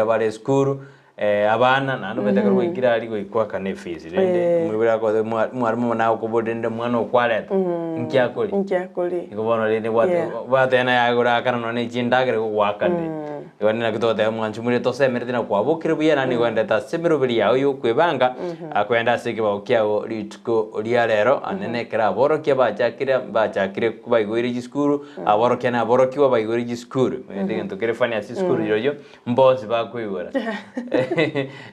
abare skuru abana nanu betaka kwikira ari kwikwa kane fees rende mwibira ko mwarimu na ukubodende mwana okwaleta nkyakoli ikubona rende wate na yagura kana none chindagire kwakande yone na kitote mwanchu muri to semere tina kwabukire buya nani kwenda ta semero biri yawo yokwebanga akwenda sikiba kyao litko liarero anene kra borokia bachakire kubaigwiri skuru aborokia na borokiwa baigwiri skuru ndenge ntokere fanya skuru yoyo mbonzi bakwibura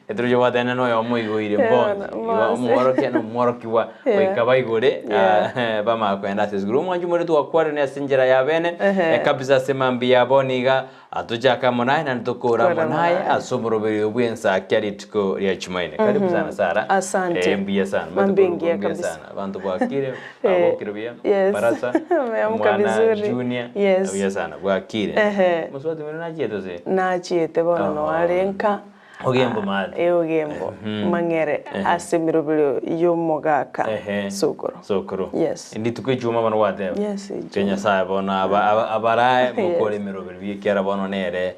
etrujo watena no yo muy goire mbonzi morokiwa wikabaigure bama kwenda skuru mwanchu muri to akware ne sinjera ya bene kabisa semambia boniga atujaka monai na ntukura monai asomoroberi obwensakia litko ya Jumanne. Karibu sana Sara. Asante. Mbia sana. Mambingia kabisa. Bantu bwakire abokire bia. Barasa. Meamka vizuri. Junior. Mbia sana bwakire. Muswati mwana nachiete ze. Nachiete bona no arenka. Ogembo mali. Ogembo. Mangere asemirobero yomogaka. Sokoro. Yes. Ndi tukwijuma bana wate. Yes. Kenya saya bona abarae mukore mirobero biekera bona nere.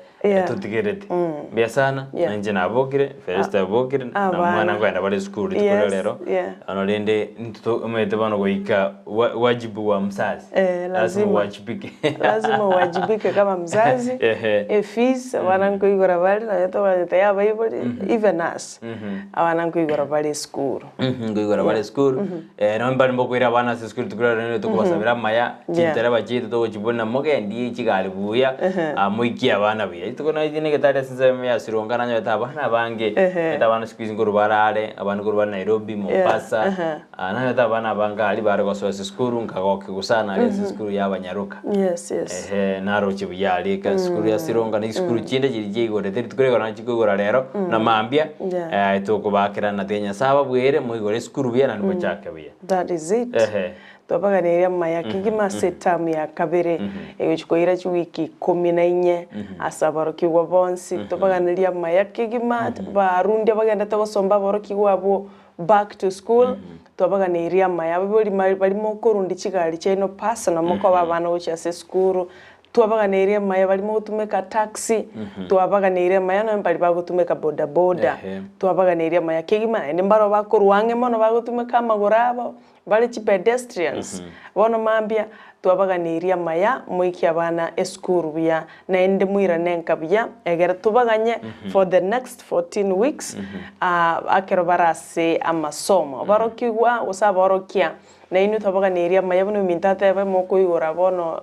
Tutigireti. Biasana nje na abokire, first abokire na mwana ngwenda bali school tukore lero. Anorende umete bana goika wajibu wa mzazi. Lazima wajibike. Lazima wajibike kama mzazi. Fees wanangu igora bali na yato wanataya even us. Wanangu igora bali school. Igora bali school. Na mbali mbokwira bana school tukore lero tukubasabira maya. Kitera bajite to wajibona moge ndi kigali buya. Amuiki abana biya. Tukona idine ketare sinza ya sirongana nyo tabana bange tabana squeeze nguru barare abantu nguru ba Nairobi Mombasa na tabana banga ali bare kwa source skuru nkagoke gusana ali skuru y'abanyaruka naro chibiyali ka skuru ya sironga ni skuru chinde jirije igore teri tukurego na chigogora rero na mambia tukubakira na tenya saba bwere mu igore skuru bya na nibachaka bya. That is it. Twabaganira maya kigima setamu ya kabere egichikoira chiwiki 14 asabaro kiwa bonsi twabaganira maya kigima barundi abagenda tagosomba boroki wabo back to school twabaganira maya bali mo korundi chigali cheno pasa na moko babana ucha school twabaganira maya bali mo tumeka taxi twabaganira maya no bali bagotumeka boda boda twabaganira maya kigima ende mbaro bakoruange mono bagotumeka magorabo bali chi pedestrians bono mambia twabaganiria maya muiki abana eskuru bya na ende muira nenka bya egera tubaganye for the next 14 weeks akero barase amasomo barokigwa usaborokia na inu twabaganiria maya bono mintate ba moko igora bono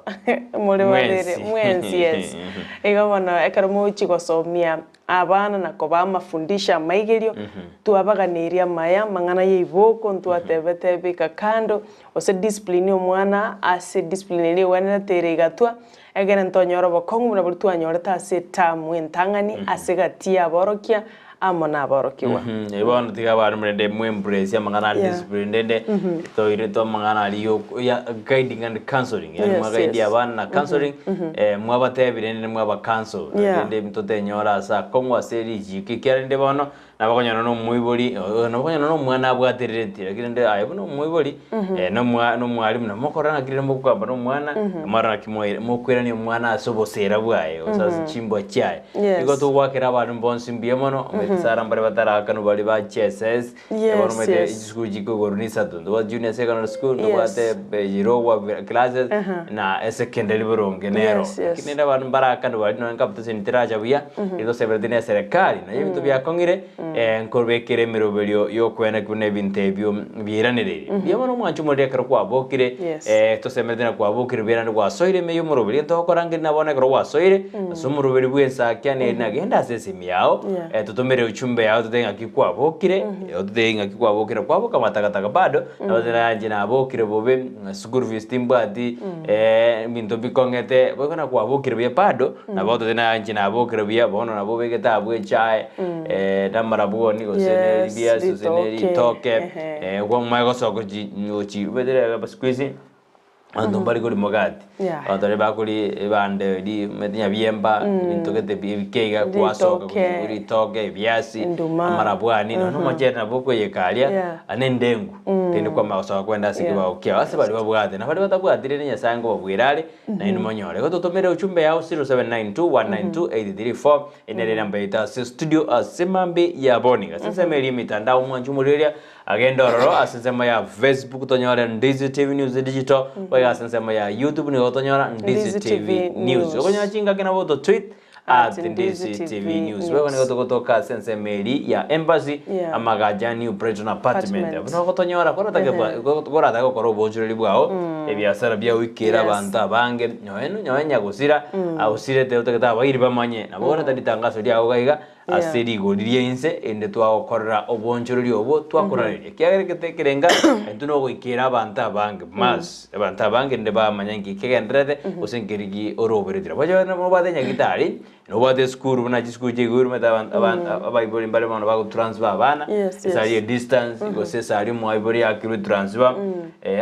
muri barere mwenzi yes ega bono ekero muchi gosomia abana na koba mafundisha maigerio twabaganiria maya mangana yiboko ntwatebete kando ose discipline omwana ase discipline ile wana teregatwa egera ntonyoro bokongu na burtu anyoreta ase tamu entangani ase gatia borokia amona borokiwa ebona tiga bari mrende mwembrace mangana discipline ndende to ire to mangana aliyo ya guiding and counseling yani mwagaidi abana na counseling mwabatebire ndende mwaba counsel ndende mtote nyora asa kongwa seri jikikera ndende bono nabakonyana no muiboli nabakonyana no mwana abwaterereti lakini ndende ayo no muiboli no mwalimu na mokorana kirire mukugamba no mwana mara kimwe mukwera ni mwana asobosera bwaye osazi chimbo cyaye iko to wakera abantu bonsi mbiyemono Sara mbare bataraka no bali ba CSS ebono mete school jiko gorunisa ndo wa junior secondary school no bate bejiro wa classes na secondary boronge nero kinenda bantu baraka no bali no nkapto senitiraja buya ilo severdine serikali na yibito byakongire nkorbekere mirobelyo yo kwena kune bintebyo biranere byamono mwanchu muri akaro kwa bokire to semerdine kwa bokire birande kwa soire meyo morobelyo to korange nabone kro wa soire sumurobelyo bwensakia ne nagenda sesimi yao tutomere uchumbe yao tutenga kikwa bokire tutenga kikwa bokire kwa boka matakataka bado na jina bokire bobe school fees timbati minto bikongete bokana kwa bokire bya bado na boto tena jina bokire bya bono na bobe geta bwe chai damara boni go sene bia sene toke kwa maigo soko ji bedere basquisi ando bali kuri mogati atore bakuri bande di metinya biemba intogete bikega kwasoka kuri toge biasi amarabwani no mojena boko yekalia anendengu tindi kwa masoka kwenda sikiba okia basi bali babwate na bali batabwatire nya sango babwirale na ino monyore goto tomere uchumbe yao 0792192834 inere namba ita studio asimambi ya boni sasa meli mitandao mwanjumuliria agenda ororo asensema ya Facebook tonyora Ndizi TV News Digital wa asensema ya YouTube ni otonyora Ndizi TV News okonya chinga kina boto tweet @Ndizi TV News wewe ni kutoka sensemeli ya Embassy amagaja New Brighton apartment no otonyora kora tako koro bonjuri bwao ebiasara bya wikira banta bange nyoenya gusira ausire te utakata bayiri bamanye nabona taditangaso lya ogaiga asiri godirie inse ende twakorera obonjuri obo twakorarire kyagere kerenga entuno gwikira banta bange mas banta bange nde ba manyangi kegendrede usengerigi oroberetira bajana mo badenya gitari no bade skuru na jisku jiguru meta abaibori mbale mano bago transfer abana isari distance go sesari mo aibori akiru transfer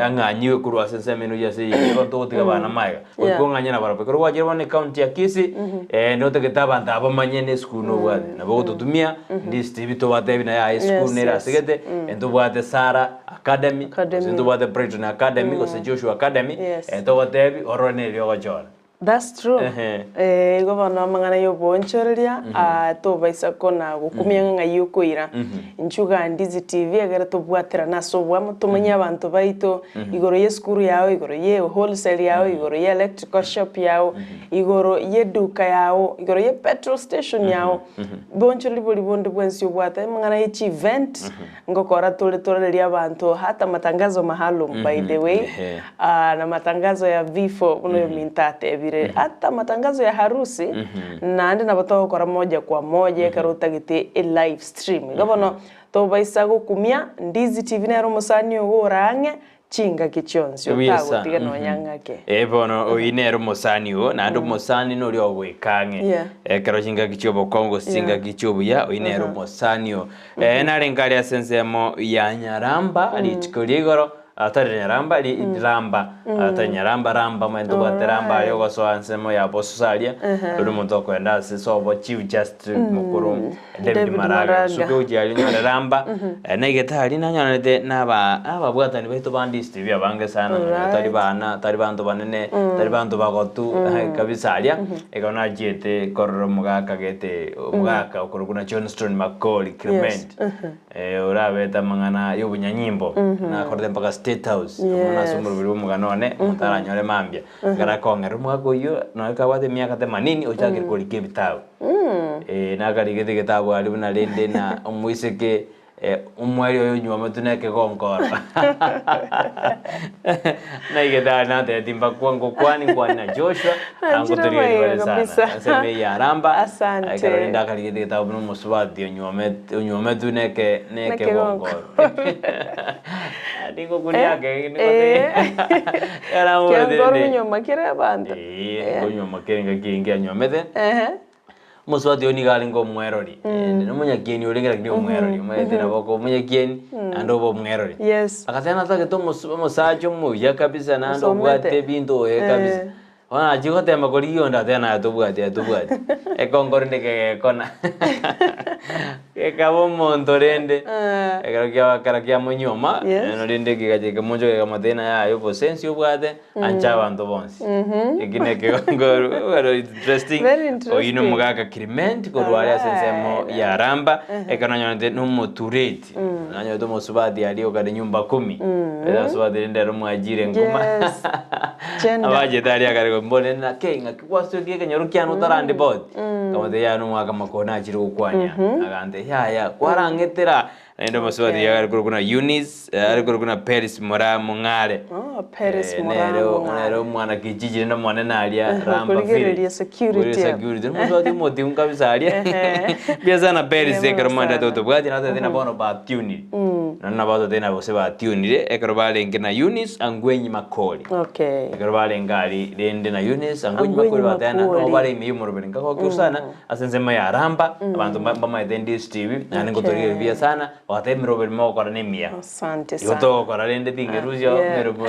anganyiwe kuru asensemeno yase yibanto tiga bana maiga ukonganya na barape kuru wajira ne county ya Kisii no tegeta banta abamanye ne skuru no bwade na bogo tutumia Ndizi TV to bate na ya school nera sigete ento bwate Sara Academy ento bwate Brighton Academy go se Joshua Academy ento bate orone ryo gachora. That's true. Governor mangana yo bonchoria to baisa kona gukumya ngayo koira nchuga Ndizi TV agara to bwatira naso bwa tumanya abantu baito igoro ye skuru yao igoro ye wholesale yao igoro ye electrical shop yao igoro ye duka yao igoro ye petrol station yao bonchori boli bonde bwensi bwata mangana ye event ngokora tole ya abantu hata matangazo maalum by the way na matangazo ya vifo uno mintate hata matangazo ya harusi na ande na batoa kwa moja kwa moja karuta gite live stream gabono to baisa gukumya Ndizi TV na romosani orange chinga kichonsi otago tiga no nyangake bono oine romosani o na ndo mosani no lyo gwikange karo chinga kichobo kongo chinga kichobo ya oine romosani o na rengali ya sensemo ya Nyaramba alitikoliegoro atari Nyaramba li Ramba atari Nyaramba ramba mendo bateramba yogo so ansemo ya bosusalia uri muntu kwenda so bo chief just mukuru David Maraga sukuji ali Nyaramba na igetari na nyanete naba ababwatani beto bandist bya bange sana tari bantu banene tari bantu bagotu kabisalia ekona jete korro mugaka gete mugaka okuruguna Johnston Macaulay Clement urabeta mangana yobunyanyimbo na korde mpaka State House na sumuru biru muganone mutaranyore mambya garakonga rumwago yo no kabate miaka 80 ochakiri kolike bitabu na karigete kitabu ali na lende na omwiseke umwali yo nyuma tuneke konkora na igeda na te timba kwangu kwani na Joshua angu turiye sana aseme ya Ramba asante karinda karigete kitabu no muswadi nyuma tuneke konkora Dingo kunyake nikote era mo de ngoro nyoma kire banda nyoma kire ngakinga nyomete muswati oni galingo mwerori no munyakieni olengera kini mwerori maete na boko munyakieni ando bo mwerori akatena take to musacho muya kabisa na ando bwate bintu kabisa wana jigo tema koriyo nda tena to bwate ekongoro ndeke kona ekabo montorende ekarakia monyoma no rende kigaje monjo kamatena ya yo posensi obwate ancha bantu bonsi ekineke kongoro wero interesting oyino mugaka Clement korwali sensemo ya Ramba ekananyonde no motureti nanyo to mosubadi ali okade nyumba 10 eda subadi rende ro mwajire ngoma abaje tali akare mbone na kenga kwasyo kieke nyorukiano tarande bot kamate ya no mwaka makona achiri ukwanya agante ya kwarangetera endo maswadi ya kuna Eunice kuna Paris Mora Mungare Paris Mora nero mwana kijiji no mwana nalia Ramba vile security maswadi moti unkabisa alia biasa na Paris ekromanda toto bwati na tena bono ba tuni na bato tena bose ba tuni ekrobale ngina Eunice angwenyi Macaulay ekrobale ngali rende na Eunice angwenyi Macaulay batana no bale miyumuro benga ko sana asensema ya Ramba abantu bama Ndizi TV na ngotoriye bia sana wate miroberi mokora nemia asante sana yoto kora rende tingeruzio mirobo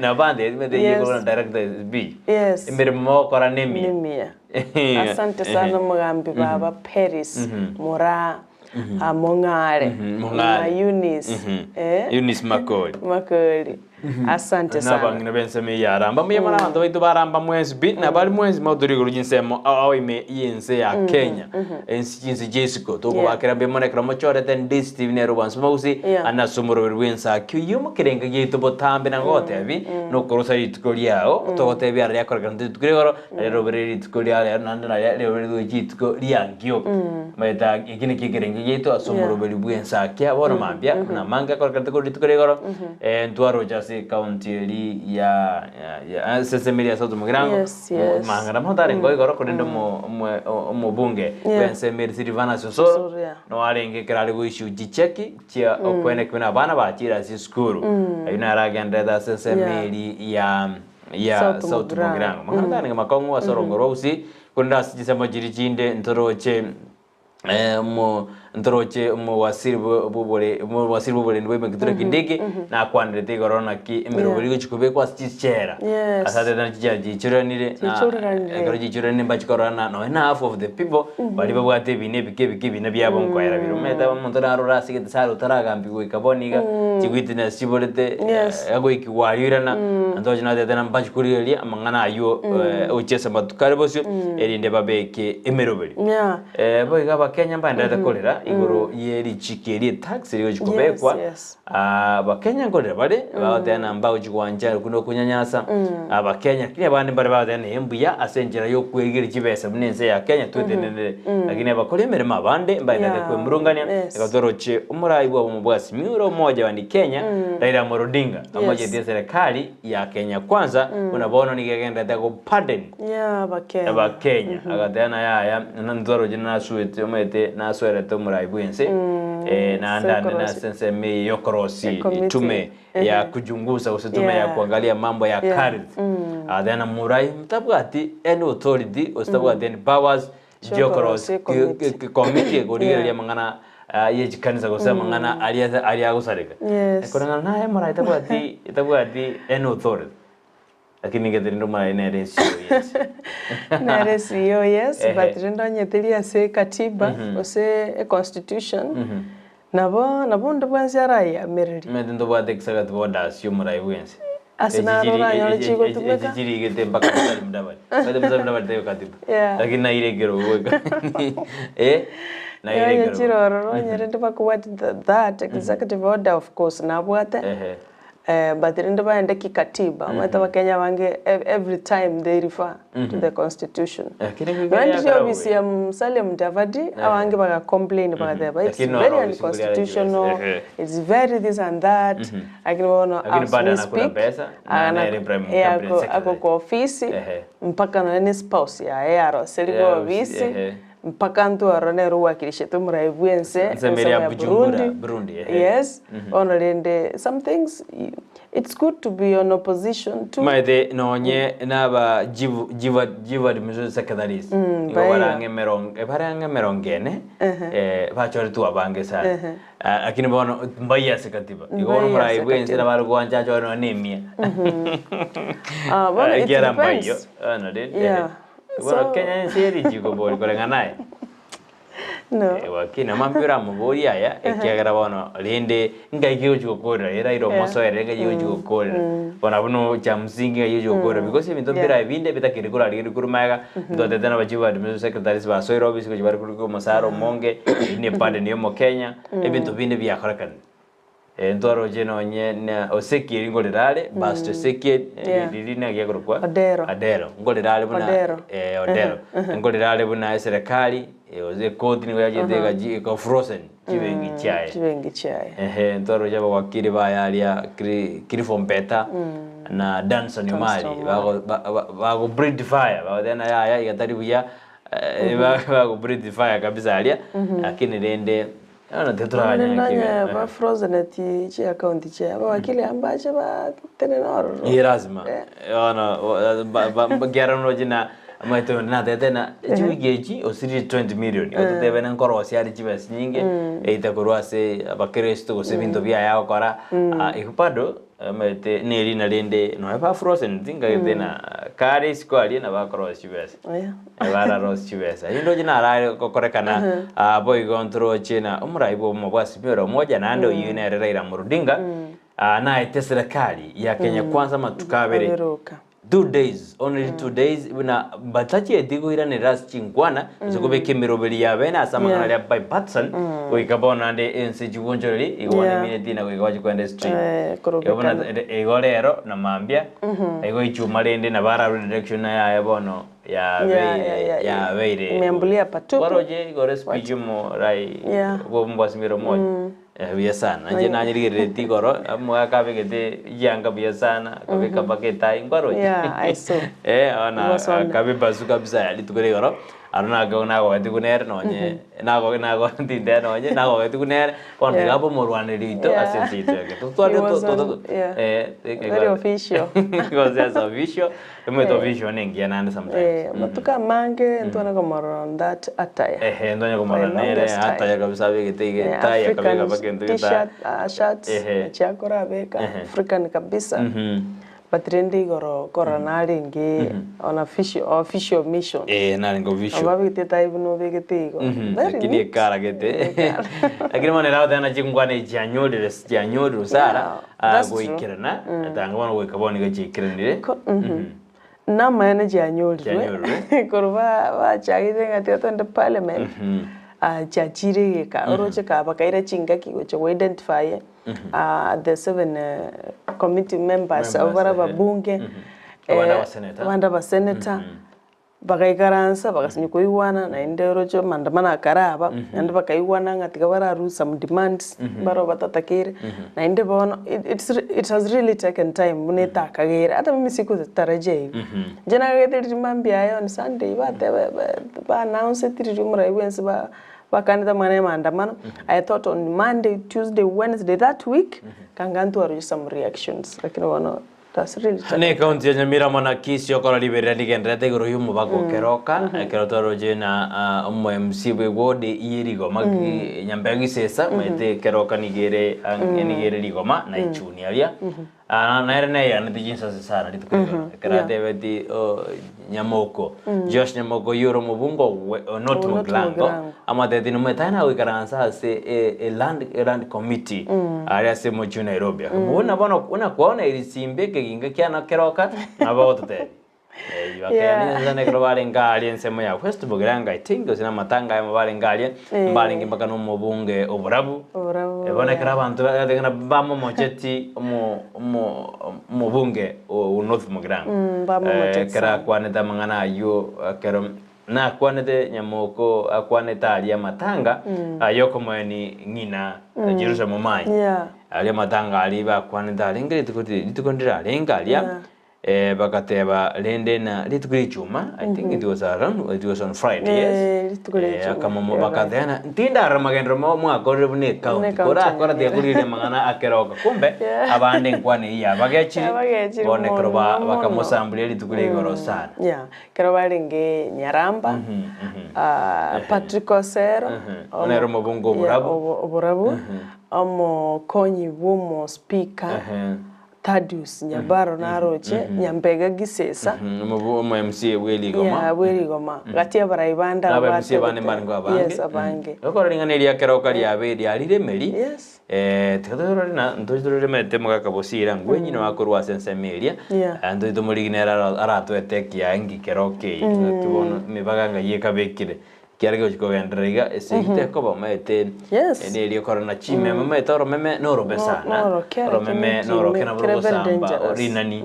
na bande mede yego na director b miroberi mokora nemia asante sana mugambi baba Paris mura Mongare na Eunice Eunice Makoli asante sana nabangina benseme yaramba muyemana bantu baitu baramba mwezi bit na bali mwezi moduri gurujinsemo awime yense ya Kenya ensi Jessico to bakira be mone kromo chorete Ndizi TV ne ruban smosi ana sumuro Ensakia yumo kirenga yitu botambe na gote abi no korosa yitukolyao to gote bi ari akora kantu tukurero rero bere yitukolyao nanda rero yituko liangyo maita ikine kirenga yitu asumuro Ensakia bona mambia na manga akora kantu tukurero ntwaro county ya sesemeria soto mugirango mangara motare ngoi goro kodendo mo bunge wense meri sirivana soso no arenge kirali go issue jicheki chia okwene kuna bana bachira si skuru ayuna ragenda da sesemeri ya soto mugirango mangara nga makongo asorongoro usi kunda sijisemo jirijinde ntoroche ntoroche mo wasiri bubole ndwe mkitura kindege na kwandete gorona ki emirobiri gochikobe kwa stichera asate na chichiranire na garo chichiranire bachikorana no na half of the people bali babwate bine bike byabo nkwera birumeta bamuntara rorasi ke tsaro taragambi go ikaboniga chigwitina sibolete ago ikiwalirana ndoje na tete na bachikurieli amangana ayo ochesa matukare bosyo erinde babeke emirobiri boiga Kenya mbanda takolera igoro yeri chikeri tax iri chikobekwa abakenya ngorera bale baadana mbao chikwanja kuno kunyanyasa abakenya kile abandi bale baadana embuya asenjera yo kwegera chibesa munense ya Kenya twetenene lakini abakole merema abande mbanda tekwe murungania ekatoroche umurayi bwa mubwasi miuro moja wa Kenya Raila Odinga amoje ya serikali ya Kenya kwanza unabona nigegenda tako pardon abakenya agadana ya ndoro jina suete umete na swere to murai bwense na ndande na sense me yokorosi tume ya kujunguza usitume ya kuangalia mambo ya kazi adana murai mtabwati any authority ustabwati any powers yokorosi committee gorigeria mangana yejikanisa gusema mangana aliya gusarika ekona naye murai tabwati any authority lakini ngetendo mara ina resio yes but rendo nyetelia se katiba ose constitution nabo ndo bwanzi araya mereri medendo bwate kisagat bodas yumura iwense asina rora nyole chigo tumeka jiri gete mpaka msali mdabali bade msali mdabali tayo katiba lakini na ile gero weka na ile gero chiro roro nyerende bakwa that executive order of course na bwate but rende baende kikatiba mata Wakenya wange every time they refer to the constitution when you obviously Musalia Mudavadi awange baka complain about that it's very unconstitutional it's very this and that akibona we speak ako kwa ofisi mpaka no spouse ya yaro seligo ofisi mpaka ntu arone ruwakilishe to muraibuense ya Burundi yes onolende some things it's good to be on opposition too maide nonye naba jiva dimizo secretaries barange merongene bachore tu abange sana lakini bono mbaya sekatiba igoro muraibuense na baru gwanja choro nemia well it depends Bueno, Kenya en serio chico por nae. No. Wakina mambira mubori aya ekiagara bono linde ngai giyo kora era iro moso era ngai giyo kora. Bona buno cha msingi ngai giyo kora because minto bira binde bitakiri kura liri kurumaga ndo tetana bachiwa de secretaries ba soiro bisiko jibari kuruko masaro monge ne pande ne mo Kenya ebinto binde bya kharakan. Entoro jeno nye oseki ngolirale basto seki lirina gyakorwa adero ngolirale buna odero ngolirale buna serikali oze kodi ni yaje ko frozen chivengi chai entoro jabo wakiri bayalia kirifompeta na dance animali bago breed fire badena ya igatari buya bago breed fire kabisa alia lakini rende ana tetranya ba frozen ati chi account chi aba wakili ambache ba tenenoro irazima ana gerano jina amaito na tena chiwigeji osiri 20 million otebe na nkoro siari chibes nyinge eita kurwase abakristo gosebinto bya yao kora ikupado amete neri na lende no eba frozen tinga tena kare squali na bakoro chibes abara ros chibes indo jina ara kokorekana boy kontro china umraibo mabwasi pero moja na ndo yune Raila Murudinga na ite serikali ya Kenya Kwanza matukabere 2 days, only 2 days na batachi etigo ira ne ras chingwana zokobe kemirobeli ya bena samangana ya bipartisan oikabona ande ense jugonjori igone minute na goigaji kwende street yobona igolero na mambia igo ichuma rende na bara direction ya yabono ya beire membulia patu baroje igore speech mo rai go mbwasimiro moja biya sana nje na nyirigere tigoro amwa kabegete yanga biya sana kabeka paketa ingwaro aiso ona kabibasu kabisa yali tukuregoro aruna gona go etikuner nonye nago tinde nonye nago etikuner konde gabo morwane rito asensito yake to very official because as official to official nengia nande sometimes matuka mange ntona komoron that attire ndonya komoron nere attire kabisa begete attire kabeka pakento t-shirt shirts chakora beka African kabisa but rendi goro naringi on official mission naringo official ababite taibu no begete go kidi kara gete lakini manera dana jingwane janyodo sara goikirana tangwana goikaboni gachikirandire na mana janyodo korba wa chagire ngati to the parliament chachire ka oroche ka bakaira chingaki go identify the 7 committee members abara babunge wanda ba senator bakaikaransa bakasinyo kuiwana na indero mandamana karaba and bakaiwana ngatika bara rules some demands baro batatakire na inde bono it has really taken time muneta kagere hata mimi siku tarajei jana gete mambia ayo on Sunday ba announce tirimura iwense bakanda mane maandamano. I thought on Monday, Tuesday, Wednesday that week kangantu are some reactions lakini wana that's really ne county ya Nyamira mona Kisii okora libera ligendrete goro yumu bako keroka kerotoro jena ummo MC bwode irigo magi nyambegi sesa mete keroka nigere ligoma na ichuni alia na erne ya ndijinsa sesara litukero kerate beti nyamoko Josh nyamoko yoro mubungo not muglango ama de dinometana wikaransa se a land committee area se moju Nairobi mbona bona kuona ilisimbeke ginga kiana keroka nabotote yakani nzane krobale ngali nsemo ya festival granga I think osina matanga ya mabale ngali mbali ngimbaka no mubunge oburabu ebona karabantu bagana bamo mocheti mubunge o north mugranga kara kwaneta mangana yo kero na kwanete nyamoko akwaneta alia matanga ayoko mweni ngina Jerusalem mai alia matanga aliba kwaneta lengere tukondira lengalia bakateba lende na litukuri chuma I think it was on Friday yes kama bakatena tinda ramagendro mo akore bune count kora de kurire mangana akeroka kumbe abande nkwane iya bagechi bone kroba bakamosambule litukuri goro sana keroba linge Nyaramba Patrick Osero onero mobungo burabu omo konyi bumo speaker Tadius Nyabaro naroche nyambega gisesa mu MC weligoma gatia baraibanda abate bane bango abange yes abange okora ringane lya keroka lya beri alire meri tedoro na ndojoro mete mugaka bosira ngwenyi no akorwa sensemeria ando itomuriginera aratwetekia ngi keroke tubono mibaganga yekabekire kiarge chiko gendrega esigite ko bamete ene rio corona chime meme toro meme noro besana ro meme noro kena bro samba orinani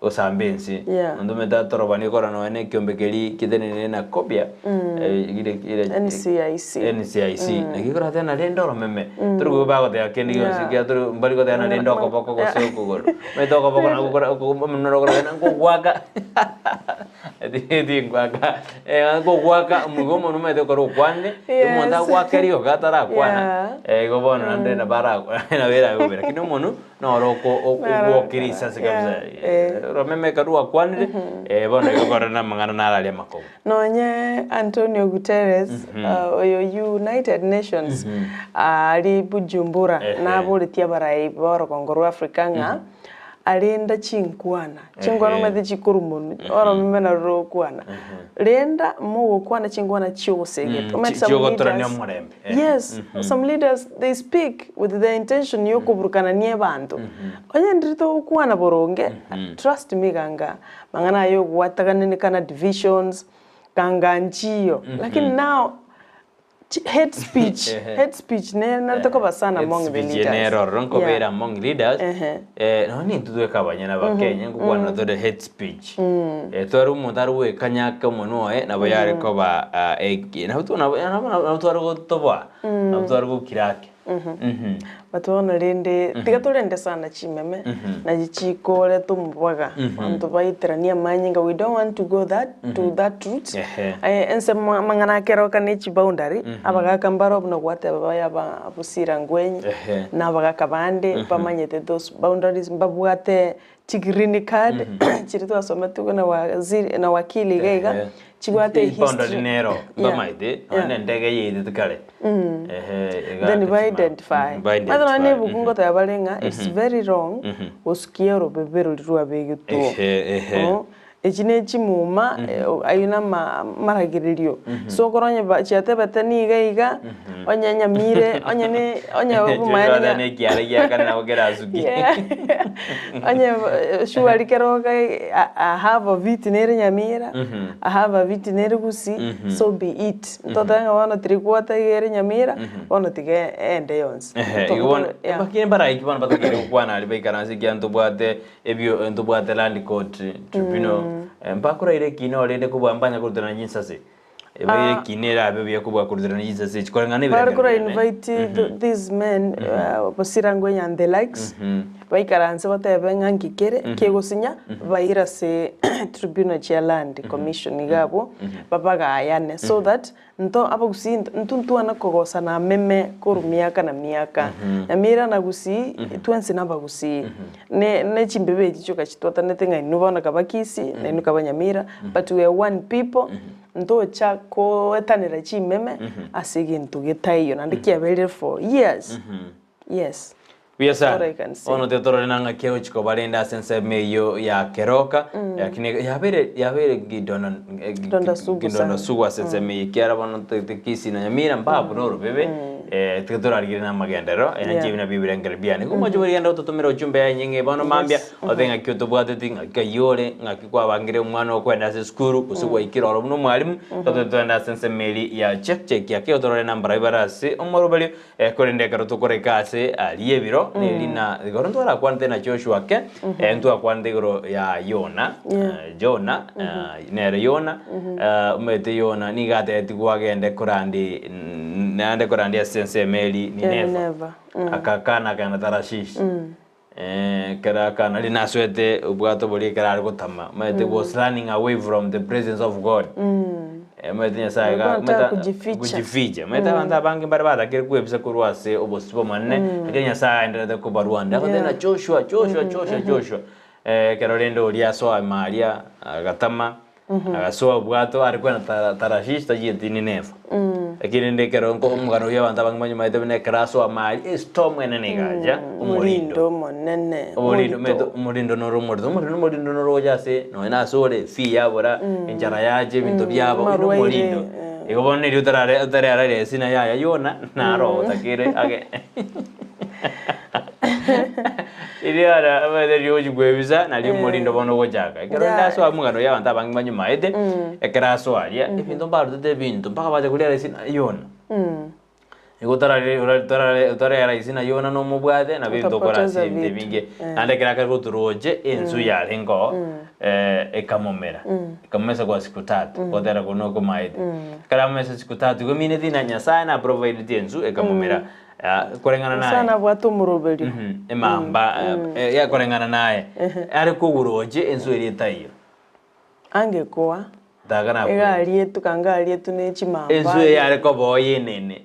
o sambensi ndo meta toro bani corona ene kiombekeli kidene na kopia ile NCIC nekikora tena lendo ro meme turu bago te akendi yo sikia turu mbali ko tena lendo ko poko ko soko gol me to ko poko na ko noro ko na ko waka eti ngwaka go gwaka mugomo no mete ko kwande umonda gwakerio gatara kwana go bono ande na bara na vera go vera kino mono no roko okirisa sikabza romeme kadua kwande bono go korana mangana naralia makoko nonye Antonio Guterres oyo United Nations ali Bujumbura na bolitia barai boro kongoro Afrika nga alienda chinkwana mede chikurumu oro mena ro kwana lenda mo kwana chinkwana chiosege yes some leaders they speak with the intention yokuburukana nie bantu onye ndrito kwana boronge trust me ganga mangana yo gwataganene kana divisions kanga nchiyo lakini now hate speech ne nataka basana among the leaders ronko vera among leaders no ni tudwe kabanyana bakenya ngukwana to the hate speech toru mundaru we kanyaka mono na bayare ko ba na utwara go toba na utwara go kirake batona rende tigatulende sana chimeme na jichikole tumbaga antu baitrania manyinga we don't want to go to that route ense mangana kero kanichi boundary abaga kambaro no gwate baya ba busira ngwenyi na baga kabande pamanyete those boundaries mbabwate tigrini card chirito asoma tuko na waziri na wakili gaiga chigwate history nero bamaide ndege yide tukale then we identify madana ne bukungo ta balenga it's very wrong oskiero bebero ruwa begeto ejine chimuma ayuna maragiririo so koronye ba chiate batani gaiga onya Nyamire onya bumanya ne kiare ya kana ogera azuki onya shuari keroga I have a veterinary Nyamira I have a veterinary Gusii so be it totanga wana trikwata yere Nyamira wana tige ende yons bakine bara ikibana batakere kwana ali baikaranzi kyanto bwate ebyo ento bwate land court tribunal mpakura ile kino lende kubambanya kurutana nyinsase ebe kinera bebe kubwa kurutana nyinsase chikorangane bira bakura invite these men posirangwenya and the likes baikaranze batebe ngangikere kegosinya baira se tribunal cha land commission igabo babaga ayane so that nto abagusi ntuntu anakogosa na meme kurumiaka na miaka Nyamira na Gusii twensi na bagusi ne chimbebe chichoka chitota netenga inubona kabakisi na inuka Nyamira but we are one people nto chako etanira chimeme asigi ntugetayo nandikia very for years yes Biasa ono te toro nanga keo chiko balenda sense meyo ya keroka yakine yabere gidona sugu sense meyo kiara bono te Kisii na Nyamira mbabu noro bebe te toro arigire na magendero ena jibina bibire ngarbiane kuma jobori enda utotomera ujumbe ya nyinge bono mambia odenga kyoto bwate tinga kayole ngakikwa bangire umwana okwenda se skuru kusugwa ikiroro muno mwalimu toto enda sense meli ya check ya keo toro namba ibarase omorobali korende karoto korekase aliyebiro Nelina goronto ara kwante na Joshua ke entu akwante goro ya Jona nere Yona umete Yona nigate tigwagende kurandi nande kurandi sense meli ni neva akakana kana tarashish kara kana linaswete ubwato boli kara gutama mete was running away from the presence of God mete saga kujificha mete banda bangi barabara kire kuebisa kurwase obosibo manne akenya saa endera ko barwanda akatena Joshua kerolendo liaso amalia agatama agasoa ubwato arikwana tarashista yitini nefa lakini ndekero ngo umugano y'abanda bangi manyu maite bene kraso amali storm enene gaja umurindo monene umurindo noro jase no ena sore fi yabora enjara yaje bintu byabo umurindo igobone ri utarare sina ya Yona naro takire age iriara abade ryoji gwebisa nali umurindo bono gojaga kerenda so amugano y'abanda bangi manyu maite ekraso alia ibintu mbaru de bintu mpaka baje kulera sina Yona Igotara isina Yona no mubwate na bintu kora sinte binge ande kiraka kuturoje enzu yale ngo ekamomera ikamesa kwa siku 3 kodera kunoko maide kala mesa siku 3 gomine dina Nyasaye na provide enzu ekamomera korengana naye sana bwatu murobeli emamba ya korengana naye ari kuguroje enzu eri tayo angekuwa Dagana. Egari yetu kangari yetu ne chimamba. Enzo yare ko boye nene.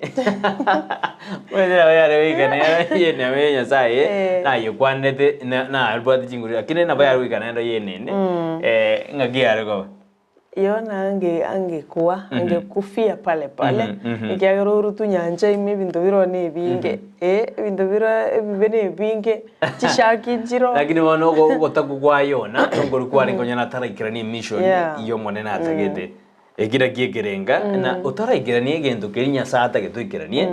Wende yare wigane yene wenya sai na yukwanete na albati chinguri akine na bayare wigane ndo yenene. Ngagi yare ko. Yona angekuwa angekufia pale pale. Ikiagero rutu nyanja ime bintu biro ne binge. Bintu biro bene binge chishaki jiro. Lakini wano gotaku kwa yona ngori kwa ringonya na tara ikirani mission iyo monena atagete. Egira giegerenga na utaraigiranie gento kirinya sata getwikiranie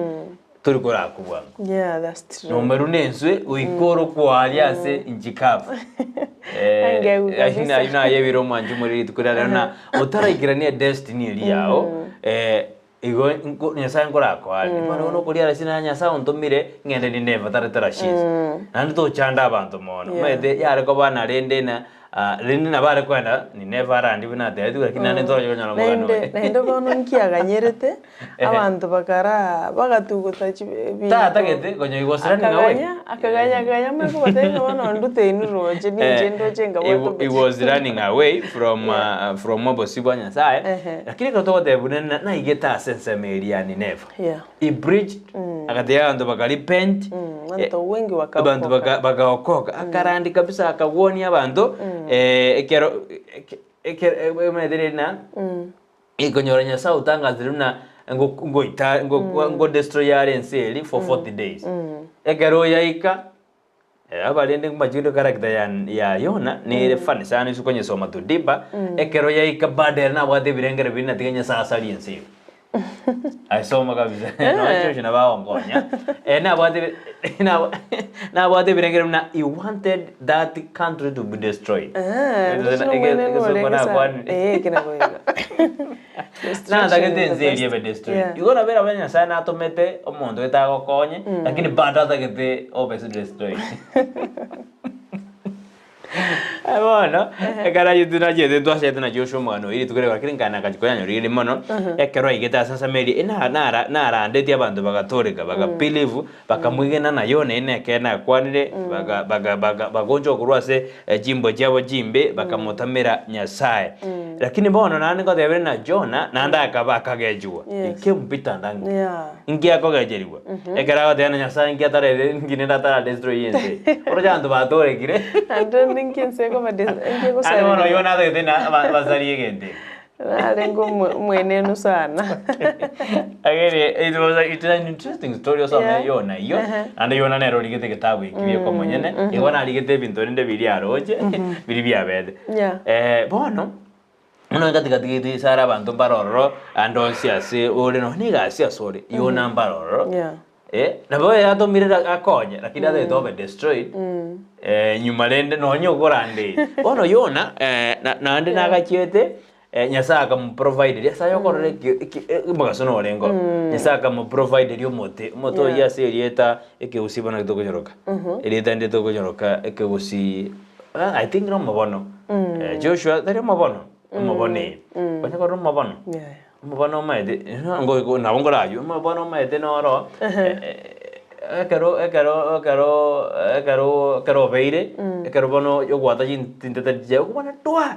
turi kurakubwa. Yeah, that's true. No merunenswe uikoro kwalia ase injikafu. Ina yebiro manju muri tukurana na utaraigiranie destiny iri yao igo nyasa ngorako ali bano no kulia sina nyasa ontomire ngende ni never taratara shiz nandi to chanda abantu mono mede yare ko bana rende na rende na bare kwenda ni never arandi bina de tu lakini nane to nyala mogano nende bono nkiaganyerete abantu bakara bagatuguta tata gete konyo igosira ni ngawe akaganya mwe ko batenga bono ndute inuroje ni jendo chenga boto it was running away from Mobosibwa nyasaye lakini ko to de bunena na igeta sense meria ni never I bridged akatia ando bakali pent abantu wengi abantu bagaokoka akarandi kabisa akagoni abantu ekero mederena ikonyoranya sa utangaziruna ngo destroy RNC for 40 days ekero yaika abalende kumajiro character ya Yona ni fun sana isukonye soma tudiba ekero yaika badera na bwate birengere bina tigenya sa RNC I saw kabisa no acho na baongonya na bwate birengere na he wanted that country to be destroyed na ndagete nzeri ebe destroyed igona bera banya sana atomete omondo etago konye lakini bada tagete obese destroyed Bueno, ekara yutuna jede to asete na Joshua mano iri tukere bakiri ngana kachikonya nyori mono ekero igeta sasa meri nara ndeti abantu bagatoreka bagapilivu bakamwigena na yone inekena kwanire bagonjo kurwase jimbo jabo jimbe bakamotamira nyasaye lakini bono nani ko debere na Jona nanda akabakagejua ikempita ndangu ingia ko gejeriwa ekara ko dena nyasaye ingia tare ngine tara destroy yense orojandu batorekire ninkinse ko badenge ko sana no yona de na bazari gente arengo mwenenu sana agere it was an interesting story of yona iyo and yona nero ligete kitabu ikiye ko monyene yona ligete bintu rinde biri aroje biri byabede bono uno ngati sara abantu baroro ando siase ore no niga siasore yona baroro na boye atomire akonye lakini ade tobe destroyed nyumalende no nyogorande ono yona na ande nagachiete nyasaka mu provide yasa yokorere magasono orengo nyasaka mu provide yo moto ya serieta ekeusiba na tokonyoroka erieta ndi tokonyoroka ekeusi I think no mabono Joshua tare mabono mabone banya ko mabono mabono maede ngo na ngora yo mabono maede no ro Ekaro beire ekaro bono yo gwata jintete je kubona toa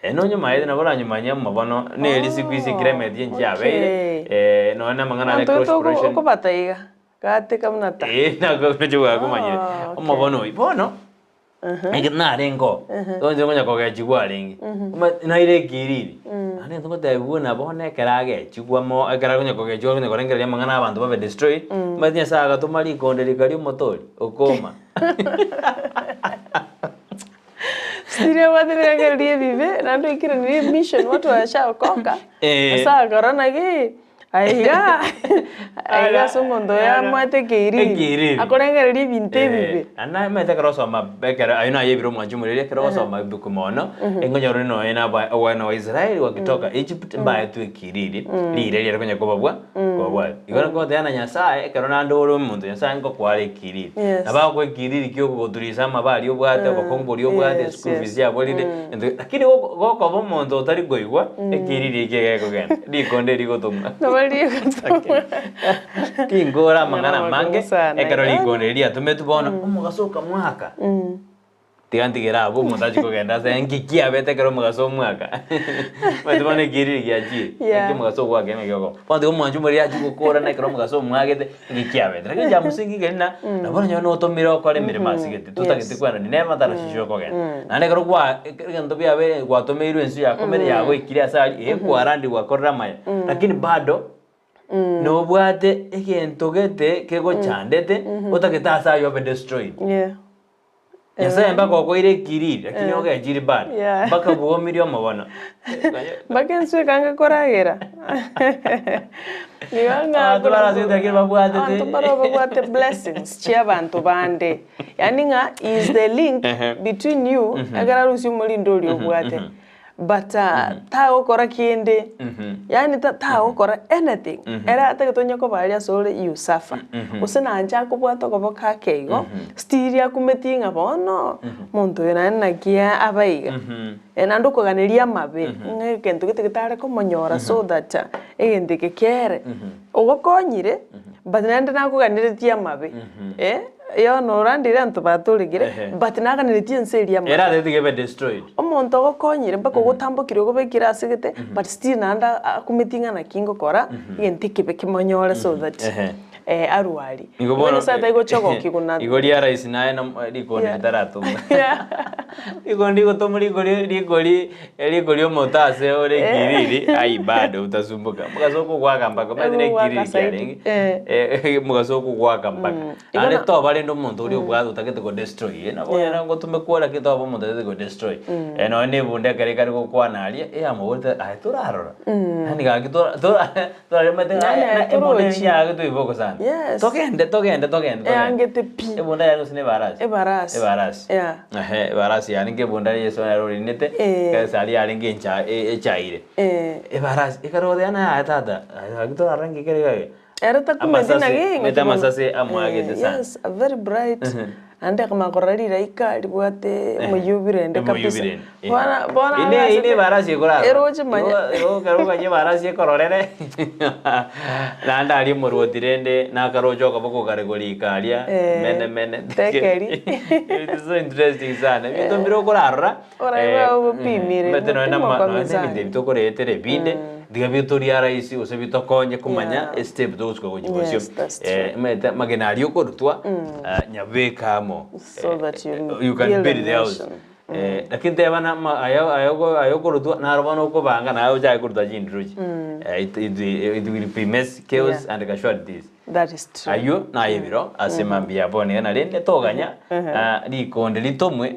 eno nyuma ide na bola nyuma nyama bono ne lisi kwisi kremedi nja beire no na mangana le cross operation ko bataiga kate kamnata na go pejuga kumanye omo bono ibono na rengo donje ngonya ko ga jigwa rengi na ile giriri ane ngo taibuna bone kerage chigwa mo ekara ngonya ko ga jigwa ngo rengere mangana abantu babe destroy manya saga tumali konde likali motori okoma Siria wade rengere vive na ndo ikira ni mission watu washa koka asa corona gi aiga sumondo ya mwate keiri akorengere binte bibe ana mete kroso ma bekera ayuna yebiro mwanjumurire kroso ma bikumono engonyoro no ena ba wana wa Israeli wakitoka Egypt mbaye tu kiriri lire lire kwenye kobabwa igona ko tena nyasaye kerona ndoro mundu nyasaye ngo kwale kiriri naba ko kiriri kyo kuturisa mabali obwate bakombori obwate school fees ya bolide lakini goko bo mundu utari goigwa kiriri kigeko genda likonde ligotumwa Kingora mangana mange ekaro ligoneria tumetubona umugasoka mwaka tigantigera abo mutaji kugenda sa engikia bete kero mugaso mwaka batubone giriri giaji engi mugaso gwa kene gyoko pande umwanju muri aji gukora na kero mugaso mwagete engikia bete rege ja musingi gena na bona nyono otomira okore mirima sigete tutagete kwana ni nema tara shisho kogena na ne kero gwa ngento bia be gwa tomeirwe ensu ya komere yago ikiria sa ekwara wakorra maya lakini bado no bwate egento gete kego chandete otaketa sa yo be destroyed yasa mbako koire kiriri lakini oge jiri bad baka buomirio mabona baka nsu kanga koragera niwanga tubara sita kirba bwate bwate blessings chia bantu bande yani nga is the link between you agara rusi molindo lyo bwate but ta okora kiende yani ta okora anything era atagetonya ko baria sore you suffer usina anja ko bwato ko boka keigo stiria kumetinga bono muntu yana na kia abaiga enando ko ganeria mabe ngekento gitigitare ko monyora so that egende kekere ogokonyire but nande nako ganeretia mabe yo no randire antu baturigire but naga niretie nseria ma era they get destroyed omonto gokonyire mpaka gutambukire gobekira asigete but still nanda akumitinga na kingo kora igentike bekimonyore so that aruari ngobona sata igochogo kiguna igori ara isinaye na likoni taratu igondi gotomuri ligori omotase ore giriri ai bado utasumbuka mugasoko gwaka mpaka medine giriri kyarenge mugasoko gwaka mpaka ane to bali ndo muntu uri ubwazo utakete go destroy na bona ngo tumekuora kito abo muntu atete go destroy no ne bunde kare kare go kwana ali amorta ai turarora ani ga kito to medene ebone nya go iboko sana yes togende angete pi ebonda ya rusine baras yeah baras yani ke bonda yeso na rorinete ka sali alinge ncha echaire baras ikarode ana atata agito arangi kere era takumedina ge meta masase amwage sana yes a very bright ande kama korari raika libwate muyubirende kabisa bona ine barasi korara eroje manya yo karo kanye barasi kororere nanda ali muruotirende na karojo kaboko karegoli kalia mene tekeri it is so interesting sana bito biro korara ora ubipimire meteno na bito koretere binde diga Victoria raisi usebito konye kumanya step those ko gujibosyo meta magenario korutwa nyabeka so that you can build the house lakini tebana ayo korutwa na robano ko banga na ayo jai kurta jindruji it will be mess chaos and casualties that is true ayo na yebiro asemambia bone na lende toganya likonde litomwe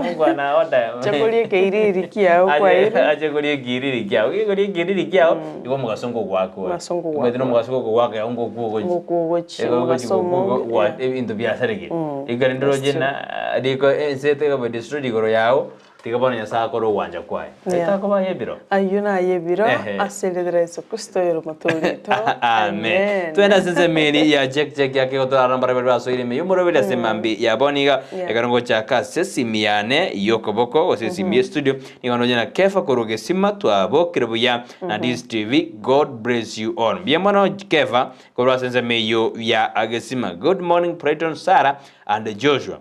mungwana oda chakolie keiriri kiao kwa ile achakolie kiriri kiao igori kiriri kiao igo mugasongo gwako mwedino mugasongo gwako ya ngo kugochi what into biasarege igarindiro jena diko sete ga destroy digoro yao tikabona nyasa akoro wanja kwae itakoba yebiro ayuna yebiro aseledere so kustoro matolito amen twenda sese meli ya check yake otora nambara bero aso ile meyumoro bele semambi ya boniga ekarongo chaka sesimiane yokoboko osesimi studio nigono jena kefa koroge sima twabo kirbuya na this TV God bless you all biemano kefa korwa sese meyo ya agesima good morning Brighton Sarah and Joshua.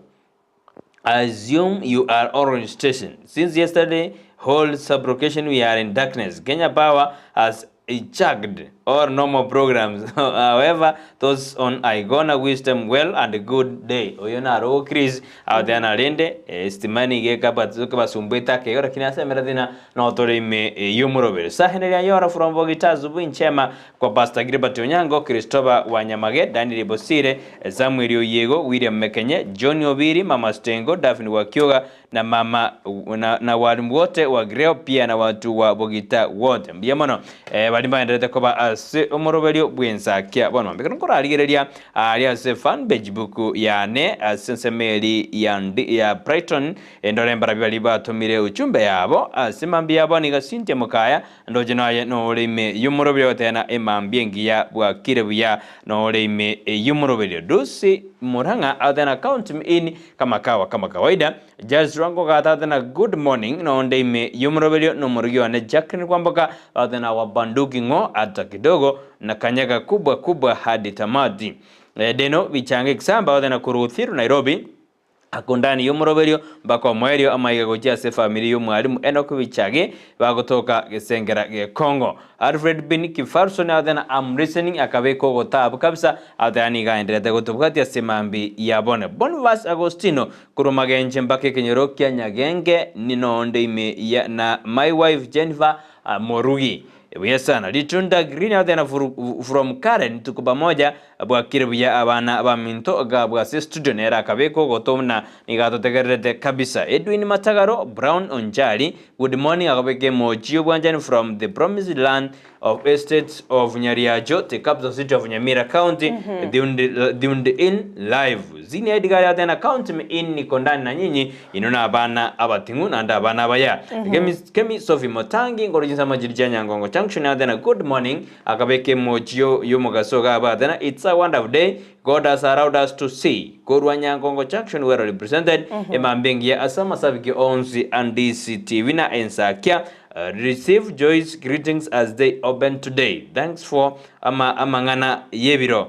Assume you are Orange Station. Since yesterday, whole sub-location we are in darkness. Kenya Power has chugged or normal programs. However, those on Igona wish them well and a good day. Oyona ro Chris out there na lende estimani geka batzuka basumbeta ke ora kinasa meradina na otore me yumurobere. Sahenelia yora from Bogita Zubu Nchema kwa Pastor Gilbert Onyango, Christopher Wanyamage, Daniel Bosire, Samuel Oyego, William Mekenye, John Obiri, Mama Stengo, Daphne Wakioga na mama na walimu wote wa Greo pia na watu wa Bogita wote. Mbiamono balimba endelete koba ase omorobelio bwensakia bono mbekano koraligereria ali ase fan page book yane asensemeli ya Brighton endolembara bibali batumire uchumbe yabo asemambi yabo ni gasintia mukaya ndoje naye no lime yumorobelio tena emambie ngiya bwa kirebuya no lime yumorobelio dusi Muranga adana count in kama kawaida just rango gata adana good morning no ndime yumorobelio no murugio ne Jacqueline kwamboka adana wabanduki ngo ata kidogo na kanyaga kubwa hadi tamati deno vichange kisamba adana kuruthiru Nairobi akundani y'umuroberio mbako mwerio amayiga goja se family y'umwarimu Enoch Bichage bagotoka gesengera ge Congo. Alfred bin Kifarson adana am listening akabeko gotabu kabisa adani gaendelea gotubwati asemambi yabone Bonvas Agostino kurumagenje mbake kenyorokia nyagenge ninonde ime ya na my wife Jennifer Morugi. Sana litunda green adana from Karen tukuba moja bwakire buya abana baminto gabwa se studio nera kabeko gotomna nigato tegerete kabisa. Edwin Matagaro Brown Onjali good morning akabeke mochio bwanjani from the promised land of estates of Nyariajo, the capital city of Nyamira County. Diunde in live zini Edgar adana county in nikondani na nyinyi inona abana abatingu na anda abana baya kemi Sophie Motangi ngorojinsa majirija nyangongo junction adana good morning akabeke mochio yomogasoga abadana it's a wonderful day God has allowed us to see. Korwa Nyangongo Junction were represented. Emambingi ya asama sabiki onsi and Ndizi TV na Ensakia. Receive joy's greetings as they open today. Thanks for amangana yebiro.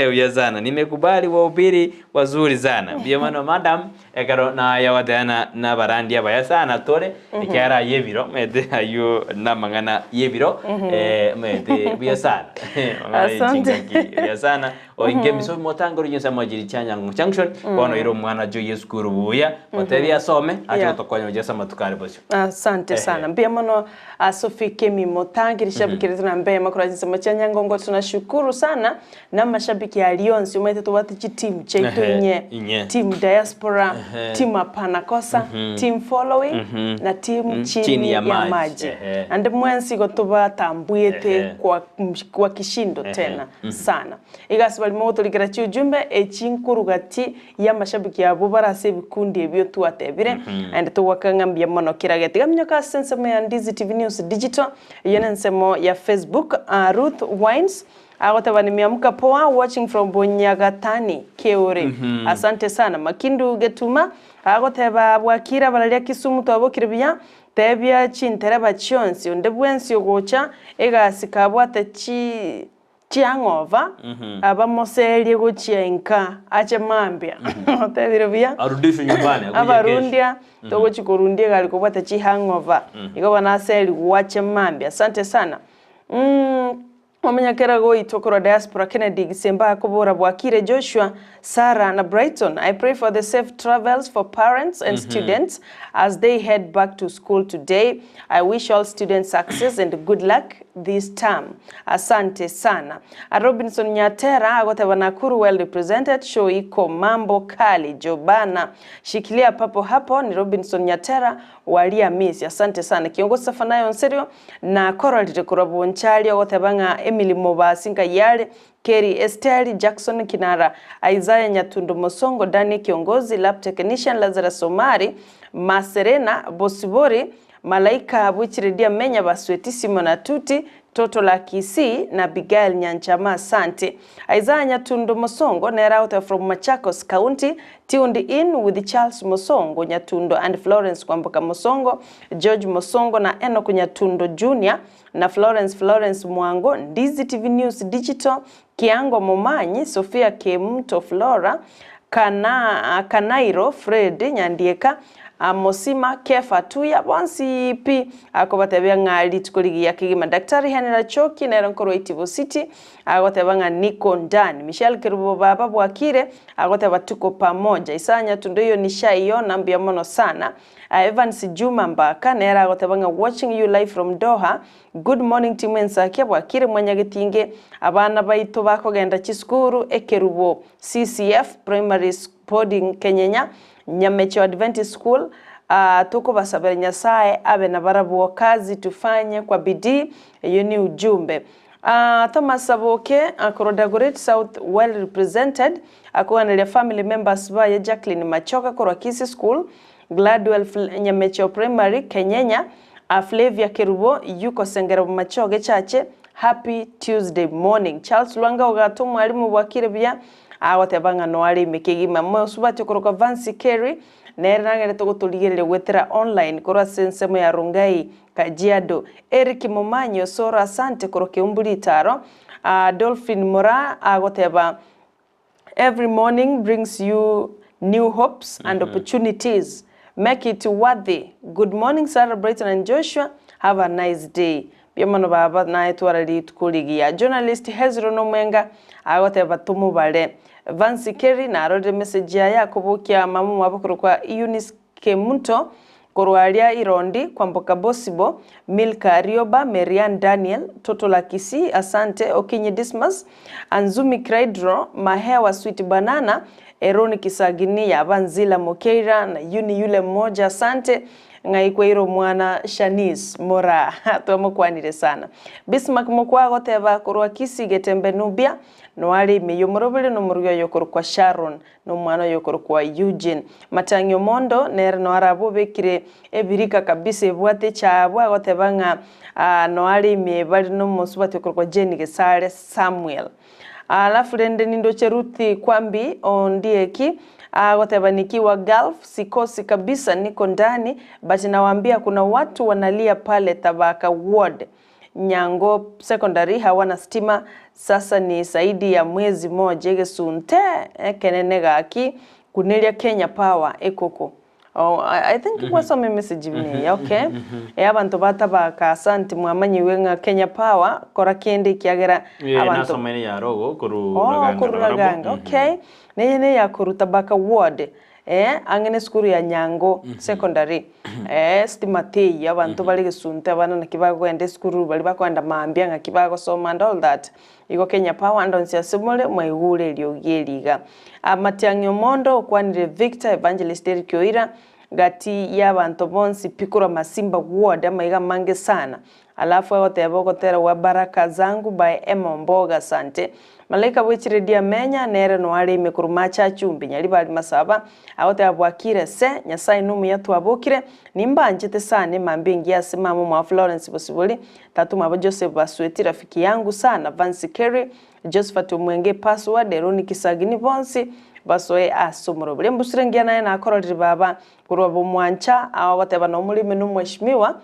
Uya sana. Nimekubali wahubiri wazuri sana. Biyamano madam ekaro na yawadana na barandia baya sana tore ikiara yebiro mede ayo na mangana yebiro mede biya sana. Asante. Biya sana. O ingemi so motango rinyo majiri chanya junction kono iro mwana jo yeskuru buya otebi asome acho tokonyo jesa matukari bosho. Asante sana. Biyamano Sophie Kemi Motangi rishabikiriza na mbe makura jinsa machanya ngongo tunashukuru sana na mashabiki ya Lyons umete tubati team chetu nye team diaspora team apanakosa team following na team chini ya maji and mwensi gotoba tambuyete kwa kishindo tena sana igasi bali moto ligarachi ujumbe echinkurugati ya mashabiki ya barase bikundi ebyo tuatebire and tuwakangambia mono kirageti gamnyoka sensemo ya Ndizi TV News Digital yene nsemo ya Facebook Ruth Wines agotaba nimiamka poa watching from Bonyagatani Keore. Asante sana Makindu Getuma agoteba bwakira balalia Kisumu twabokire bya tebya chintereba chionsi ondebwensi ogocha egasikabwate chiangova abamoselie gochienka ache mambia tebire bya arudisho nyumbani abarundia togochi korundia gali kubwate chi hangover iko banaseli wache mambia. Asante sana Omenya go itokoro diaspora Kennedy Gisemba kubora bwakire Joshua Sarah na Brighton. I pray for the safe travels for parents and students as they head back to school today. I wish all students success and good luck this term. Asante sana. Robinson Nyatera agoteba Nakuru well represented. Show iko mambo kali Jobana. Shikilia papo hapo ni Robinson Nyatera walia miss. Asante sana. Kiongozi Safanayo Nserio na Coral Tekurabu Nchali agoteba Emily Mobasinga yale Kerry Esther Jackson Kinara Isaiah Nyatundo Mosongo Dani Kiongozi Lab Technician Lazarus Somari Maserena Bosibori Malaika Buchiredia Menya Basweti Simona Tuti Toto la Kisii na Bigail Nyanchama. Asante. Isaiah Nyatundo Mosongo Nerauta from Machakos County tuned in with Charles Mosongo Nyatundo and Florence Kwamboka Mosongo George Mosongo na Enoch Nyatundo Jr. na Florence Mwango Ndizi TV News Digital Kiango Momanyi Sofia Kemto Flora Kanairo Fred Nyandieka Mosima Kefa Tuya bonsi pi akobatebya ngali tukoligi yakigima Daktari Henera Choki na Ronkoro Itivo City agotebanga Niko ndani Michelle Kerubo baba bwakire agoteba tuko pamoja Isanya tundoyo nishaiona mbia mono sana Evans Juma Mbaka nera agotebanga watching you live from Doha. Good morning team Ensakia bwakire mwanyagetinge abana baito bakogenda chiskuru Ekerubo CCF Primary Boarding Kenyenya Nyamecho Adventist School. Tuko basabere Nyasaye abe na barabu kazi tufanye kwa bidii. Iyo ni ujumbe. Thomas Saboke Korodagorate South well represented. Akuwa family members ba Jacqueline Machoka kwa Kisii School Gladwell Nyamecho Primary Kenyenya. Flavia Kerubo yuko Sengera Machoge Chache. Happy Tuesday morning. Charles Luanga ugato mwalimu wakire bya awatebanga noali mikigima mo subati koroka Vancy Kerry nerangere togotuligere wetera online kora sensemo ya Rungai Kajiado. Eric Momanyo Sora asante koroke umbulitaro. Dolphin Mora agoteba every morning brings you new hopes and opportunities. Make it worthy. Good morning, Sarah, Brighton and Joshua. Have a nice day. Biamano baba na etwarali tukuligia. Journalist Hezro no mwenga agote batumu bale. Vansi Kerry na arode message ya kubukia mamu wabukuru kwa Eunice Kemunto Korwalia Irondi Kwamboka Bosibo Milka Arioba Marian Daniel Toto la Kisii asante Okinyi Dismas Anzumi Kraidro Mahewa Sweet Banana Eroni Kisagini ya Banzila Mokeira na Yuni yule mmoja asante Ngaikweiro mwana Shanice Mora tuamo kwanire sana Bismarck mokwago teba korwa Kisii getembe nubia Noali meyomorobele no muryo yokoro kwa Sharon no mwana yokoro kwa Eugene Matangyo Mondo nere no arabo bekire ebirika kabisa ebwate chabwa agotebanga noali mebali no musubate yokoro kwa Jenny Gesare Samuel alafu rende nindo cheruthi kwambi ondieki agoteba nikiwa Gulf sikosi kabisa niko ndani but nawaambia kuna watu wanalia pale Tabaka Ward Nyango Secondary hawana stima sasa ni zaidi ya mwezi moja gesunte kenenega aki kunelia Kenya Power ekoko. Oh, I think it was some message me, okay? Abantu batabaka asante mwamanyi wenga Kenya Power kora kende kiagera abantu nasomeni ya rogo kurulaganga okay neye ya Tabaka Ward angene skuru ya Nyango Secondary stimate abantu bali gesunte abana nakibago ende skuru bali bakwanda maambia ngakibago soma and all that iko Kenya Power andonsia simole mwaigule lyogeliga Amatiangyo Mondo kwanire Victor Evangelist Erikioira gati y'abantu bonsi Pikura Masimba Ward amaiga mange sana alafu yote yabogotera wa baraka zangu by Emma Mboga sante Malaika wichire dia menya nere no ali mekurumacha chumbi nyali bali masaba awote abwakire se Nyasaye numu yatu abokire nimba njete sane mambingi ya simamu mwa Florence Bosibuli tatu mwa Joseph Basweti rafiki yangu sana Vansi Kerry Josephat Mwenge password Eroni Kisagini bonsi basoe asomoro bule mbusirengia naye na akorori baba kurwa bomwancha awote bana umulime numweshimiwa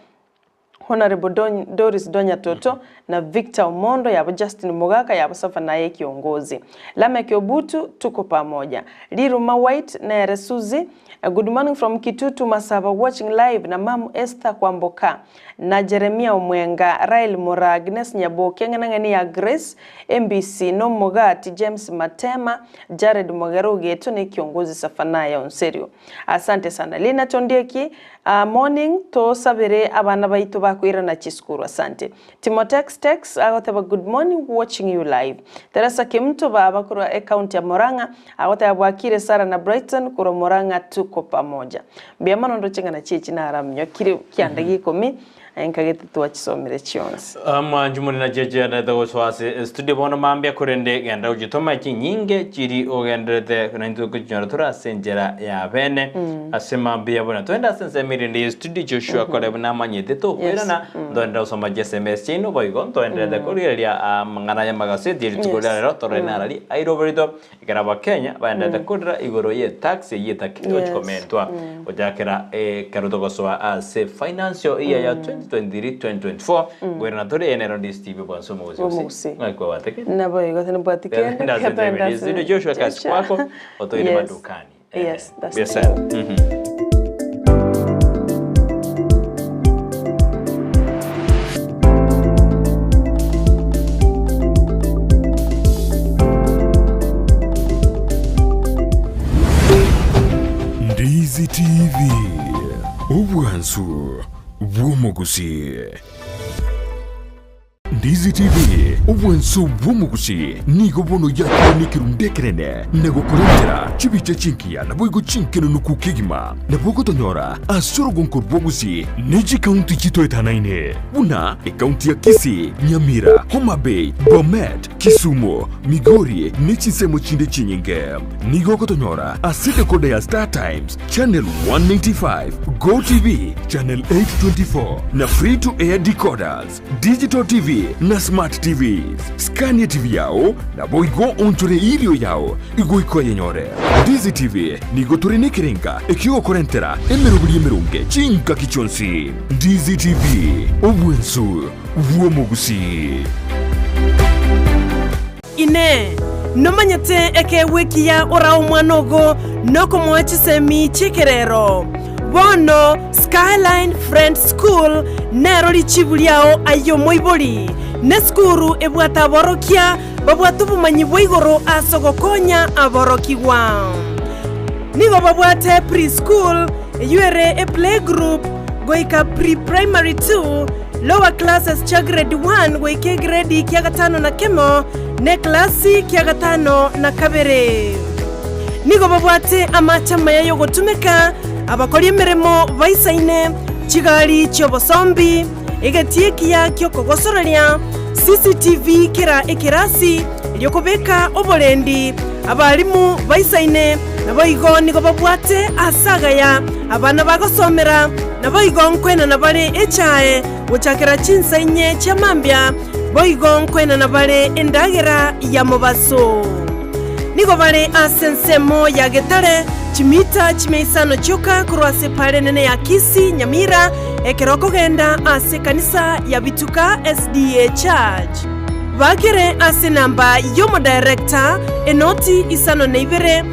Honorable Doris Donya Toto na Victor Omondo yabo Justin Mugaka yabo safa naye kiongozi. Lame Kiobutu tuko pamoja. Liruma White na Resuzi. Good morning from Kitutu Masaba watching live na Mamu Esther Kwamboka na Jeremia Omwenga Rail Mora Agnes Nyaboke ngani ya Grace MBC no Mogati James Matema Jared Mogaruge tuni kiongozi safana ya onserio. Asante sana. Lina Tondieki morning to sabere abana baitu bakwira na chiskuru asante. Timotex Tex agoteba good morning watching you live. Teresa Kimto baba kura account ya Moranga agoteba bwakire Sara na Brighton kura Moranga tuko pamoja. Biamano ndo chenga na chichi na aramnyo kiri kiandagi komi enkagete tuwachisomere chionsi. Jumanne na jeje na dago swase studio bono mambia kurende genda ujitoma nyinge chiri ogendete kunantu kuchora tura senjera ya bene asema bia bona twenda sense mirinde studio Joshua kole na manyete to kwirana ndonda usoma SMS chino boigo twenda kuriria mangana ya magazeti iri tukola ro torena rali airoberito ikaraba Kenya baenda kodra igoro ye taxi ye takio komentwa ojakera karuto goswa se financial year 2023-2024 gwena tore enero distibi bonso mozi ngakwa wateke nabo yigo tena bwatike ndio Joshua kasi kwako otoile madukani yes that's yes Ndizi TV Ubwansu Gusii. Ndizi TV ubwansu bw'umugushi nigo bono yakire nikirundekerene nego kurengera chibice chinkiya nabo igo chinkeno nukukigima nabo gotonyora asorogonko bwogusi neji county chitoetanaine buna county ya Kisii, Nyamira, Homa Bay, Bomet, Kisumu, Migori nechisemo chinde chinyinge nigo gotonyora aside kode ya Star Times channel 195 Go TV channel 824 na free to air decoders digital TV na smart TVs. Scania TV yao na boigo onchore ilio yao igo ikoye nyore. Ndizi TV nigo turine kirenga ekigo korentera emerubuli emerunge chinka kichonsi. Ndizi TV ubwensu uomogusi. Ine nomanyete eke wekia ora umwanogo noko mwachisemi chekerero bono Skyline Friend School nero lichibuliao ayo moiboli ne skuru ebwata borokia babwatu bumanyi bwigoro asogokonya aborokiwa nigo babwate preschool yuere a playgroup goika pre-primary 2 lower classes cha grade 1 goike grade kia gatano na kemo ne klasi kia gatano na kabere nigo babwate amachama yayo gotumeka abakori emeremo baisaine chigali chobosombi egatiekia kyokogosororia CCTV kira ekirasi lyokobeka obolendi abalimu baisaine naboigo nigo babwate asagaya abana bagosomera naboigo nkwena nabale echae gochakera chinsainye chamambya boigo nkwena nabale endagera ya mobaso nigo bale asensemo ya getare chimita chimeisano choka kurwase pale nene ya Kisii Nyamira ekeroko genda ase kanisa ya Bituka SDA Church bakere ase namba yomo director enoti isano na ibere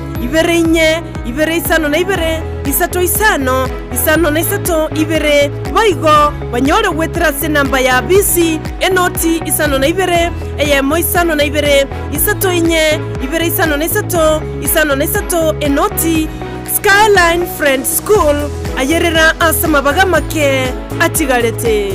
inye ibere isano na ibere isato isano na isato ibere baigo banyore wetra ase namba ya BC enoti isano na ibere eyemo isano na ibere isato inye ibere isano na isato enoti Skyline Friend School ayerera asama bagamake atigarete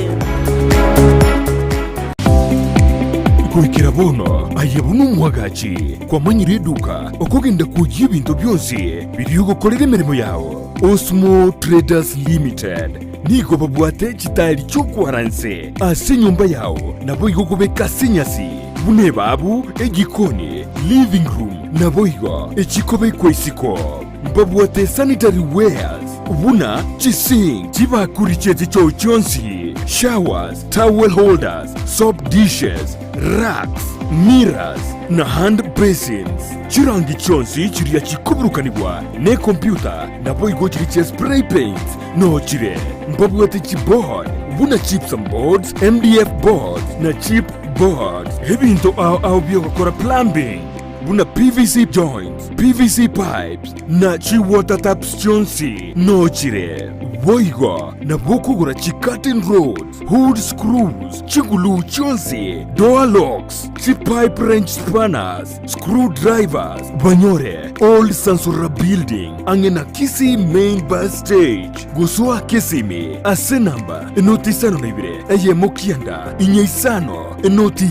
kwikira bono ayebunu mwagachi kwa manyire duka okogenda kujya ibintu byose biri gukorera imirimo yawo Osmo Traders Limited nigo babwate kitali cyo kwaranse ase nyumba yawo nabo igokobeka sinyasi bune babu egikoni living room nabo igo ekikobe kwesiko babwate sanitary wares ubuna chising chibakuri chete cyo cyonsi showers towel holders soap dishes racks mirrors na hand basins chirangi chonsi chiriya chikuburukanibwa ne computer nabo igo chiri spray paint no chire mbabwate chipboard buna chips and boards MDF boards na chip boards hebinto au biokora plumbing buna PVC joints, PVC pipes, na chi water taps chonsi, no chire. Boigo, na bokugura chi curtain rods, hood screws, chigulu chonsi, door locks, chi pipe wrench spanners, screwdrivers, banyore, old Sansura building, angena Kisii main bus stage, gusua Kisimi, ase namba, enoti isano na ibire, eye mokianda, inye isano, enoti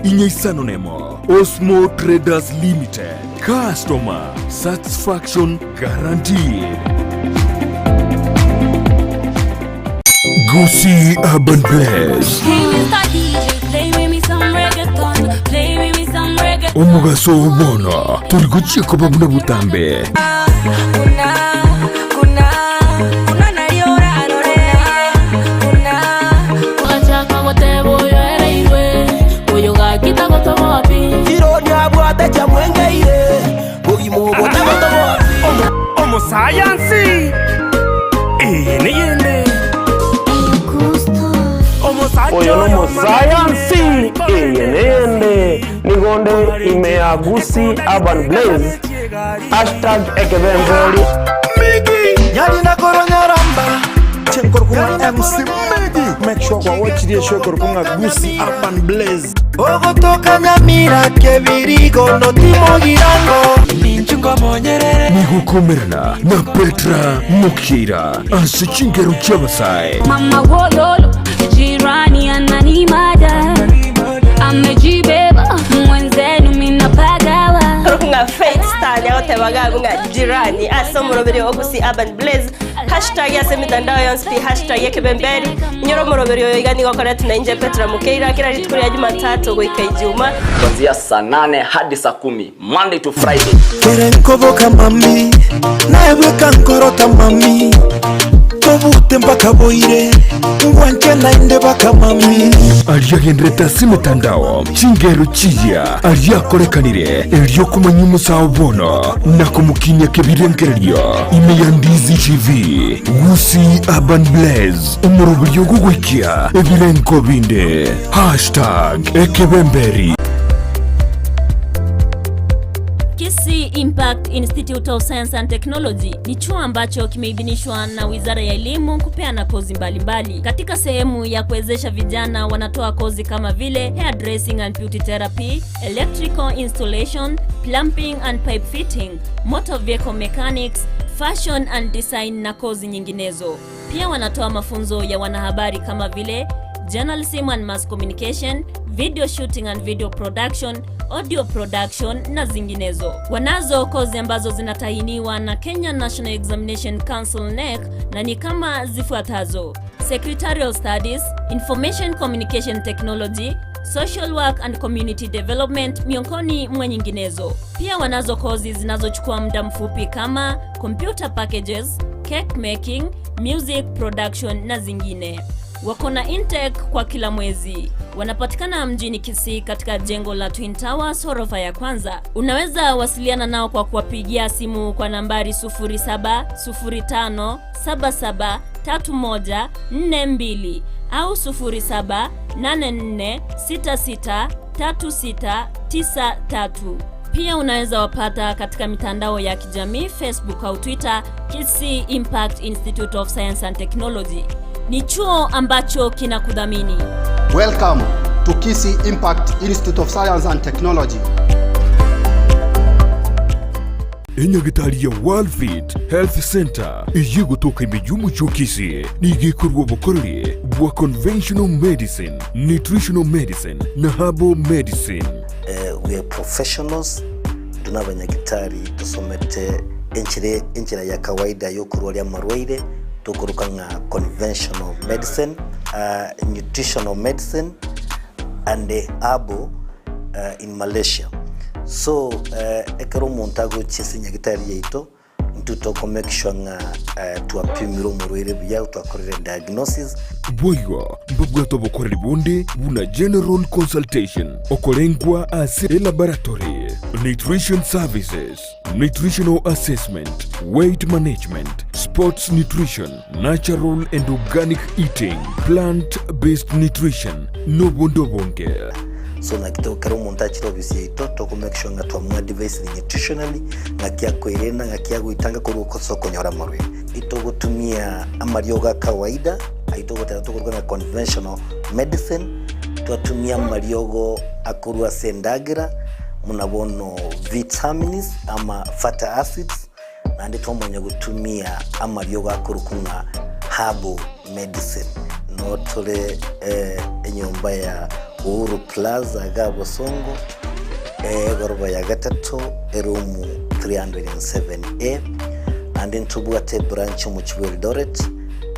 inye isano nemo. Osmo Traders Limited. Customer satisfaction guaranteed. Gusii Urban Blaze. Omugaso ubona turiguchi ko babuna butambe. Science niyende oyo no science niyende nigonde imea Gusii Urban Blaze #ekebemboli yali na koronyaramba chenkorkunga MC Megi make sure kwa watch the show korkunga Gusii Urban Blaze ogotoka Nyamira kebirigo no timo girango ninchungo monyerere nigukomerana na Petra Mukira ase chingero cyabasai mama wololo jirani ananimada amejibeba mwenzenu minapagawa nga Faith Star yote bagagu nga jirani asomurobere Gusii Urban Blaze #yase mitandao yonsi #yekebemberi nyoro murobere yoigani gokora tunainje Petra Mukira kila litukuri ya Jumatatu goika Ijumaa kuanzia saa 8 hadi saa 10 Monday to Friday. Kerenkobo kamami naeweka nkorota mami tobute mpaka boire ngwanche nainde baka mami aliyagendreta simitandao chingero chiya aliyakorekanire elyo kumanya umusawo bono nakumukinya kebirengereryo ime ya Ndizi TV Gusii Urban Blaze umurubyo gugwikia ebirenko binde #ekebemberi Kisii Impact Institute of Science and Technology ni chuo ambacho kimeidhinishwa na Wizara ya Elimu kupeana kozi mbalimbali. Katika sehemu ya kuwezesha vijana wanatoa kozi kama vile hairdressing and beauty therapy, electrical installation, plumbing and pipe fitting, motor vehicle mechanics, fashion and design na kozi nyinginezo. Pia wanatoa mafunzo ya wanahabari kama vile journalism and mass communication, video shooting and video production, audio production na zinginezo. Wanazo kozi ambazo zinatahiniwa na Kenya National Examination Council NEC na ni kama zifuatazo: Secretarial Studies, Information Communication Technology, Social Work and Community Development miongoni mwa nyinginezo. Pia wanazo kozi zinazochukua muda mfupi kama Computer Packages, Cake Making, Music Production na zingine. Wako na intake kwa kila mwezi. Wanapatikana mjini Kisii katika jengo la Twin Towers ghorofa ya kwanza. Unaweza wasiliana nao kwa kuwapigia simu kwa nambari 0705773142 au 0784663693. Pia unaweza wapata katika mitandao ya kijamii Facebook au Twitter, Kisii Impact Institute of Science and Technology. Ni chuo ambacho kinakudhamini. Welcome to Kisii Impact Institute of Science and Technology. Enyagitari ya World Fit Health Center iye gutoka imiyumu cho Kisii nigikorwa bukorere bwa conventional medicine, nutritional medicine na herbal medicine. We are professionals, tunabanyagitari tusomete enchira ya kawaida yo kurwalia marwaire tukuruka nga conventional medicine, nutritional medicine and herbal in Malaysia. So ekero montago chisinya gitari yeito ntutoko make sure nga tuapimiro murwire bya twakorera diagnosis. Boywa mbabwato bokorera bonde buna general consultation okolengwa as a laboratory, nutrition services, nutritional assessment, weight management, sports nutrition, natural and organic eating, plant-based nutrition, no bondo bonge. So na kito karo montachiro bisi ito to make sure nga twamwa device nutritionally ngakia kwerena ngakia guitanga kuruko soko nyora marwe ito gutumia amarioga kawaida aito gutera tukuruka conventional medicine twatumia mariogo akurua sendagira munabono vitamins ama fatty acids na ndi twamonya gutumia amariogo akurukunga herbal medicine no tole enyomba ya Uhuru Plaza Gabo Songo goroba ya gatatu erumu 307A and then tubuate branch mu Eldoret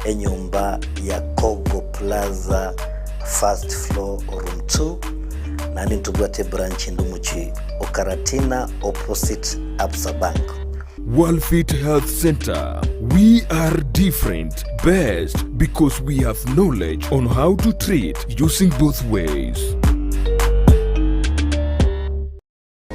enyumba ya Kogo Plaza first floor room 2 na then tubuate branch ndumuchi Okaratina opposite Absa Bank. World Fit Health Center. We are different, best because we have knowledge on how to treat using both ways.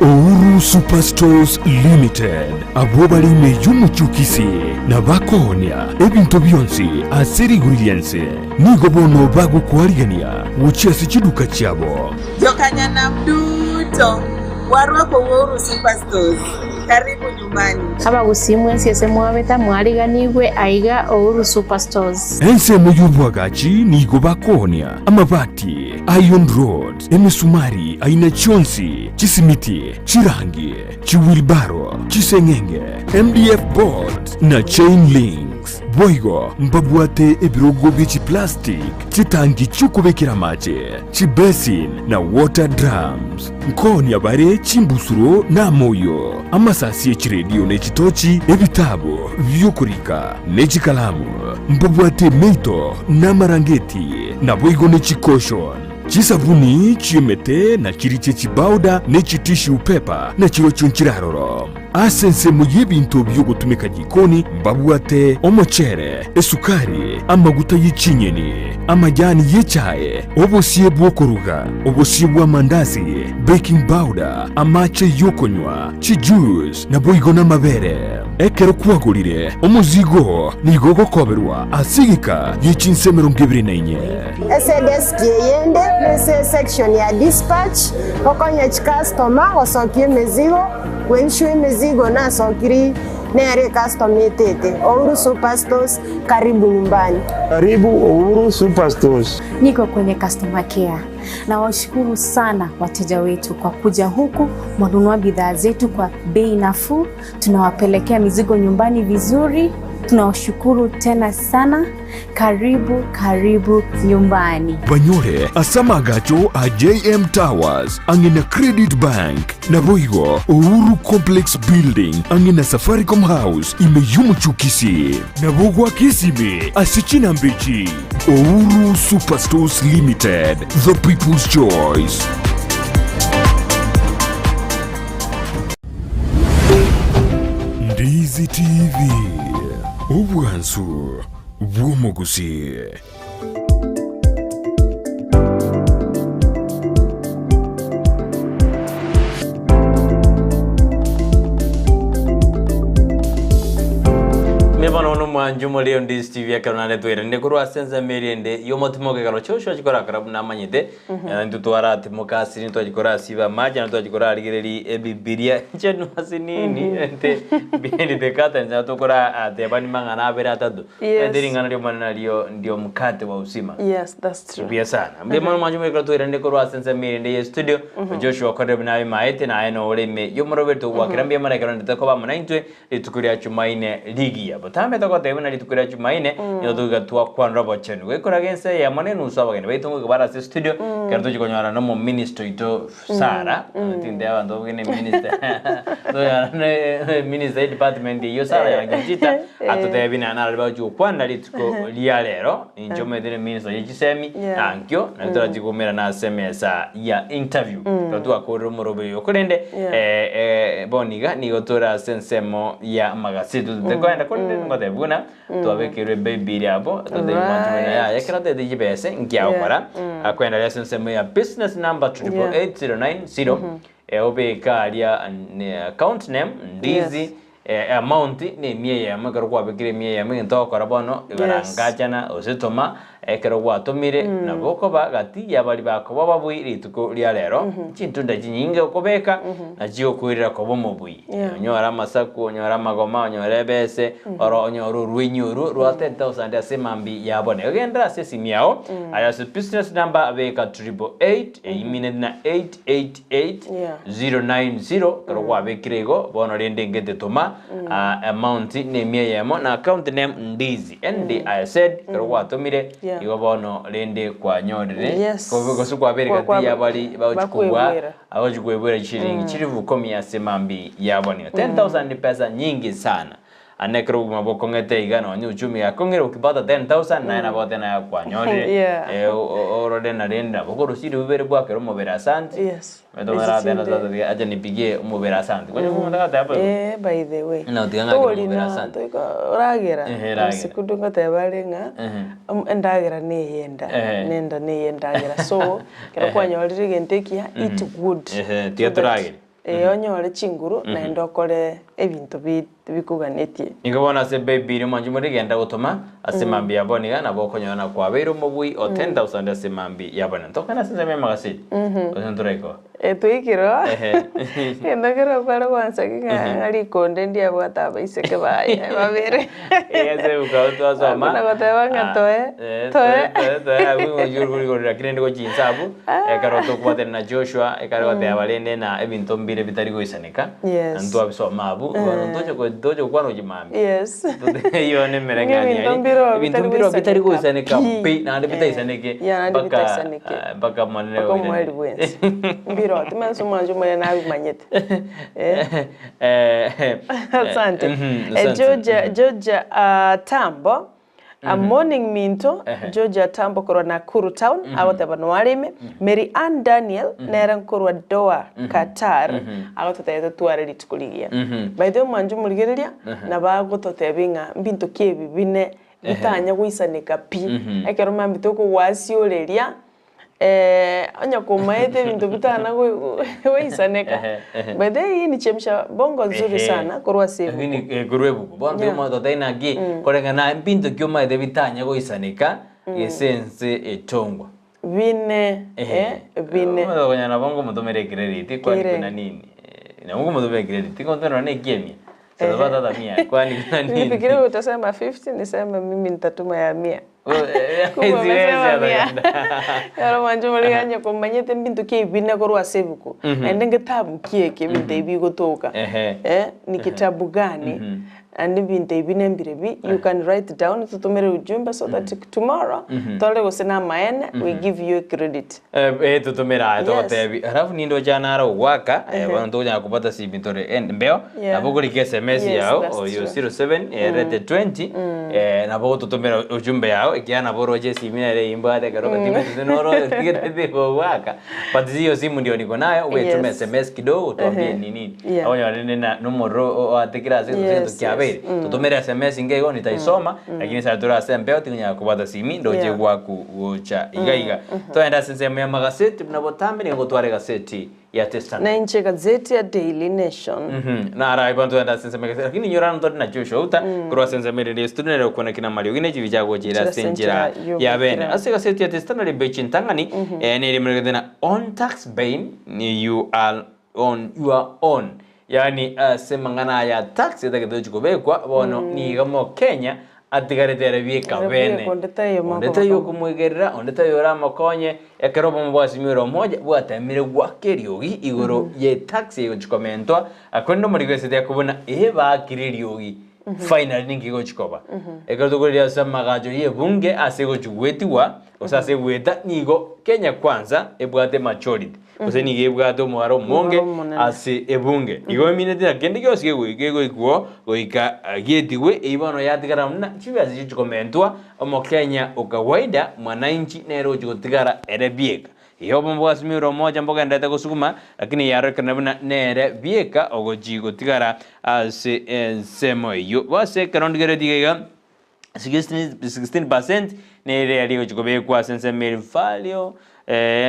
Uhuru Superstores Limited abobali meyumu chukisi na bakonia ebintu byonsi asiri guriyense nigo bono bagu kuarigania wuchesi chiduka chabo Jokanya na mduto warwa kwa Uhuru Superstores. Karibu nyumbani. Aba gusimwe siese mwabeta mwariganirwe aiga Uhuru Superstores. Ense muyubwagachi nigo bakonia amabati, iron rod, emisumari aina chonsi, chisimiti, chirangi, chiwilbaro, chisengenge, MDF board na chain links. Boigo mbabwate ebirogo bichi plastic, chitangi chukubekira mache, chibesin na water drums. Nkoni abare chimbusuro na moyo. Amasasi echiredio nechitochi ebitabo vyukurika nechikalamu. Mbabwate meito na marangeti na boigo nechikoshon. Chisabuni chiemete na chiriche chibauda nechitishu pepa na chirocho nchiraroro. Asense muyebintu byogutumika jikoni mbabwate omochere, esukari, amaguta y'ichinyeni, amajani y'echaye, obosie bwokoruga, obosie bw'amandazi, baking powder, amache yokonywa, chijuice na boigo n'amabere. Ekero kwagurire omuzigo nigogo koberwa asigika y'ichinsemero 24. Ese desk yende nese section ya dispatch okonya customer osokie mezigo wenshu imizigo nasokiri nere customer tete. Ouru Superstores, karibu nyumbani. Karibu Ouru Superstores. Niko kwenye customer care. Na washukuru sana wateja wetu kwa kuja huku, mwanunua bidhaa zetu kwa bei nafuu, tunawapelekea mizigo nyumbani vizuri. Tunawashukuru tena sana. Karibu nyumbani. Banyore asamagacho a JM Towers angina Credit Bank na boigo Ouru Complex Building angina Safaricom House imeyumu chukisi na bogwa kisime asichina mbichi. Ouru Superstores Limited, the people's choice. Ndizi TV, Ubwansu Gusii. Mebano mwanjumo leo Ndizi TV akanane twere ndekuru asenza meriende yomotimoke kalo chosho chikora karabu namanyite ndutwara ati mukasiri twajikora siba maja twajikora aligereri ebibiria chenu asinini ente bindi dekata nza tokora atebani mangana abera atadu ndiringana lyo manana lyo ndio mkate wa usima. Yes, that's true. Bia sana mebano mwanjumo kalo twere ndekuru asenza meriende ye studio Joshua karabu nawe maete na eno oleme yomorobeto wakirambia mara kalo ndetakoba munaintwe litukuria Jumanne ligi ya tambe toko tebuna litukira Jumanne yoduga twa kwanra bochenu wekora gense ya manenu usabagene baitungo kubara se studio karto chikonyara no mo minister ito Sara tinde abando bugene minister do ya minister department yo Sara ya ngita atotebina na albajo kwanra lituko lialero injome dele minister yichisemi ankyo na turajikumira na semesa ya interview to akoro morobe yokurende boniga ni gotora sensemo ya magazine tutekwenda konde ngote buna twabekere baby yabo tode manjuna ya kirate de jibese ngiakora akwenda lesson sema ya business number 88090 obeka alia account name Ndizi amount ni mie ya magaro kwa bekire mie ya mento kora bono ibarangajana ositoma ekero gwatumire na boko bagati yabali bako bababwiri tuko lya lero chintu ndajinyinge okobeka na jio kwirira ko bomobui nyora masaku nyora magoma nyora bese oro nyoro ruinyuru rwate 1000 asemambi yabone ogendra sesi miao aya business number abeka 888 imine na 888090 kero kwa bekirego bono rende ngete toma amount ne mie yamo na account name Ndizi I said kero gwatumire igo bono rende kwa nyorere ko su kwa bereka ya bali bachukua abachukubwera shilingi chirivu 10 ya semambi yabone 10000 pesa nyingi sana anekro maboko ngete igano ni uchumi ya kongere ukipata 10000 na bote na kwa nyorere orode na renda bokoro siri ubere bwa kero mobera asante medomera tena tata aje nipigie mobera asante kwa hiyo mtaka hapa by the way na utiganga mobera asante uragera sikudunga tabalenga endagera nenda nenda so kero kwa nyorere gentekia it good tiaturagera onyore chinguru na ndokore ebintu bikuganetie ingabona se baby manjumuri genda gutuma asemambi yaboniga na bokonyana kwa bero mobui o 10000 asemambi yabona tokana sinza mema gasiti ozentureko tuikiro ndagero kwara kwanza kinga ali konde ndia bwata baiseke baye babere yeze ukauto asoma na batawanga toe awu yuruguri gorira kirende ko jinsabu karoto kwate na Joshua karote abalende na ebinto mbire bitari goisaneka antu abisoma abu dojo kwano jimambi iyo ne merengani ibintu mbiro bitari goisaneka pe na ndipita isaneke baka maneno mbiro timanso mwanjo mwe na abimanyete asante Georgia Tambo morning minto Georgia Tambo korona Kuru town agote banwarime Mary Ann Daniel nera korwa Doha Qatar agote tayo tuare litukuligia by the mwanju muligereria na bagototebinga mbinto kebi bine bitanya gwisaneka pi ekero mambito ko wasioleria onya kumaete bintu bitana weisaneka by the way ni chemsha bongo nzuri sana korwa sebu ngini kurebu bondo moto taina gi korengana bintu kyoma de bitanya goisaneka yesense etongwa bine bine moto konyana bongo mutomere credit kwa kuna nini Na Mungu mtupe credit. Tiko ntano na kimya. Sasa bata 100. Kwani kuna nini? Nifikiria utasema 50 nisema mimi nitatuma ya 100. Yaro manjo muliganya ko manyete mbintu ke ibine ko rwasebuko. Ende ngitabu kieke binte ibi gotoka. Ni kitabu gani? And binte ibine mbirebi you can write down tutumere ujumbe so that tomorrow tole gusena maene we give you a credit. Tutumera totebi. Halafu nindo jana ara waka wanto jana kupata si bintore mbeo na bogo like SMS yao o yo 07 rete 20 na bogo tutumera ujumbe yao ikiana boro je simina ile imba de karoka timu tunoro tikete bo waka patizio simu ndio niko nayo we tume SMS kidogo tuambie ni nini au nene na numero atikira zetu kiabe tutumera SMS ingego nitaisoma lakini sasa turasa mbeo tinya kupata simi ndo je waku ucha igaiga toenda sensemo ya magazeti mnabotambe ni gutware gazeti ya Testament na nche gazeti ya Daily Nation na ara ibantu enda sensemo magazeti lakini nyorano ndo na josho uta kurwa sensemo ile student ro kona kina mali ugine jivijago jira senjira ya bene ase gazeti ya Testament le bechin tangani ne ile mregena on tax bane you are on your own yani semangana ya tax itagedoji kubekwa bono ni gamo Kenya atigaretere bieka bene ondeta yo kumwegerera ondeta yo ramakonye ekerobo mbwasi miro moja bwatamire gwakeriogi igoro ye taxi yo chikomentwa akondo muri gwese ya kubona bakireriogi finally ningigo chikoba ekerdo kuria samagajo ye bunge asego chugwetiwa osase gweta nigo Kenya kwanza ebwate majority oseni gebwato mwaro monge ase ebunge igo minete akende kyose gego ikuo goika getiwe ibano yatigara mna chibazi chikomentwa omo Kenya okawaida mwananchi nero chigotigara erebieka iyo bombo simiro moja mboga ndata kusukuma lakini yarekana nere bieka ogoji gotigara ase semo yo wase karondgere diga 16% nere aliyo chikobekwa sense meri value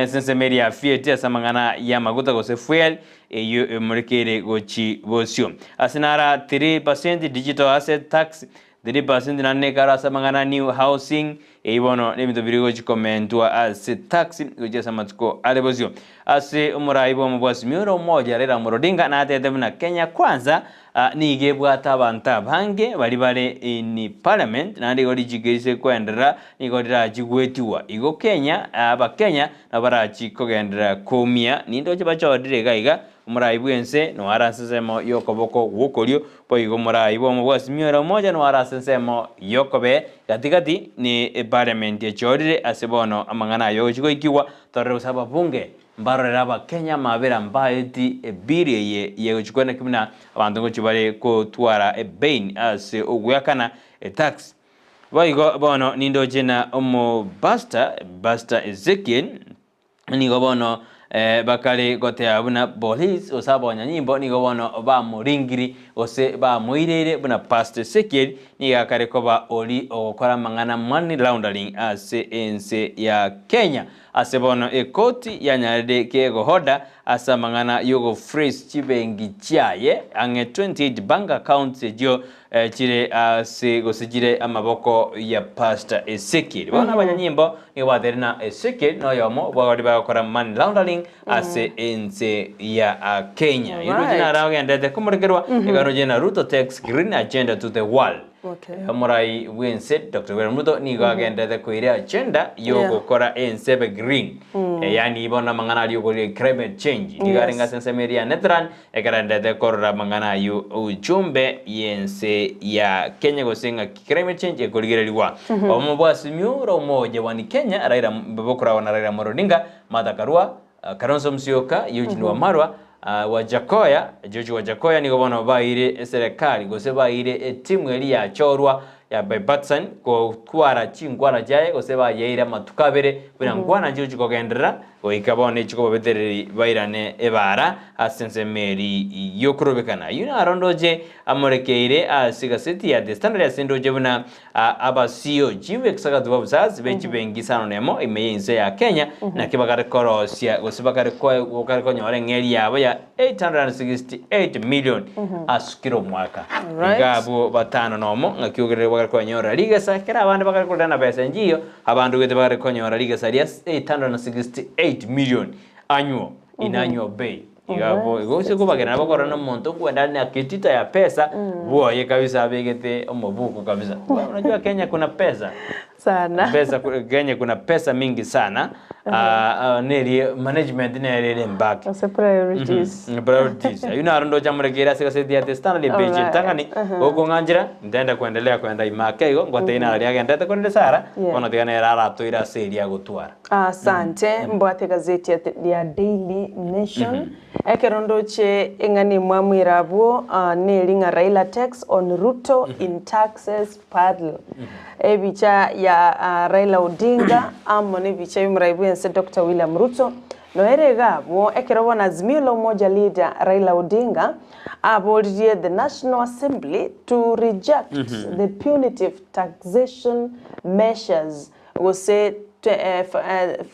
sense meri ya fiat samangana ya maguta gose fuel iyo murekere gochi bosio asinara 3% digital asset tax 3% na nekara samangana new housing ibono nemito birigo chikomentwa as tax goje samatko alebosio ase umuraibo mubwasi miro moja rera murodinga na atetebuna Kenya kwanza nigebwata abanta bange bali in parliament na ndi gori jigerise kwendera nigodira jigwetiwa igo Kenya Kenya na barachi kogendera komia nindo chibachodire gaiga umuraibu ense no aransemo yokoboko gukorio poigo muraibu mubwasi miro moja no aransemo yokobe gatigati ni parliament ya chodire asebono amangana yo chigoikiwa torre usaba bunge mbarora ba Kenya mabera mbaeti ebirie ye chikwana kimna abantu ngo chibare ko twara bane as ogwakana tax baigo bono nindo jena omo basta Ezekiel nigo bono bakale gote abuna police osabonya nyimbo nigo bono ba muringiri ose ba muirere buna pastor Ezekiel niga kare ko ba oli okora mangana money laundering ase ense ya Kenya asebono ekoti ya nyarede kego hoda asa mangana yogo freeze chibengi chaye ange 28 bank accounts jo chire ase gosijire amaboko ya pastor Ezekiel bona abanyanyimbo ni waderina Ezekiel no yomo bwari bakora money laundering ase ense ya Kenya yurujina rawo yandete kumurekerwa igarojena Ruto takes green agenda to the world. Okay. Amurai wense Dr. Wilmuto ni gagenda de koire agenda yogo kora ensebe green. Yani ibona mangana yogo climate change. Ni garenga sense media netran egaranda de korra mangana yu ujumbe yense ya Kenya gosenga climate change ekoligere liwa. Omubwasi myuro moja wani Kenya raira bokora wana raira morodinga matakarua Karonso Musyoka Eugene Wamalwa Wajakoya George Wajakoya nigo bono baire serikali gose baire timu eri ya chorwa ya Brighton ko twara chingwana jaye gose bayeira matukabere bina ngwana George kogendera oikabone chiko betereri bairane ebara asense meri yokrobekana yuna arondoje amorekeire asigaseti ya the standard asendoje buna abasio jiwe ksaka dubabsaz bechi bengisano nemo imeyinse ya Kenya na kibagare korosia gose bagare ko nyore ngeri yabo ya 868 million askiro mwaka ngabo batano nomo ngakiogere bagare ko nyora ligasa kera abandi bagare ko dana pesa njiyo abandu gete bagare ko nyora ligasa ya 868 million annual in annual pay Igabo siko bagena bakora no monto kwenda na kitita ya pesa boye kabisa begete omobuku kabisa. Unajua Kenya kuna pesa sana. Kenya kuna pesa mingi sana. Neri management neri mbaki. Priorities. Priorities. Yuna ndo chamrekera sika sedia testana le beje tangani ogo nganjira ndenda kuendelea kwenda imake igo ngote ina ali agenda kwenda sara ona tigana era toira seria gutwara. Asante mbwate gazeti ya Daily Nation ekerondo che engani mwamwirabo nelinga Raila tax on Ruto in taxes paddle. Ebicha ya Raila Odinga amone bicha yumraibuense Dr. William Ruto no erega bo ekerobo na Azimio la Umoja leader Raila Odinga aboarded the National Assembly to reject the punitive taxation measures say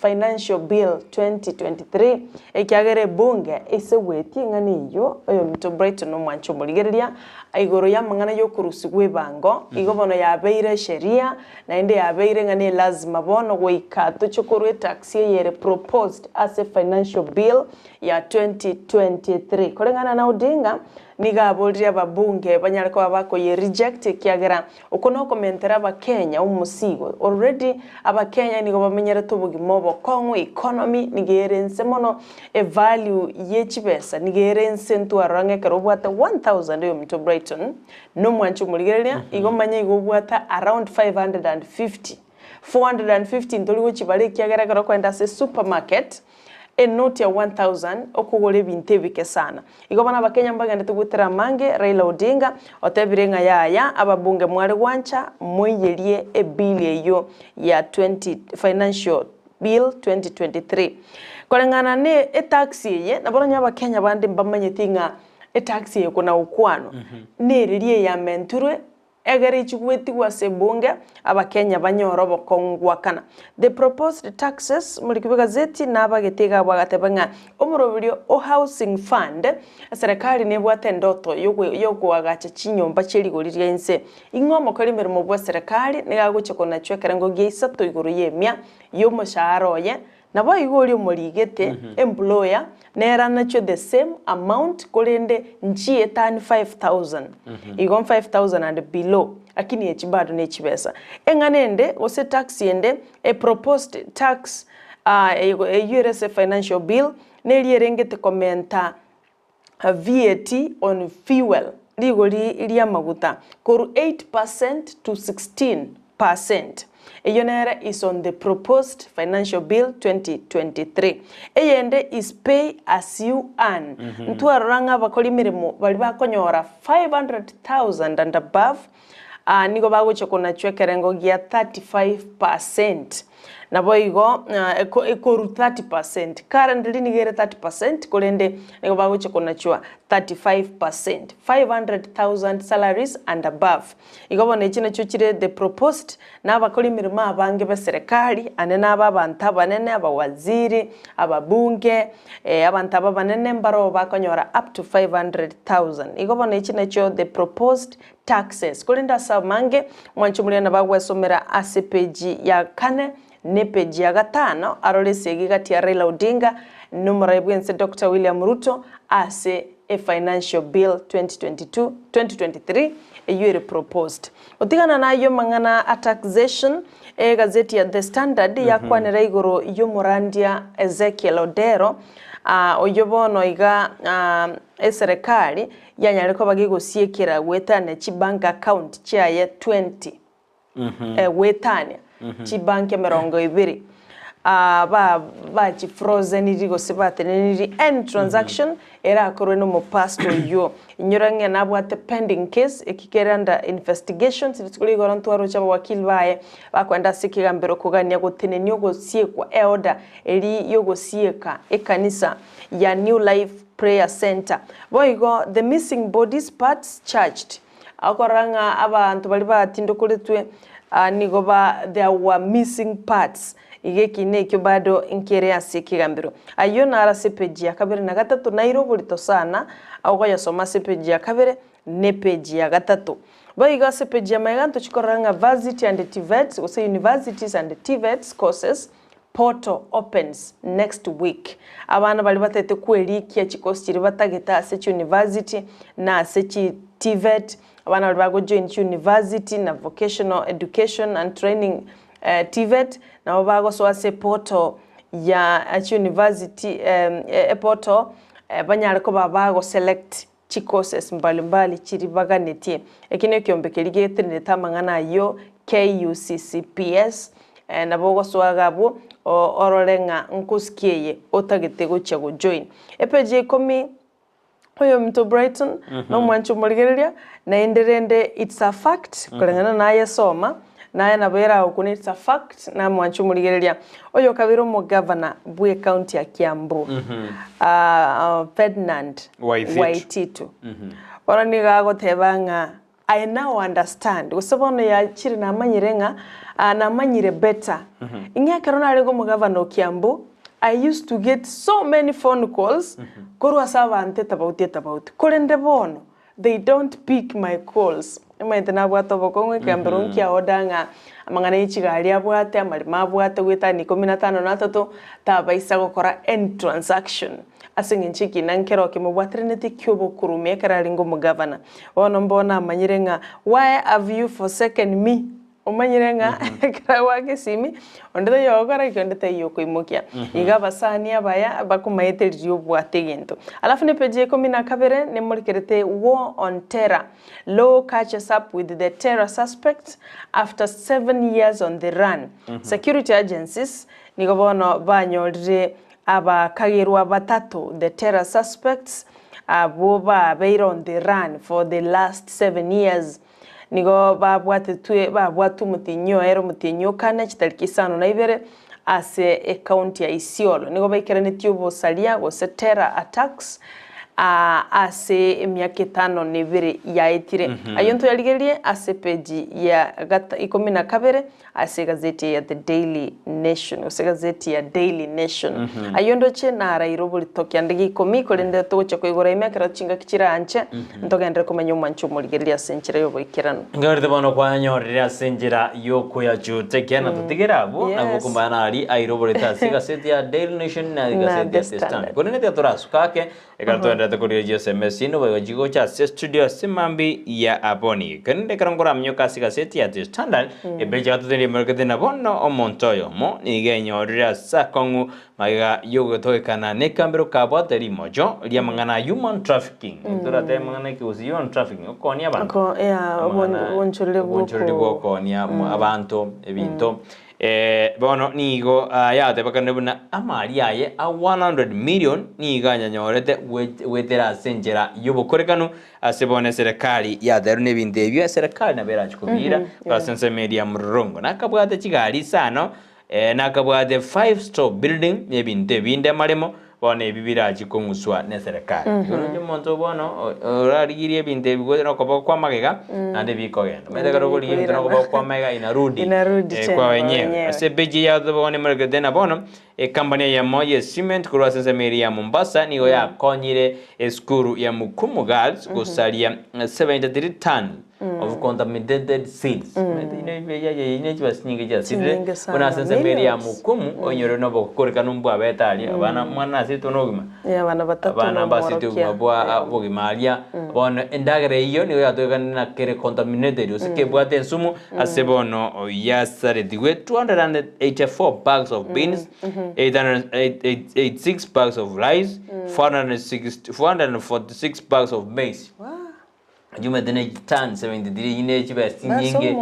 financial bill 2023 ekiagere bunge iseweti ngani yo mto Brighton no mwancho muligereria igoro ya mangana yo kurusigwe bango igobono ya beire sheria na inde ya beire ngani lazima bono goikato chokorwe tax yere proposed as a financial bill ya 2023 kolengana na Odinga niga bolria babunge banyariko abako ye reject kiagera ukono komentera ba Kenya umusigo already aba Kenya nigo bamenyera tubugimo bokongo economy nigerense mono a value yechibesa nigerense ntwarange karobwata 1000 yo mto Brighton no mwanchu muligereria igo manya igo bwata around 450 ndoliwo chibale kiagera karo kwenda se supermarket a note ya 1000 okugole bintebike sana igobana bakenya mbagenda tugutera mange Raila Odinga otebirenga yaya ababunge mwari wancha moyerie e bill eyo ya 20 financial bill 2023 kolengana ne e taxi ye naboranya bakenya bandi mbamanye tinga e taxi ye kuna ukwano neririe ya menturwe egari chigweti wase bunge abakenya banyoro bokongwakana the proposed taxes muri gazeti nabagetega bwagatebanga omurobiryo o housing fund serikali nebwate ndoto yogo agacha chinyomba chirigoriria inse ingomo kali mirimo bwa serikali negaguche kona chwekera ngo geisato iguru yemia yo mushahara ye nabo igori omurigete employer nera nacho the same amount kolende nchie tani 5000 igon 5000 and below akini echibado nechibesa enganende ose tax yende a proposed tax a URS financial bill nelierengete komenta VAT on fuel ligori ilia maguta koru 8% to 16%. Eyonera is on the proposed financial bill 2023. Eyende is pay as you earn. Ntwaranga bakoli mirimo bali bakonyora 500,000 and above. Nigo baguche kuna chwekerengo gia 35%. Nabo igo ekoru 30%. Currently nigere 30%. Kolende nigo baguche kuna chua 35%. 500,000 salaries and above. Igo bone chine chuchire the proposed na abakoli mirimo abange ba serikali anena abantu abanene abawaziri ababunge abantu abanene mbaro bakonyora up to 500,000. Igo bone chine cho the proposed taxes. Kolenda samange mwanchumulia na bagwesomera asepeji ya kane ne peji ya gatano arolesegi gati ya Raila Odinga numaraibwense Dr. William Ruto ase a financial bill 2023 yere proposed. Otigana na yo mangana a taxation gazeti ya The Standard ya kwanera igoro yo Murandia Ezekiel Odero oyobono iga serikali yanyareko bagigosiekera wetane chi bank account chaye 20 wetane chi bank merongo ibiri ba chi frozen irigo sebate ni end transaction era akorwe no mopasto yo inyorange nabwate pending case ekikera under investigation tsikuli goronto aro chaba wakili bae bakwenda sikigambero kugania gutenenyo gosiekwa order eri yogosieka ekanisa ya New Life Prayer Center boigo the missing bodies parts charged akoranga abantu bali batindo kuletwe nigoba there were missing parts igekine kyo bado inkere asikigambiro ayo nara sepeji ya kabere na gatatu Nairobi lito sana au ya soma sepeji ya kabere ne peji ya gatatu boiga sepeji ya mayanto chikoranga varsity and TVETs ose universities and TVETs courses portal opens next week. Abana bali batete kwerikia chikosi chiri batageta ase university na ase TVET. Abana bali bago join university na vocational education and training TVET na bago so ase portal ya university portal banyale ko bago select chikoses mbalimbali chiri baganetie ekine kyombekeri getrine tamangana yo KUCCPS na bogo swagabo ororenga nkuskieye otagete gocha go join epeje komi oyo mto Brighton no mwanchu murigereria na enderende it's a fact kulengana naye soma naye nabera okuni it's a fact na mwanchu murigereria oyo kabiro mo governor bwe county ya Kiambu Ferdinand Waititu ora niga gotebanga I now understand usabone ya chiri na manyirenga na manyire better ingia karona arego mu governor Kiambu I used to get so many phone calls korwa sava anteta about kolende bono they don't pick my calls emaitena bwato bokongwe Kiambu kia odanga amangana ichigali abwate amalima abwate gwita ni 15 na 3 tabaisa gukora end transaction asinginchiki nankero kimubwatrenete kyobo kurumye kararingo mu governor wono mbona amanyirenga why have you forsaken me umanyirenga karawa Kisimi ondete yogara ikondete yokoimokia igabasani abaya bakumaiteri yobwategento alafu ne page ko mina kabere ne molikerete war on terror law catches up with the terror suspects after 7 years on the run security agencies nigobono banyolire abakagirwa batatu the terror suspects aboba beira on the run for the last 7 years nigo babwatu mutinyo ero mutinyo kana chitarikisano na ibere ase county ya Isiolo nigo baikirane tyobo salia go terror attacks ase emyaka 5 nebere yaitire ayonto yaligerie ase page ya gata 12 ase gazeti ya The Daily Nation ase gazeti ya Daily Nation ayondo che na rairobo litokyandigi komiko lende tocha kwigora emyaka chinga kichira anche ntogendre komenya umanchu muligeria senchira yobo ikirano ngari bono kwa nyorira senjira yoko ya jute kyana tutigirabo nabukumbana ali airobo litasi gazeti ya Daily Nation na gazeti ya Standard konene teatorasu kake ekalto Korea SMS ino wa jigo cha studio simambi ya aboni kende karangora mnyoka sikaseti ya Standard ebeja tutende market na bono omontoyo mo nigenyo ria sakongu maiga yogo toekana ne kambero kaboteri mojo ria mangana human trafficking turate mangana ki usi human trafficking okonia abantu ko ya bonchorere boko ni abantu ebinto bono nigo ya te bakane buna amari yaye a 100 million niga nyanyorete wetera senjera yobokorekanu asebone serikali ya daru nebindebyo serikali na bera chikubira kwa sense media mrongo nakabwate chigali sano nakabwate 5-store building nebinde maremo bone bibira chikonguswa ne serikali yono monto bono orarigirie binde bigo no kobo kwa magega ande bikogenda mede garo goli binde no kobo kwa mega inarudi kwa wenyewe asebeji ya bone margedena bono kampani ya moja cement kwa sense media Mombasa niyo ya konyire eskuru ya Mukumu Girls kusalia 73 ton of contaminated seeds ine chibasinyinge cha sidre kuna sense media Mukumu onyoro no bokoreka numbu abetali abana mwana sitonogima ya bana batatu bana basitu mabwa bogimalia bono endagere iyo niyo yatogana na kere contaminated usike bwate nsumu asebono yasare diwe 284 bags of beans 886 bags of rice 446 bags of maize Juma dene tan 73 ine chibasti nyinge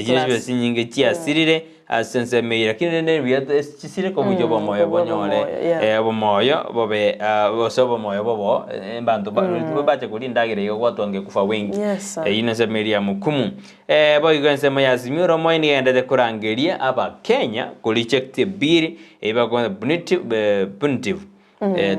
chibasti nyinge chia sirire asense meira kinene biya sire ko bujo bomoyo bonyole bomoyo bobe bosobo moyo bobo mbantu bache kulindagire yo watonge kufa wengi ine se meria Mukumu boyigense mayazimiro moyini endede kurangeria aba Kenya kulichekte biri eba kwa punitive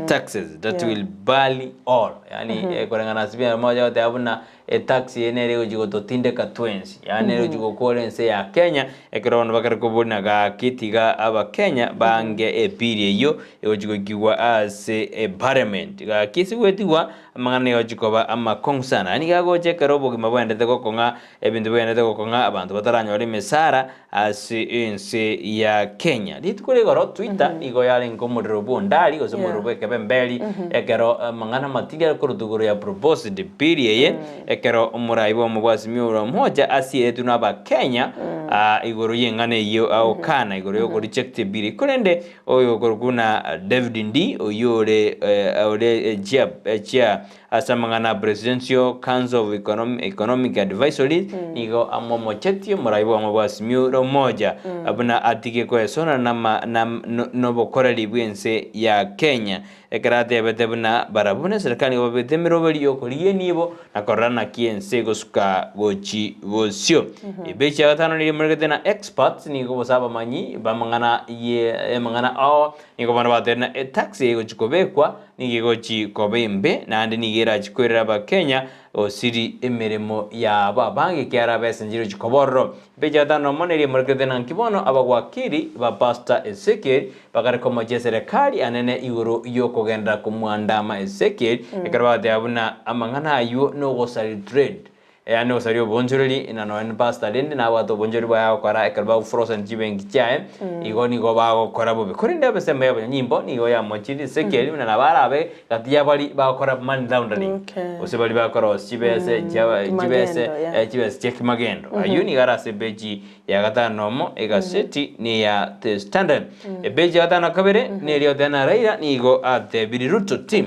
taxes that will barely all yani kurengana sibia moja yote abuna taxi ene rego jigo totinde ka twins yani rego jigo kolense ya Kenya ekron bakar kubuna ga kitiga aba Kenya bange epiri yo jigo giwa as a parliament ga kisiwetiwa mangane yo jikoba ama kongsana yani ga goje karobo gimabwende tego konga ebintu bwende tego konga abantu bataranyore mesara as inse ya Kenya litukule goro Twitter igo yale ngomuriro bondali ozomuriro bwekebembeli ekero mangana material kurutuguru ya proposed period ekero umuraibo omubwasi miuro moja asiye tunaba Kenya igoro yengane yo au kana igoro yo reject biri kurende oyo gorguna David Ndi oyore ore chia asamangana Presidential Council of Economic Advisory igo amomo chetio muraibo omubwasi miuro moja abuna atike kwesona na nobokora libwense ya Kenya ekarate betebuna barabune serikali obetemero beliyo koliye nibo nakorana kiense gosuka gochi gosio ebecha gatano ni murgetena experts ni go basaba manyi bamangana ye mangana ao ni go bana batena taxi go chikobekwa ni go chikobembe na andi ni gira chikwera ba Kenya o siri emeremo ya babange kyara besenjiro chikoborro becha gatano moneri murgetena kibono abagwakiri ba pastor Ensakia bakare komo serikali anene igoro yoko genda kumwandama Ensakia ekarabate abuna amangana ayo no go sari trade yani osario bonjorili ina no en pasta lende na wato bonjori ba kwara ekarba frozen jibengi chae igoni go ba kora bobe korinde be sembe ya nyimbo ni go ya mochiri Ensakia na barabe katia bali ba kora man laundry osebali ba kora osibese jibese check magendo ayuni gara sebeji ya gata nomo ega city ni ya the standard ebeji gata na kabere ni rio tena raira ni go ate biriruto team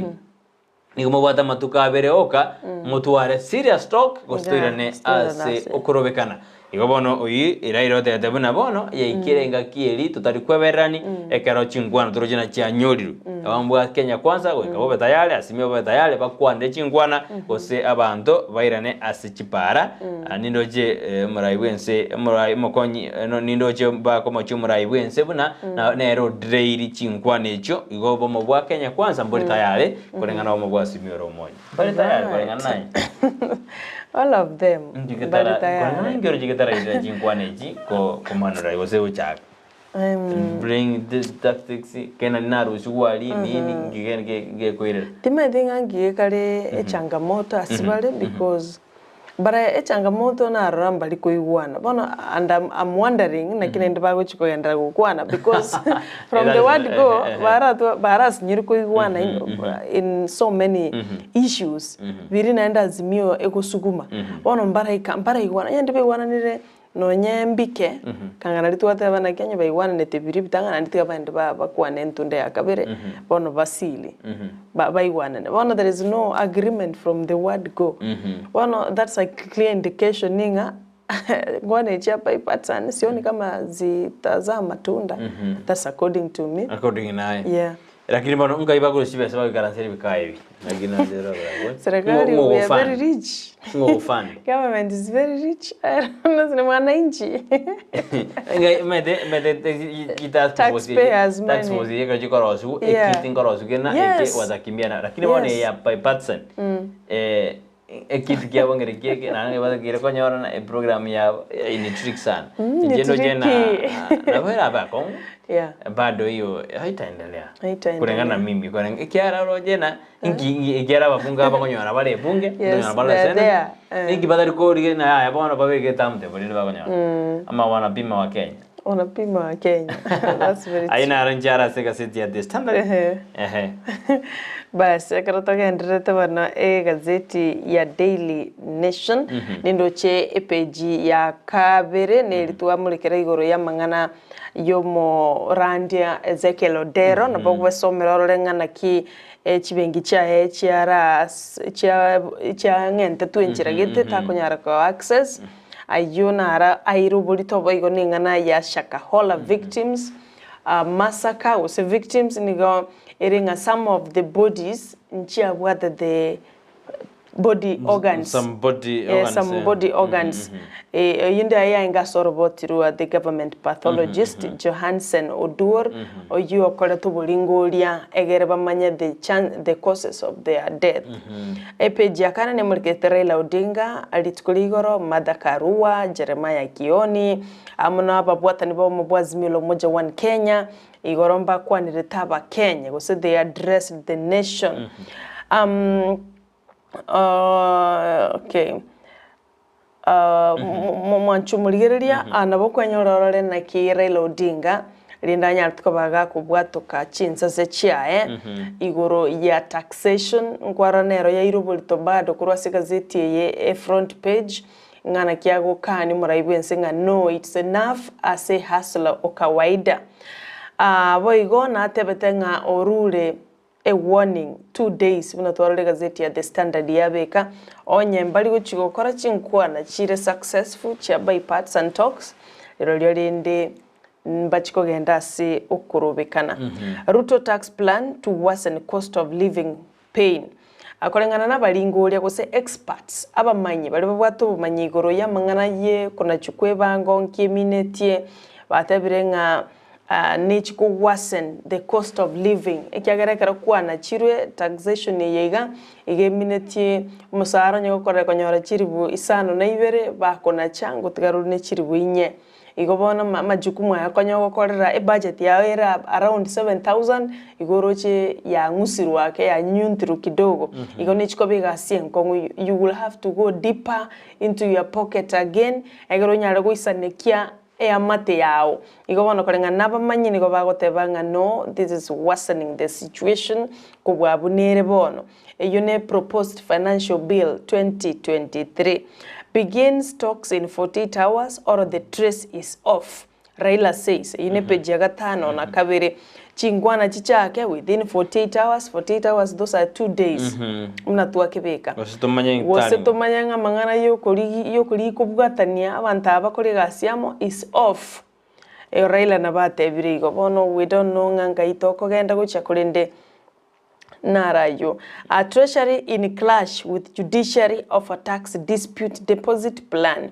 ni como bata matuka bere oka mutuare serious talk gostirane ase okorobekana igo bono oyi irairo te tebuna bono ye ikirenga kieri tutari kweberani ekero chingwana turojina cha nyoriru abambwa Kenya kwanza go ikabo betayale asimio betayale bakwande chingwana gose abantu bairane ase chipara nindoje muraibwense murai mokonyi nindoje ba komo chumuraibwense buna na nero dreiri chingwana echo igo bomo bwa Kenya kwanza mbori tayale kurengana bomo bwa asimio romonya bari tayale kurengana nai all of them bari tayale ngero jiketara ida chingwana echi ko komanora gose uchaka bring this tactics kena naru shuwali nini ngige kwire tima thinga ngige kale changamoto asibale because bara changamoto na ramba likoigwana bona and I'm wondering na kile ndiba go chiko yandra gukwana because from the word go bara sinyiri koigwana in so many issues biri naenda azimio ekosuguma bona mbara igwana yende beigwana nire no nyembike kangana litwate bana Kenya baigwana nete biri bitanga nditiga bande bakwana entunde yakabere bono basili baigwana bono there is no agreement from the word go bono that's a clear indication ninga ngwane chapa ipatana sioni kama zitazaa matunda that's according to me yeah lakini bwana unga ibagolo sibe sababu garanseri bikaevi lakini zero bwana serikali we are very rich ngo fan government is very rich I don't know ni mwananchi ngai mede taxpayers money tax was yeka jikorosu ekiting korosu kena eke wazakimbiana lakini bwana ya Patson ekiti kia bongere kieke na ngeba kire konyora na program ya initrick sana njendo jena na bera bako bado hiyo haitaendelea kulingana mimi kwa ikiara rojena ikiara bafunga bakonyora bale bunge ndona bale sana ingi badari ko ri na ya bona babeke tamte bali bakonyora ama wana bima wa Kenya unapima wa Kenya that's very aina aranjara seka city ya the standard basi karatoka enderete bana gazeti ya Daily Nation nindoche page ya kabere nelitwa mulekera igoro ya mangana yomo randia Ezekiel Odero na bogwe somero rengana ki chibengi cha ngente twinjira gite takonyara ko access ayona ara airubuli tobo igo ningana ya Shakahola victims massacre was victims nigo eringa some of the bodies nchia whether the body organs. Some body organs. Some body organs. Yinde aya inga sorobotiru the government pathologist Johansen Odur oyu okora tubulingolia egere bamanya the causes of their death. Epeji akana ne mulkete Raila Odinga alitukuligoro Madakarua Jeremiah Kioni amuna ababwata nibo mubwazimilo moja one Kenya igoromba kwa niretaba Kenya gose they addressed the nation. Okay. Mwanchumuligereria anabokwenyororore na Raila Odinga linda nyartuko baga kubwatuka chinsa se chiae igoro ya taxation nkwaranero ya irubulito bado kurwase gazeti ye front page ngana kiago kani muraibwense nga no it's enough as a hustler o kawaida boigo na tebetenga orule a warning 2 days bino twarore gazeti ya The Standard yabeka onye mbali guchigokora chinkwana chire successful chia by parts and talks rero rinde mbachiko genda si ukurubikana. Ruto tax plan to worsen cost of living pain akolengana na balingolia gose experts abamanyi bali babwato bumanyi igoro ya mangana ye kuna chukwe bango nkieminatie batabirenga nichi ko worsen the cost of living ekiagerekera kwa na chirwe taxation yega igeminatie musara nyo kore konyora chiribu isano na ibere bakona chango tigaru ne chiribu inye igobona majukumu yakonyo gukorera budget yawe era around 7,000 igoroche ya ngusiro wake ya nyuntiru kidogo igoni chiko biga sienko you will have to go deeper into your pocket again egero nyara guisanekia ya mate yao igobona korenga naba manyini go bagotebanga no this is worsening the situation kubwabunere bono eyone proposed financial bill 2023 begins talks in 48 hours or the trace is off. Raila says ine page ya gatano na kabiri chingwana chichake within 48 hours those are 2 days mnatua kibeka wasitumanya nga mangana yokuri kubwatania abantu abakore gasiamo is off. Raila nabate birigo bono we don't know nganga itoko genda gucha kurinde narayo. A treasury in clash with judiciary of a tax dispute deposit plan.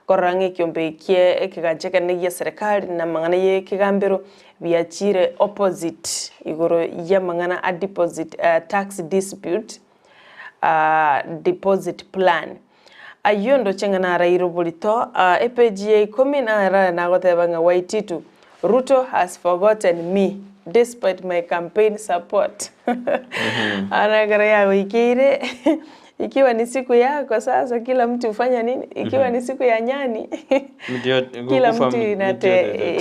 Korange kiombe kie ekigacheka negia serikali na mangana ye kigambero biachire opposite igoro ya mangana a deposit tax dispute deposit plan. Ayondo chengana rairo bulito EPGA 10 na gotebanga Waititu Ruto has forgotten me despite my campaign support. Anagara yao ikire ikiwa ni siku yako sasa kila mtu ufanya nini ikiwa ni siku ya nyani kila mtu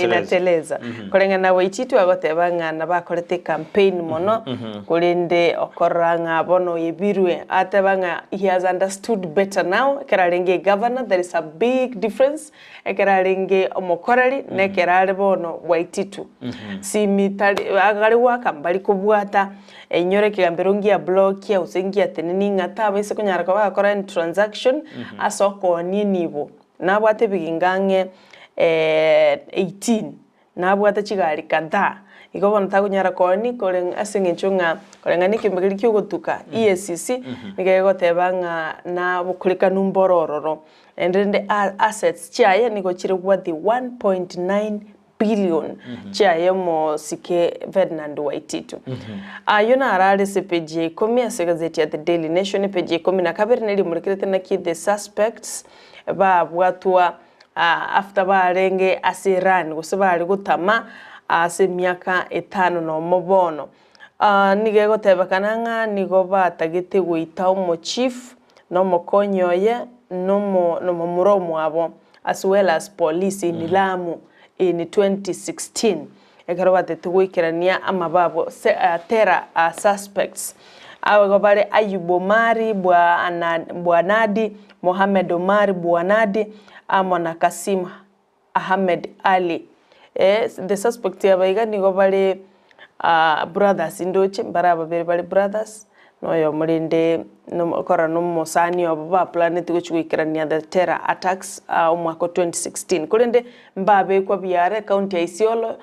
inateleza kolengana na Waititu agotebanga na bakorete campaign mono kulinde okoranga bono yebirwe atebanga he has understood better now keralenge governor there is a big difference keralenge omokorali ne kerale bono Waititu si mitali agari waka mbali kubwata enyore kigambero ngia block ya usengia tenini ngata bese kunyara kwa bakora transaction asoko nibo nabwate bigingange 18 nabwate chigari kada igobona takunyara koni kolen asengenchunga kolengani kimbegeli kyogotuka EACC nigegotebanga na bukulika numborororo and the assets chaye nigochire worth 1.9 billion chaye mo sike Ferdinand Waititu. Ayona arale se page 10 asegazeti ya The Daily Nation page 10 na kabiri nili mulekete na ki the suspects ba bwatua after barenge asiran gusubali gutama ase miaka 5 no mobono. Nigego tebakananga nigo batagite guita umo chief no mokonyoye no muromo abo as well as police in Lamu in 2016 egaroba tetuwikirania amababo terror suspects awagobale Ayubu Omari Bwanadi Mohamed Omari Bwanadi amona Kasim Ahmed Ali the suspect yabaiga nigobale brothers indoche baraba bali brothers noyo mulinde no kora no mosani oba planet guchwikirania the terror attacks umwaka 2016 kulinde mbabe kwa biare county ya Isiolo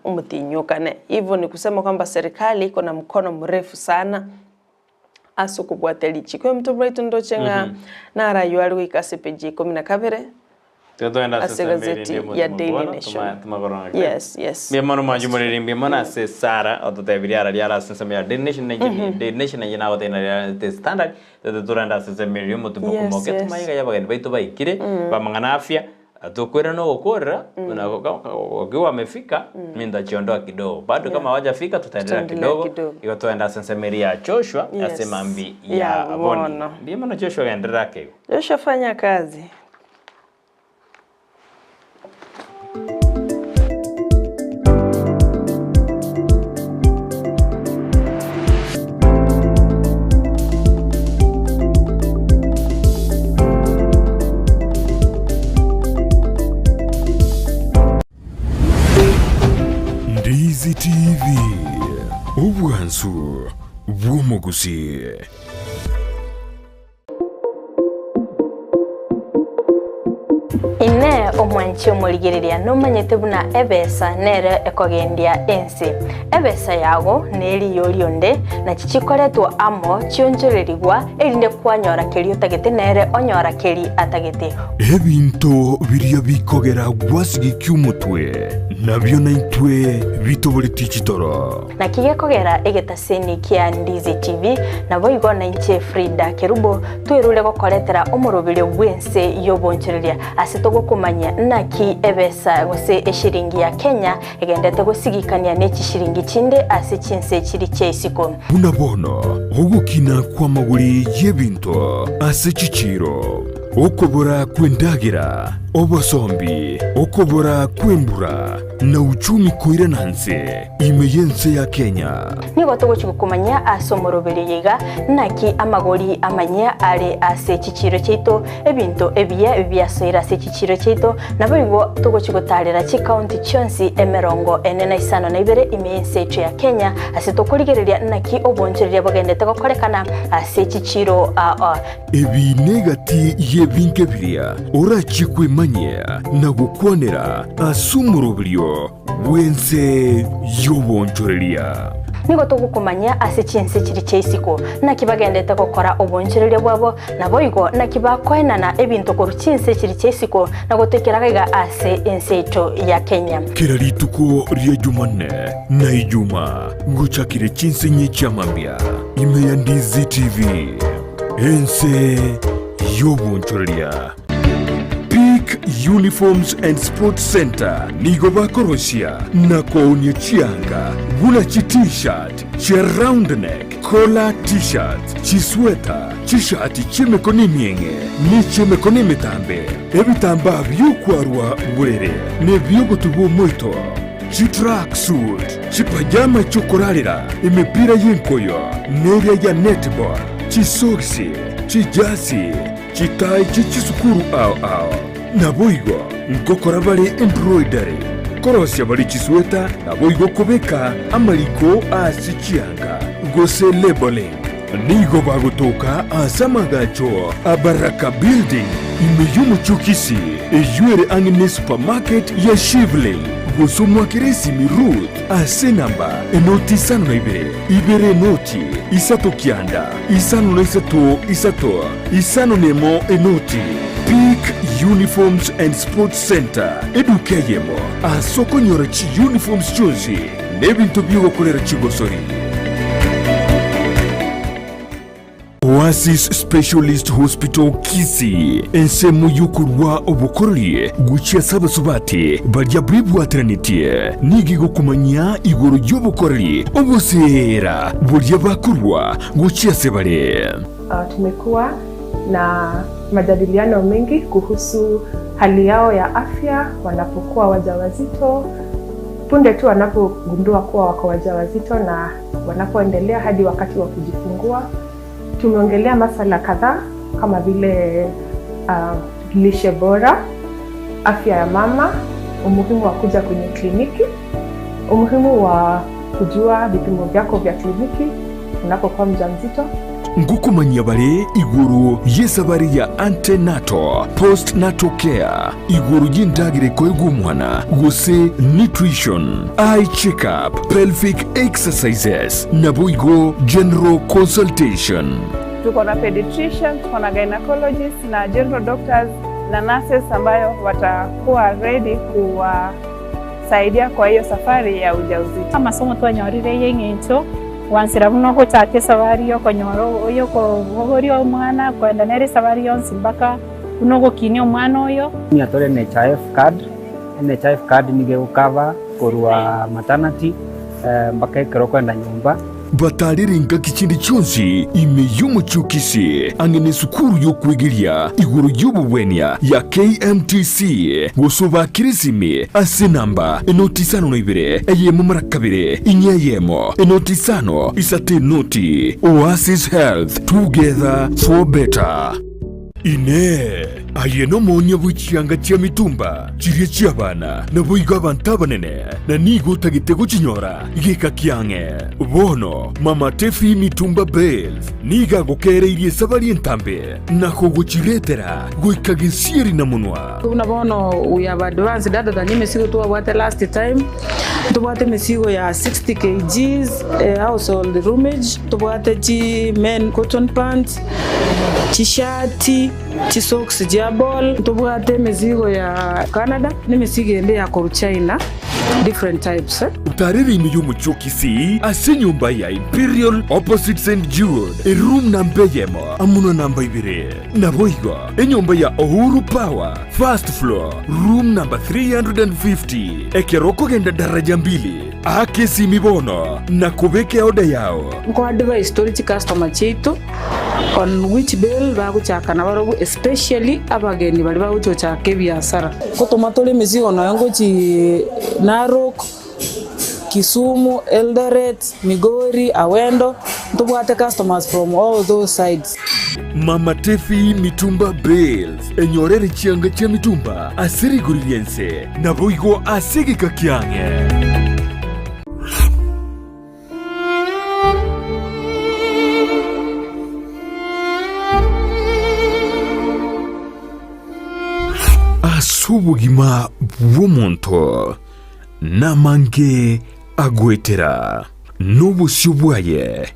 umutinyo kane hivyo ni kusema kwamba serikali iko na mkono mrefu sana asukubwateli chiko mtu Brighton dochenga na rayo alwi kasepeji 12 asegazeti ya Daily Nation. Yes. Miamano majumuri miamana se Sara ototebiria radiara sense ya Daily Nation Daily Nation na wote na the standard turanda sense miriyo mutumoke tumayiga yabagani baito bayikire bamangana afya tukwera no okora na wakiwa wamefika mimi ndachiondoa kidogo bado kama hawajafika tutaendelea kidogo iko tuenda sense Maria Joshua asema mbi ya Boni ndiye maana Joshua aendelea kego Joshua fanya kazi. Ndizi TV Ubwansu Bw'Omugusii. Ine omwanchi omurigereria nomanyete buna ebesa nere ekogendia ensi ebesa yago neri yorionde na chichikoretwa amo chionjorerigwa erinde kwanyora keri utagete nere onyora keri atagete ebinto biria bikogera gwasigi kyumutwe nabyo naitwe bitobole tichitoro na kigekogera egetaseni kia Ndizi TV na boigo na inche Frida Kerubo twerule gokoretera omurubire bwense yobonchereria asitogo kumanya naki ebesa gose eshiringi ya Kenya egendete gusigikania ne chishiringi chinde ase chinse chiri cheisiko unabono ogukina kwa maguri yebinto ase chichiro okobora kwendagira obosombi okobora kwembura na uchumi koira nanse imeyense ya Kenya nigo tugochikukumanya asomorobere yiga naki amagori amanya are ase chichiro cheito ebinto ebya soira ase chichiro cheito nabo tugochikutarira chi county chonsi emerongo enena isano na ibere imeyense yetu ya Kenya ase tokurigereria naki obonchereria bagendete gokorekana ase chichiro ebi negati yebinke biria orachikwe manya na gukwanera asumurubirio wense yobonchoreria nigo tugukumanya ase chinse chiri cheisiko na kibagendete gukora obonchereria bwabo nabo igo na kibakoenana ebinto koru chinse chiri cheisiko na gutekeraga ase enseito ya Kenya kera rituko ria Jumanne na Ijuma guchakire chinse nyicha mambia ime ya Ndizi TV ense yobonchoreria Uniforms and Sports Center nigo bakorosia na koonye chianga gula chi t-shirt chi round neck collar t-shirt chi sweater chi shati chimekoni mienge ni chimekoni mitambe ebitamba byukwarwa burere ne byogotubo moito chi track suit chi pajama chokorarira imipira y'inkoyo neria ya netball chi soksi chi jasi chi tai chi sukuru ao naboigo nkokora bali embroidery korosya bali chisweta naboigo kubeka amaliko asichianga gose labeling nigo bagotoka asamagacho abaraka building imeyumu chukisi ejuere angine supermarket ya Shivling gosomwa kiresi Ruth ase namba enoti isano na ibere noti isato kianda isano na isato isano nemo enoti Peak Uniforms and Sports Center edukeyemo asoko nyora chi uniforms chozi nebinto byogo kolera chigosori Oasis Specialist Hospital Kisii ensemu yukurwa obukorlie guchia saba subati barya bribu atranitie nigigo kumanya igoro yobukorlie obusera burya bakurwa guchia sebare tumekuwa na majadiliano mengi kuhusu hali yao ya afya wanapokuwa wajawazito punde tu wanapogundua kuwa wako wajawazito na wanapoendelea hadi wakati wa kujifungua. Tumeongelea masuala kadhaa kama vile lishe bora, afya ya mama, umuhimu wa kuja kwenye kliniki, umuhimu wa kujua vipimo vyako vya kliniki unapokuwa mjamzito. ngukumanya bale iguru yesabari ya antenatal postnatal care iguru y'indagireko y'umwana guse nutrition eye checkup pelvic exercises na boigo general consultation. Tuko na pediatrician, tuko na gynecologist na general doctors na nurses ambayo watakuwa ready kuwasaidia kwa hiyo safari ya ujauzito. Masomo twanyorire y'eng'encho wansira buno ko chate safari yo konyoro yo ko gogori omwana kwenda nere safari yonsi mpaka buno gokini omwana oyo. Ni atore NHIF card nige ukava korwa maternity mpaka ikero kwenda nyumba. Batariringa kichindi chonsi imeyumu chukisi angene sukuru yokwegelia iguru y'ububwenya ya KMTC gusuba kirisimi asinamba enotisano noibere eyemo marakabire inyeyemo enotisano isate noti Oasis Health, together for better. Ine ayeno monya buchianga chia mitumba chirie chia bana na boiga banta banene na nigo tagitego chinyora igeka kiange bono mama tefi mitumba bells niga gokere irie sabari entambe na kogochiretera goikagesieri na munwa una bono we have advanced data than imesigo tu wate last time tubate mesigo ya 60 kgs household roomage tubate chi men cotton pants chishati chisocks jabol tubate mezigo ya Canada ni mesigo ende ya China different types. Utariri imiyumu chokisi ase nyumba ya Imperial opposite St. Jude room namba yemo amuna namba ibire na boigo nyumba ya Uhuru Power first floor room number 350 ekeroko genda daraja mbili akesi mibono na kubeke oda yao kwa advice story customer chetu on which bill baguchaka na barogo especially abageni bali baguchochaka biashara ko tomatole mizigo na yango chi Narok, Kisumu, Eldoret, Migori, Awendo tubwate customers from all those sides. Mama Tefi mitumba bells enyorere chianga chia mitumba asiri guriense na boigo asigi kakiange. Asubugima bw'omuntu namange agwetera n'obusubwaye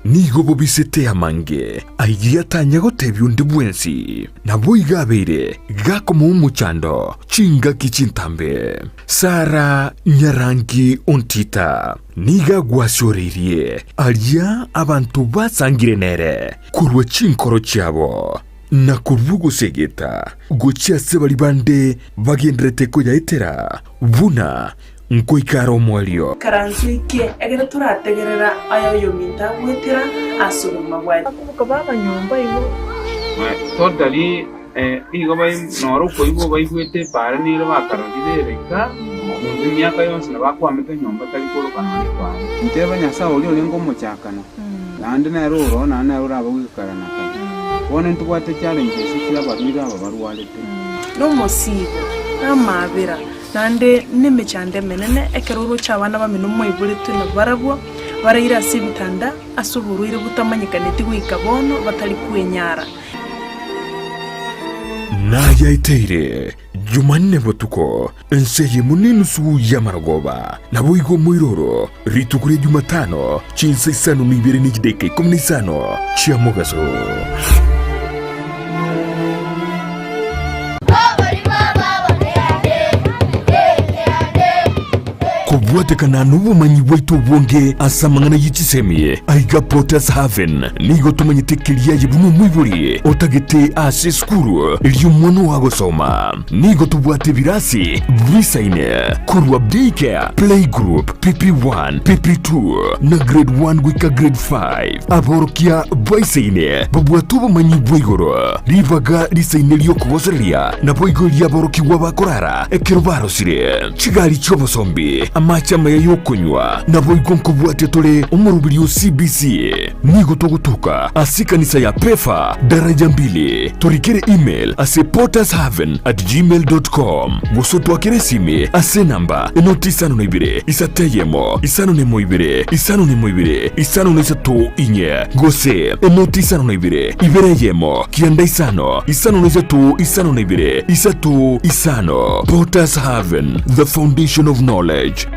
nigo bobisete amange aigiyatanya gotebya undi bwensi nabo igabeire gakoma umuchando chinga kichintambe Sara Nyarangi Ontita niga gwasyorerie alia abantu basangire nere kurwa chinkoro cyabo na kuvugo segeta gochia sebali bande bagendrete ko yaitera buna nko ikaro mwalio karanzuike egera turategerera ayo yominta gwetera asuruma bwa ko baba nyomba ibo totally igo bai noro ko ibo bai gwete para ni ba karondire reka mu myaka yonse na bakwamete nyomba tali ko kana ni kwa nteba nyasa oli ngo muchakana nande na ruro na rura bagukarana wone ntubwate challenges ikira babira babarwalete no musigo amabira nande nimechande menene ekeruru cyabana bamino moyibulete na barabwo barayira sibitanda asuburuire butamanyikaneti gwikabono batali kwenyara Naya iteire Jumanne botuko enseye munini su yamaragoba nabo igo muiroro ritukure Jumatano chinsa isano mibere nikideke komunisano chiamogaso kubwate kana nubu manyi waitu wonge asamangana yichisemiye aiga potas haven nigo tumanyite kilia yibunu mwiburi otagete ase skuru iliyo mwana wago soma nigo tubwate virasi visaine kurwa daycare playgroup pp1 pp2 na grade 1 wika grade 5 aborokia baisaine babwatubo manyi bwaigoro rivaga risaine liyo kuboseria na boigo liya boroki wabakorara ekero barosire chigali chobo sombi ama macha maya yokunywa na boigonko bwate tole omurubiri CBC nigo togutuka asikanisa ya pefa daraja 2 turikere email ase portershaven@gmail.com gusutwakere sime ase namba enotisano naibire isateyemo isano nemo ibire isano nemo ibire isano nesatu inye gose enotisano naibire ibere yemo kianda isano nesatu isano naibire isatu isano. Porters Haven, the foundation of knowledge.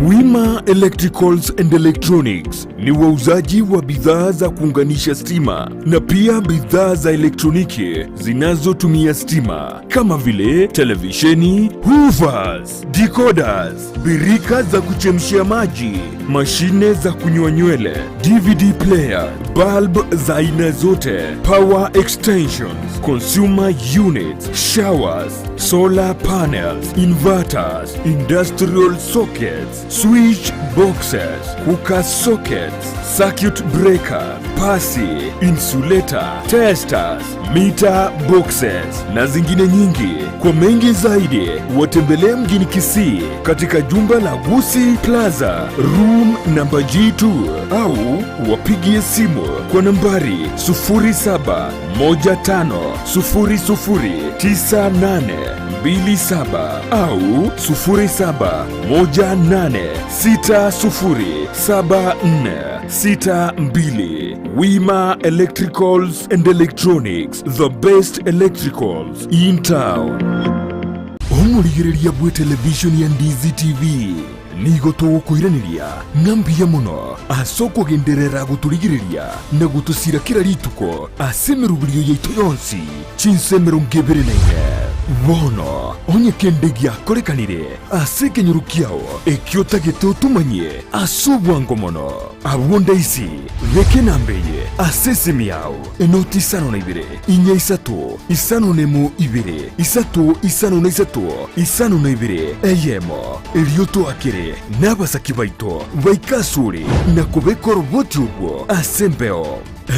Wima Electricals and Electronics ni wauzaji wa bidhaa za kuunganisha stima na pia bidhaa za elektroniki zinazotumia stima kama vile televisheni, hoovers, decoders, birika za kuchemshia maji, mashine za kunyoa nywele, DVD player, bulb za aina zote, power extensions, consumer units, showers, solar panels, inverters, industrial sockets, switch boxes, cooker sockets, circuit breaker, pasi, insulator, testers, meter boxes na zingine nyingi. Kwa mengi zaidi watembelee mjini Kisii katika jumba la Gusii Plaza room namba G2 au wapigie simu kwa nambari 0715009827 au 0718607462. Wima Electricals and Electronics, the best electricals in town. Omurigireria bwe television ya Ndizi TV nigo tugukwiraniria ngambia muno asoko genderera guturigireria na gutusira kira rituko asemerubirio yaitu yonsi chinsemero ngebere naine bono onye kendegia korekanire asekenyurukiao ekiotageto tumanye asubwango mono abonda isi reke nambeye asesemiao enoti sano na ibere inya isatu isano nemo ibere isatu isano na isatu isano na ibere eyemo elioto akire n'abasaki baito baikasuri na kubekora boti ubwo asembeo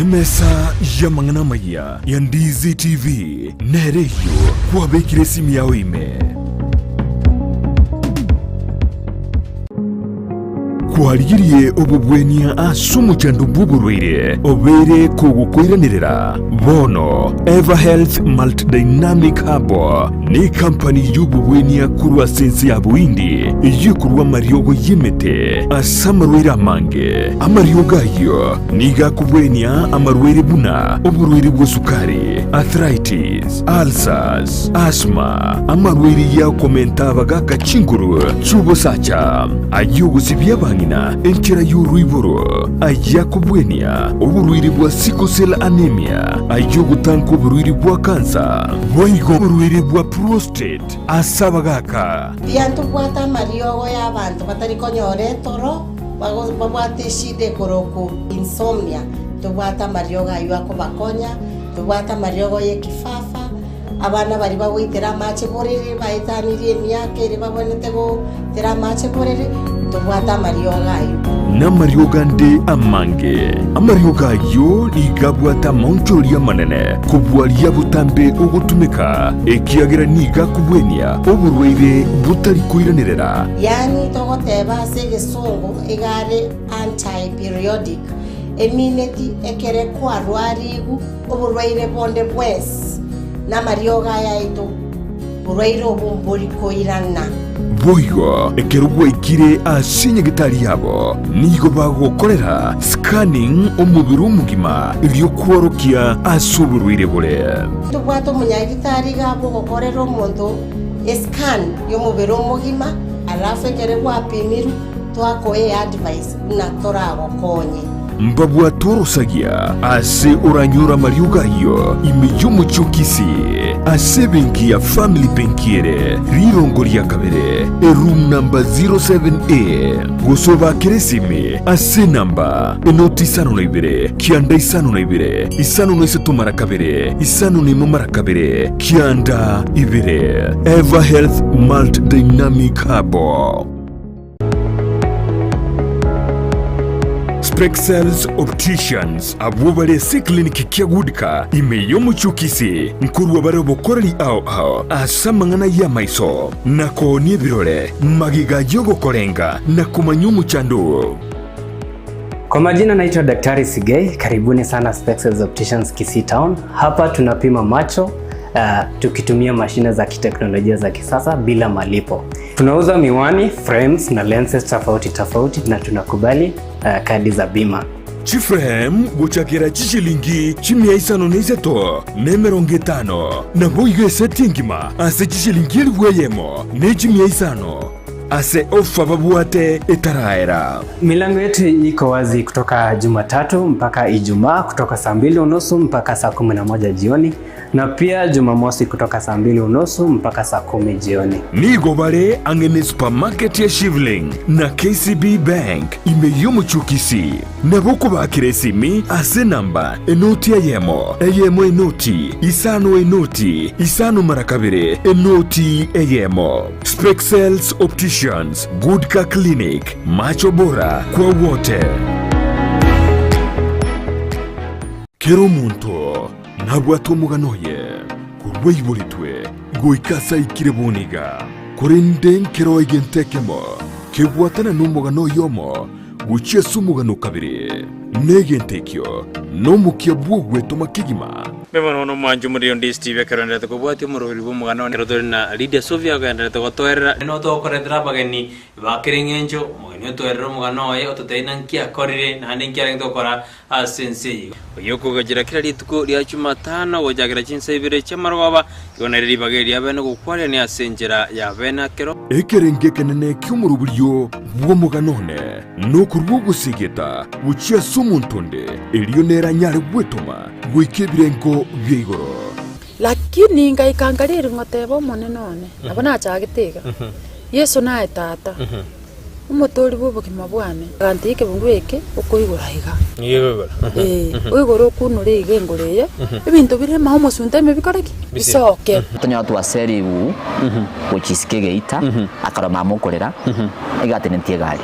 emesa ya mangana maya ya Ndizi TV nereyo kwa bekire simu yao ime kwarigirie obubwenia asumu chandu buburwire obere kugukwiranirira bono Ever Health Multidynamic Hub ni company y'ububwenia kurwa sensi ya buindi yikurwa mariogo yimete asamarwira mange amarioga yo niga kubwenia amarwere buna oburwere bw'sukari arthritis ulcers asthma amarwere ya komentava gakachinguru chubo sacha ayugusibya bangina enchera y'urwiburo ayakubwenia oburwere bwa sickle cell anemia ayugutanka oburwere bwa kansa boigo oburwere bwa prostate asabagaka diantu kwata mariogo y'abantu batari konyore toro babwate shide koroku insomnia tubwata mariogo ayako bakonya tubwata mariogo yekifafa abana bari bagwitera mache borere baitanirie myaka iri babonete go tera mache borere tubwata mariogo ayo na marioga nde amange amarioga yo igabwata monchoria manene kubwalia butambe ogutumika ekiagira niga kubwenia oburwire butari kuiranirira yani togoteba segesongo igare antiperiodic emineti ekere kwarwarigu oburwire bonde bwes na marioga yaito burwire obumburi koirana boigo ekerugwa ikire asinye gitari yabo nigo bagokorera scanning omubiri omugima ilio kworokia asuburwire bure tubwato munyagitari gabo gokorera omuntu scan y'omubiri omugima alafu ekere gwapimiru twakoye advice na toragokonye mbabwa torosagia ase oranyura marioga yo imijumu chukisi ase benki ya family benkiere rirongoria kabere room number 07A gosoba keresime ase namba enoti sano na ibere kianda isano na ibere isano no isatu marakabere isano ni marakabere kianda ibere Ever Health Multidynamic Hub. Spexels Opticians abubale si kliniki kia gudika imeyomu chukisi nkurwa bare bokorani ao asa mangana ya maiso nako ni birole magiga yogo korenga na kumanyumu chandu. Kwa majina naitwa Daktari Sigei, karibuni sana Spexels Opticians Kisii Town. Hapa tunapima macho tukitumia mashine za kiteknolojia za kisasa bila malipo. Tunauza miwani, frames na lenses tofauti na tunakubali kadi za bima. Chiframe guchakira chishilingi chimia isano neiseto nemeronge tano na boige setingima ase chishilingi elweyemo ne chimia isano ase ofa babuate etaraera. Milango yetu iko wazi kutoka Jumatatu mpaka Ijumaa kutoka saa 2:30 mpaka saa 11 jioni na pia Jumamosi kutoka saa 2:30 mpaka saa 10 jioni. Nigo bare angene supermarket ya Shivling na KCB Bank imeyomu chukisi na boko bakire simi ase namba enoti eyemo enoti isano marakabire enoti eyemo. Spexels Opticians, Goodka Clinic, macho bora kwa wote. Kero muntu nabwato muganoye kurweiburitwe goikasa ikireboniga kurinde kero igentekemo kebwatana numugano yomo guchia sumugano kabiri negentekyo nomukia bwogwe tomakigima. Bema no manju muri on Ndizi karanda to kubwati mururi bumugano ne na Lydia Sofia ganda to toera no to koredra bagani bakirengenjo mo to erro mugano ye ototeina nkia korire na nkia to kora asense yoko gagira kira lituko lya Jumatano gojagira chinse ibire chamarwaba yona riri bageri abene gukware ne asenjera ya bena kero ekerenge kenene kyumurubulyo bwomuganone no kurwogusigeta buchia sumuntonde elionera nyare bwetoma gwikibirengo byigoro lakini ngaikangarira ngotebo monenone abona achagitega Yesu nae tata umutori bubukima bwane gantike bungweke ukoigura higa uigoro kunure igengoreye ibintu bire mahomo sunteme bikoreki bisoke tonya tu aseri u uchisikege ita akaroma mukorera igatenentie gari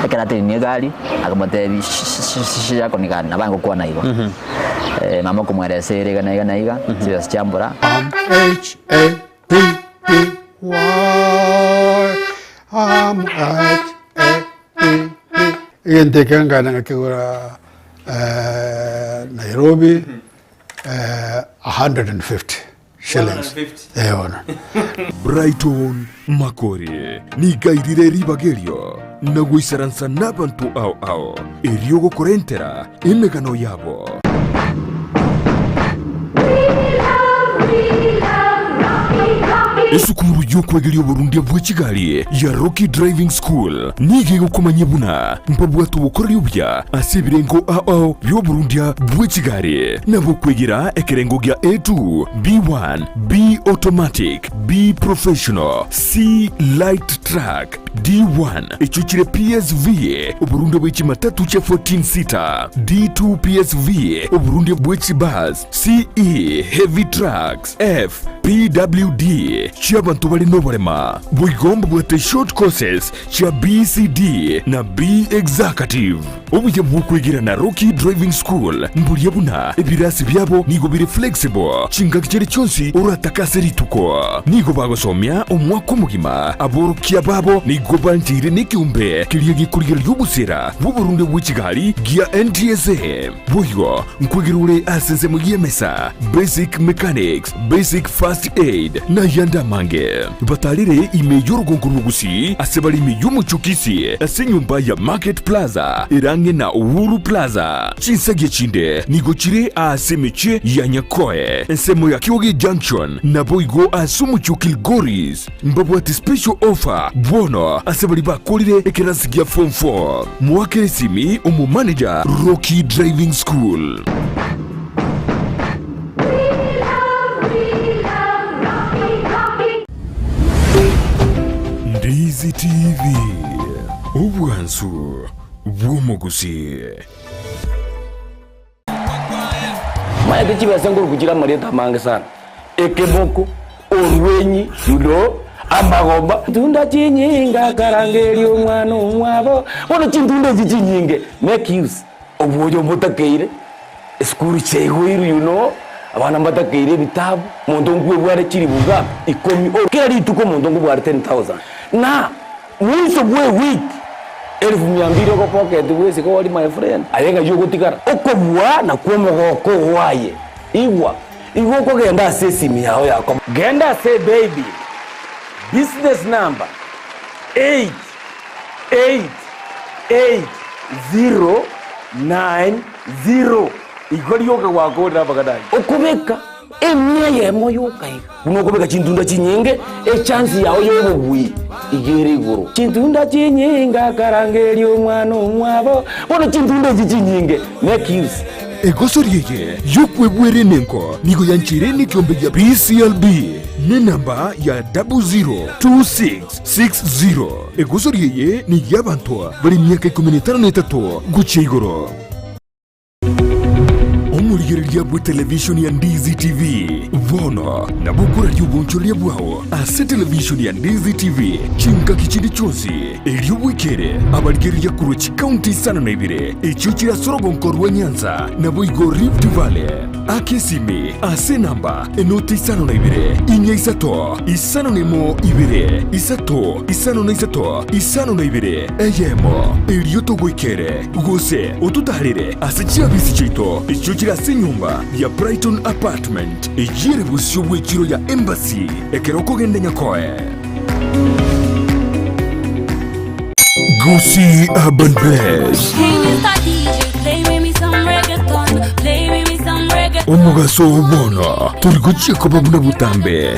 ekaratenentie gari akamote shishya konigana nabango kwa naigo mama kumweresere gana iga sio chambura Yentekanga na kigura Nairobi 150 shillings. Brighton Makori ni gairire ribagerio na guisaransa nabantu ao eriogo korentera emegano yabo. Esukuru yokwegerio Burundi bw'Kigali ya Rocky Driving School nige gukomanyebuna mpabwatu bukoryo bya asibirengo ao byo Burundi bw'Kigali nabo kwegera ekerengo gya A2 B1 B automatic B professional C light track D1 echuchire PSV Burundi bw'Kimatatu cha 14 seater D2 PSV Burundi bw'Kibus CE heavy trucks F PWD Chiabantu bali no barema bwigomba bwate short courses cha BCD na B executive obuye bwukwigira na Rocky Driving School mburiye buna ebirasi byabo nigo biri flexible chingakire cyonsi urataka serituko nigo bagosomya omwaka omugima aborukia babo nigo bantire nikiumbe kiriye gikurira ly'ubusera bw'Uburundi bw'Kigali gia NTSA buyo nkwigirure asenze mu yemesa basic mechanics basic first aid na yanda mange batalire imeyo rugonguru Gusii asebali imeyo muchukisi asenyumba ya Market Plaza irange na Uhuru Plaza chinsage chinde nigochire asemeche ya Nyakoe ensemo ya Kioge Junction na boigo asumuchukil Goris mbabwati special offer bono asebali bakolire ekerasigia form 4 mwake simi umu manager Rocky Driving School. Ndizi TV ubwansu bw'Umugusii. Maya kichi besenguru kuchira marita mange sana ekeboko orwenyi yudo amagomba tunda chinyinga karangeri omwana omwabo bono chintunda chinyinge make use obuyo mutakeire skuru chegwiru you know abana matakeire bitabu muntu ngwe bware chiri buga ikomi kera rituko muntu ngwe bware 10000 na mwiso bwe week 1200 ko pocket wese ko wali my friend ayenga yugo tikara okobwa na kwomogoko waye igwa ko genda sesimi yao yako genda say baby business number 888090 igori yoka wako na bagadai okubeka emya yemo yoka kuno kubeka chintunda chinyinge chance yao yobugwi igere iguru chintunda chinyinga karangeri omwana omwabo bono chintunda chinyinge make use egosorieye yokwebwere nenko nigo yanchire ni kiombe ya PCLB ni namba ya 002660 egosorieye ni yabantu bari myaka 13 guche igoro omurigereria bwa television ya Ndizi TV vono na bukura ry'ubuncho bwawo ase television ya Ndizi TV chinka kichindi chonsi eriobwekere abarigereria kurochi county sana na ibire echo kirasorogonko rwa Nyanza na boigo Rift Valley akesimi ase namba enoti isano na ibire inya isato isano nemo ibire isato isano na isato isano na ibire eyemo erioto gwekere gose otutarire ase chiabisi chito echo kirase nyumba ya Brighton apartment ejire busyo bwekiro ya embassy ekeroko gende nyakoe Gusii Urban Blaze omugaso ubona turi gucika babuna butambe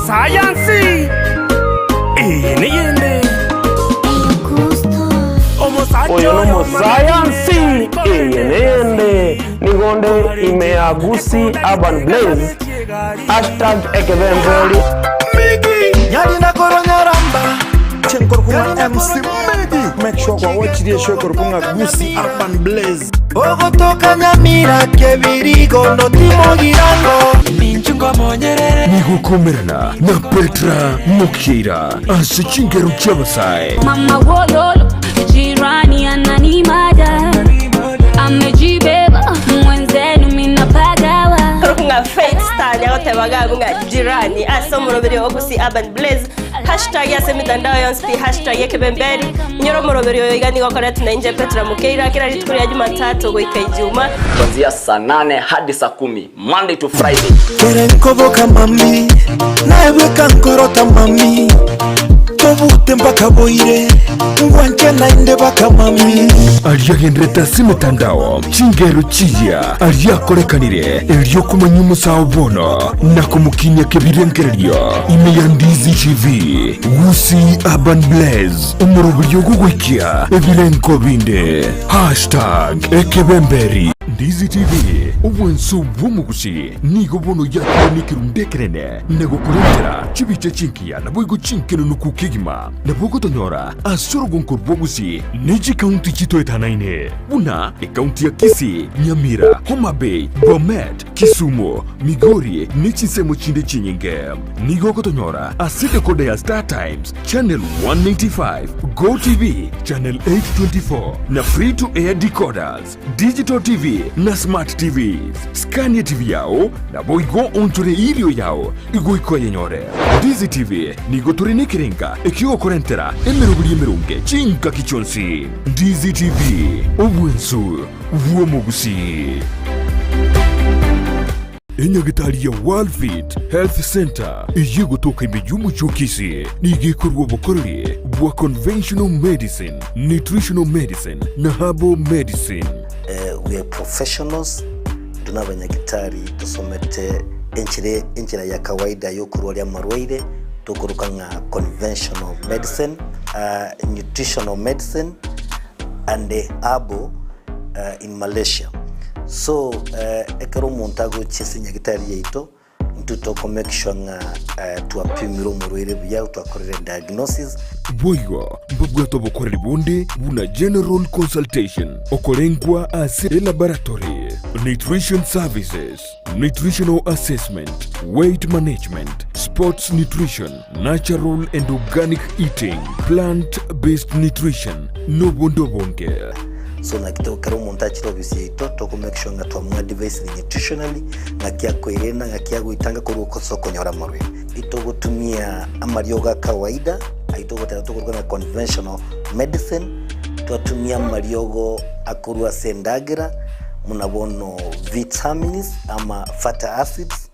Science niyende oyo no science niyende nigonde imea Gusii Urban Blaze #ekebemboli yali na koronyaramba chenkor kuma MC Megi make sure kwa watch the show korpunga Gusii Urban Blaze ogotoka Nyamira kebirigo no timogirango ninchungo monyerere nigukomerana na Petra Mukira ase chingero cyabasai mama wololo jirani ananimada amejibeba mwenzenu minapagawa kurunga fake star yagote bagagu nga jirani asomurobere Gusii Urban Blaze #yase mitandao yonse #yekebemberi nyoro murobere yoigani gokora tunainje Petra Mukira kila rituri ya Jumatatu goika Ijumaa kuanzia saa 8 hadi saa 10 Monday to Friday kerenkoboka mami nawe kankorota mami tobute mpaka boire ngwanche nainde baka mami aliyagendreta simitandao chingero chiya aliyakorekanire elio kumanyumu sao bono na kumukinya kebirenkererio ime ya Ndizi TV Gusii Urban Blaze umurubyo gugwikia ebirenko binde #ekebemberi Ndizi TV ubwenso bw'umugusi nigo bono yakonikirundekerene nego kurengera chibice chinkiya nabwo chinkeno nukukigima nabwo tonyora asorogonko bw'Gusii neji county chitoetanaine buna county ya Kisii Nyamira Homa Bay Bomet Kisumu Migori nechisemo chinde chinyinge nigo tonyora aside kode ya Star Times channel 195 Go TV channel 824 na free to air decoders digital TV na smart TVs Scania TV yao na boigo onture ilio yao igoiko yenyore Ndizi TV nigo turine kirenga ekigo korentera emerubiri emerunge chinka kichonsi Ndizi TV obwensu bw'Gusii enyagitari ya World Fit Health Center iye gutoka imijumbu chokisi nigikorwa bukorere bwa conventional medicine, nutritional medicine na herbal medicine. We are professionals, tunabanyagitari tusomete enchira ya kawaida yo kurwaria marwaire tukuruka nga conventional medicine, nutritional medicine and herbal in Malaysia. So ekero montago chesinya gitari yeito tutoko make sure nga tuapimira umurwaire buya twakorera diagnosis boigo mbabwato bokorera bonde buna general consultation okorengwa ase laboratory nutrition services nutritional assessment weight management sports nutrition natural and organic eating plant-based nutrition no bondo bonge so na kito karo montachi lo bisi to ko make sure nga twa device nutritionally na kia koirena nga kia guitanga ko soko nyora marwe ito gutumia amarioga kawaida aito gutera to na conventional medicine twatumia mariogo akurwa sendagira munabono vitamins ama fatty acids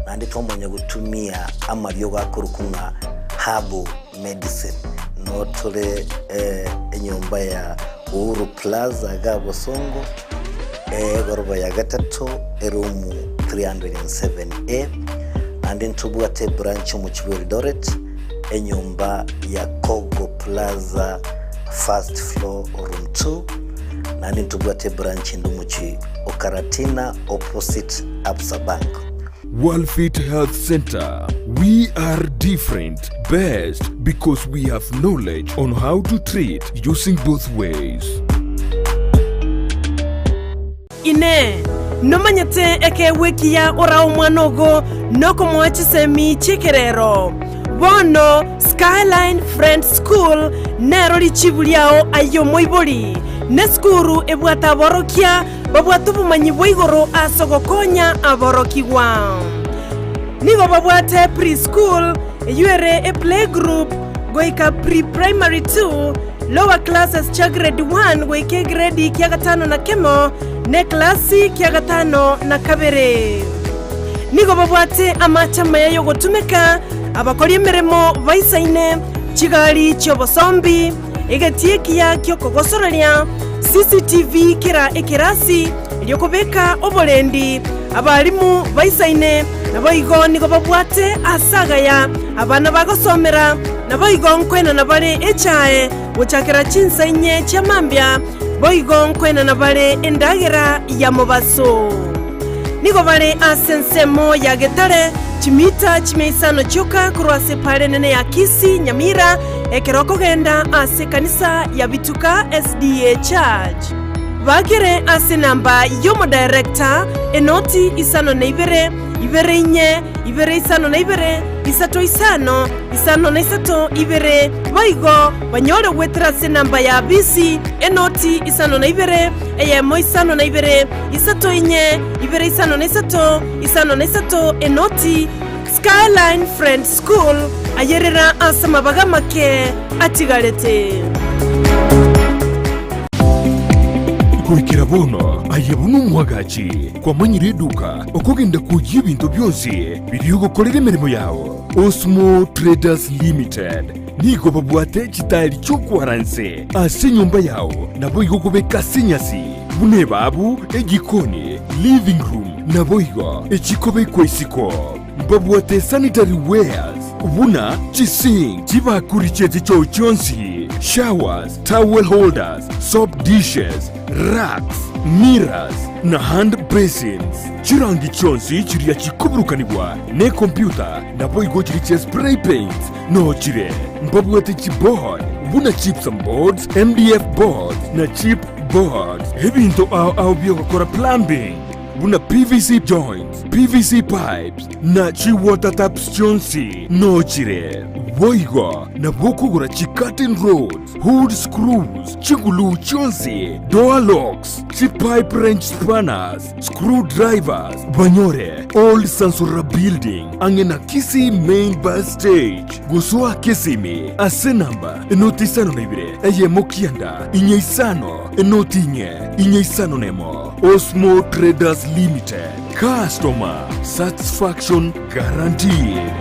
na ndito mwenye gutumia amariogo akurukunga herbal medicine no tole enyomba ya Uhuru Plaza Gabo Songo goroba ya gatatu erumu 307A and then tubwate branch mu Eldoret enyumba ya Kogo Plaza first floor room 2 and then tubwate branch ndumuchi Okaratina opposite Absa Bank. Worldfit Health Center. We are different, best because we have knowledge on how to treat using both ways. Ine, nomanyate eke wiki ya ora umwanogo noko mwachisemi chikerero. Bono Skyline Friends School nero lichibuliao ayo moiboli. Neskuru ebwata borokia babwatu bumanyi bwigoro asogokonya aborokiwa. Nigo babwate preschool yuere a playgroup goika pre-primary 2 lower classes cha grade 1 goike grade kia gatano na kemo ne klasi kia gatano na kabere. Nigo babwate amachama yayo gotumeka abakori emeremo baisaine chigali chobosombi egatie kia kyoko gosorolia CCTV kira ekirasi lyokobeka obolendi abalimu baisaine naboigo nigo babwate asagaya abana bagosomera naboigo nkwena nabale echae uchakira chinsainye chamambya boigo nkwena nabale endagera ya mobaso nigo bale asensemo ya getare chimita chimeisano choka kurwase pale nene ya Kisii Nyamira ekeroko genda ase kanisa ya Bituka SDA Church. Bagere ase namba yomo director enoti isano na ibere inye ibere isano na ibere isato isano na isato ibere baigo banyore wetera ase namba ya BC enoti isano na ibere eyemo isano na ibere isato inye ibere isano na isato enoti Skyline Friends School ayerera asama bagamake atigarete kwikira bono ayebunu mwagachi kwa manyire duka okogenda kujya ibintu byose biriyo gukorera imirimo yawo Osmo Traders Limited nigo babwate kitali cyo kwaranse ase nyumba yawo nabo igokobeka sinyasi bune babu egikoni living room nabo igo ekikobe kwesiko babwate sanitary wares buna chising chibakuricheze cyo cyonsi showers towel holders soap dishes racks mirrors na hand basins chirangi chonsi chiriya chikuburukanibwa ne computer nabo igo chiriche spray paint no chire mbabwate chipboard buna chips and boards MDF boards na chip boards ebinto au byokora plumbing buna PVC joints, PVC pipes, na chi water taps chonsi, no chire. Boigo, na bokugura chi curtain rods, hood screws, chigulu chonsi, door locks, chi pipe wrench spanners, screwdrivers, banyore, old Sansura building, angena Kisii main bus stage, gusua Kisimi, ase namba, enoti isano na ibire, eye mokianda, inye isano, enoti inye isano nemo. Osmo Traders Limited. Customer satisfaction guaranteed.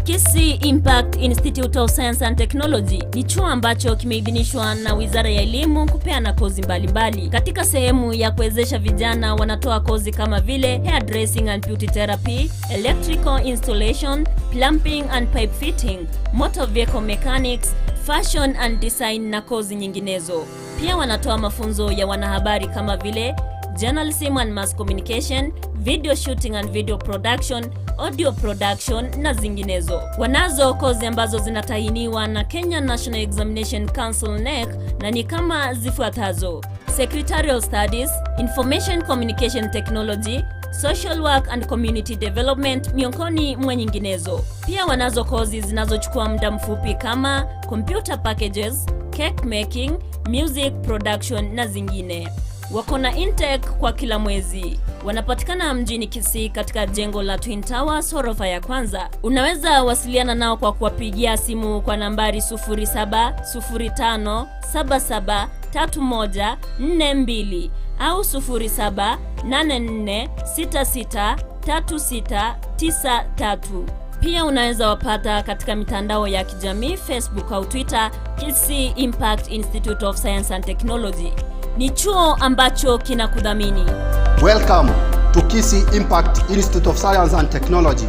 Kisii Impact Institute of Science and Technology ni chuo ambacho kimeidhinishwa na Wizara ya Elimu kupeana kozi mbalimbali. Katika sehemu ya kuwezesha vijana wanatoa kozi kama vile hairdressing and beauty therapy, electrical installation, plumbing and pipe fitting, motor vehicle mechanics, fashion and design na kozi nyinginezo. Pia Pia wanatoa mafunzo ya wanahabari kama vile journalism and mass communication, video shooting and video production, audio production na zinginezo. Wanazo kozi ambazo zinatahiniwa na Kenya National Examination Council NEC na ni kama zifuatazo: Secretarial Studies, Information Communication Technology, Social Work and Community Development miongoni mwa nyinginezo. Pia wanazo kozi zinazochukua muda mfupi kama Computer Packages, Cake Making, Music Production na zingine. Wako na intake kwa kila mwezi. Wanapatikana mjini Kisii katika jengo la Twin Towers ghorofa ya kwanza. Unaweza wasiliana nao kwa kuwapigia simu kwa nambari 0705773142 au 0784663693. Pia unaweza wapata katika mitandao ya kijamii Facebook au Twitter, Kisii Impact Institute of Science and Technology. Ni chuo ambacho kinakudhamini. Welcome to Kisii Impact Institute of Science and Technology.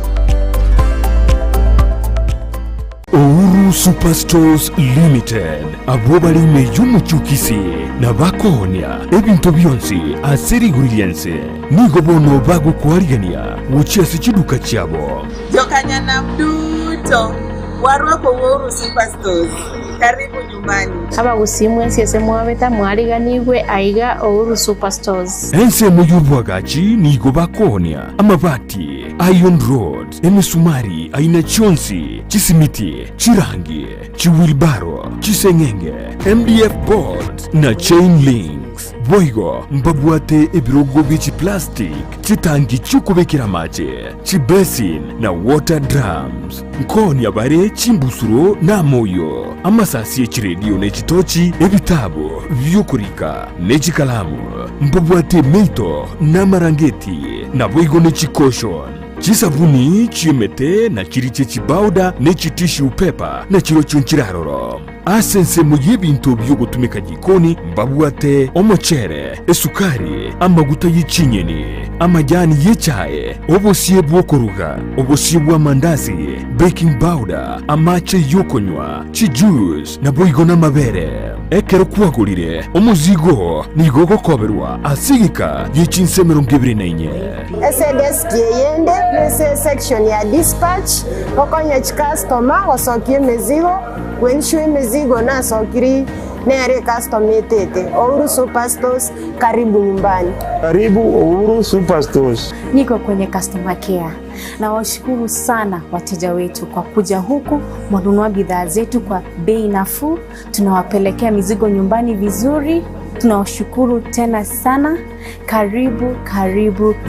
Uhuru Superstores Limited abobali meyumu chukisi na bakonia ebintu byonsi aseriguriyense nigo bono bagu kwarigania wuchasi chiduka cyabo Jokanyana mduto warwa kwa Uhuru Superstores. Karibu nyumbani. Aba gusimwe siese mwabeta mwariganirwe aiga Uhuru Superstores. Ense muyurwagachi nigo bakonia amabati, iron rod, emisumari aina chonsi, chisimiti, chirangi, chiwilbaro, chisengenge, MDF boards na chain links. Boigo mbabwate ebirogo bichi plastic, chitangi chukubekira mache, chibesin na water drums. Nkoni abare chimbusuro na moyo. Amasasi echiredio nechitochi, ebitabo, vyokurika, nechikalamu. Mbabwate meito na marangeti, na boigo nechikoshon. Chisabuni, chimete na chiriche chibauda, nechitishu pepa na chiro chunchiraroro. Asense muyebintu byogutumika jikoni mbabwate omochere, esukari, amaguta y'ichinyeni, amajani y'echaye, obosie bwokuruga, obosie bw'amandazi, baking powder, amache yokonywa, chijuice na boigo n'amabere. Ekero kwagulire omuzigo nigogo koberwa asigika y'echinse 24. Ese desk yende nese section ya dispatch okonya customer osokie mezigo wenshu mezigo na sokiri nere customer tete. Uhuru Superstores, karibu nyumbani. Karibu Uhuru Superstores. Niko kwenye customer care. Na washukuru sana wateja wetu kwa kuja huku mwanunua bidhaa zetu kwa bei nafuu. Tunawapelekea mizigo nyumbani vizuri. Tunawashukuru tena sana. Karibu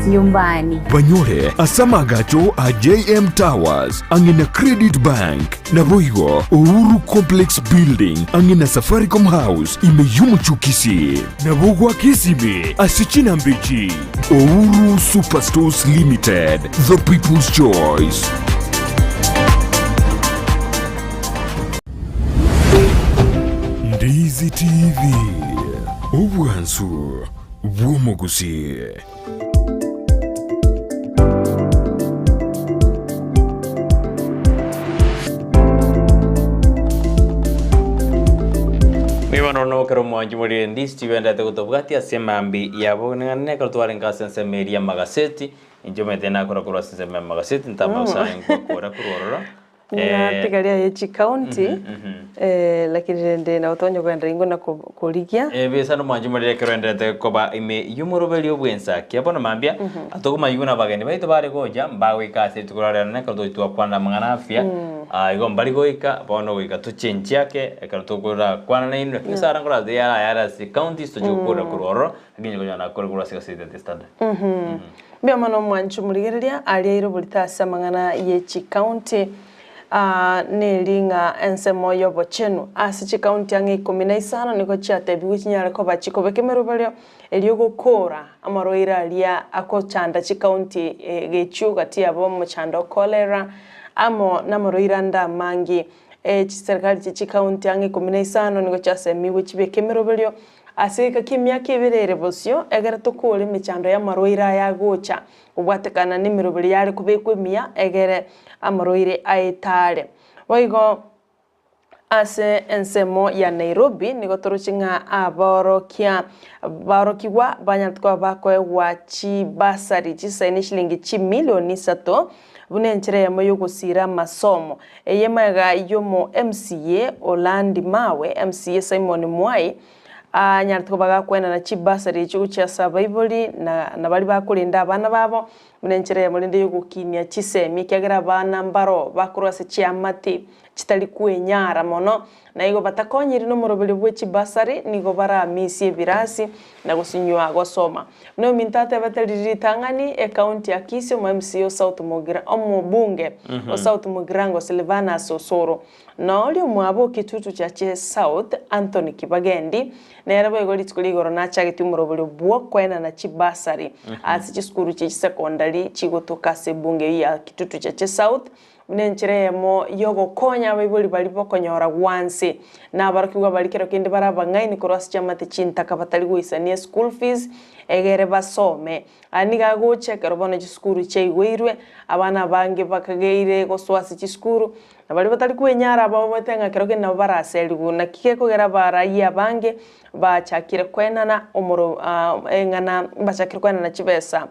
nyumbani. Banyore asama gacho a JM Towers angina Credit Bank na boigo Uhuru Complex Building angina Safaricom House imeyumu chukisi na bogwa Kisimi asichina mbichi. Uhuru Superstores Limited, the people's choice. Ndizi TV Ubwansu Gusii. Mibano no kero mwanji muri Ndizi TV ndate kutobwati asemambi yabo ngane kartware ngasense meria magazeti injomete na kora sense magazeti ntama usain kora kurorora na tigaria yechi county lakini rende na utonyo kwenda ingo na kurigia besa no mwanji muri kero ndate koba ime yumurobeli obwensakia bono mambia atoguma yuna bageni baito bare goja mbawe kase tukurara na karto tu kwanda mangana afya igo mbali goika bono goika tu change yake karto kura kwana na ino kisara ngora de yara si county sto jukura kuroro nginyo na kura sikasite testanda bia mano mwanji muri gereria ali iro bulita samangana yechi county nelinga ensemo yobo chenu asichi county yange 15 niko chiatebi wichinyara ko bachiko bekemero balyo eliogokora amaroira alia akochanda chi county gechu gati abo mochando cholera amo namaroira nda mangi serikali chi county yange 15 niko chasemi wichibekemero balyo asika kimya kibirere bosyo egera tukule michando ya maroira ya gocha ubwatekana nimirobiri yari kubekwe miya egere amaroire aitare waigo ase ensemo ya Nairobi nigo turuchinga aborokiwa banyatwa bakoewa chi basari chisaini shilingi chi milioni 3 bunenchire yamo yogusira masomo eyemaga yomo MCA Olandi Mawe MCA Simon Mwai nyartwa bagakwena na chi basari chigo cha survival na bali bakulinda abana babo bunenchire yamo linde yogukinia chisemi kyagera abana mbaro bakurase chiamati chitali kuenyara mono na igo batakonyiri no murobeli bwechi basari nigo bara misi birasi na gusinywa gosoma no mintate bataliri tangani e county ya Kisii mu MCO South Mugira omubunge o South Mugirango Silvana Sosoro na oli mwabo kitutu cha South Anthony Kibagendi na yarabo igoli tikuligoro na chagiti murobeli bwo kwena na chibasari asi chiskuru chi secondary chigotoka sebunge ya kitutu cha South Nenchiremo yogo konya baibuli balipo konyora wansi na barakigwa balikero kindi barabangaini korasi chamate chinta kabatali guisania school fees egere basome aniga goche kerobona chiskuru cheigwirwe abana bange bakageire goswasi chiskuru na bali batali kuenyara abo batenga keroke na baraseligu na kikeko gera baraiya bange bachakire kwenana omoro engana bachakire kwenana chibesa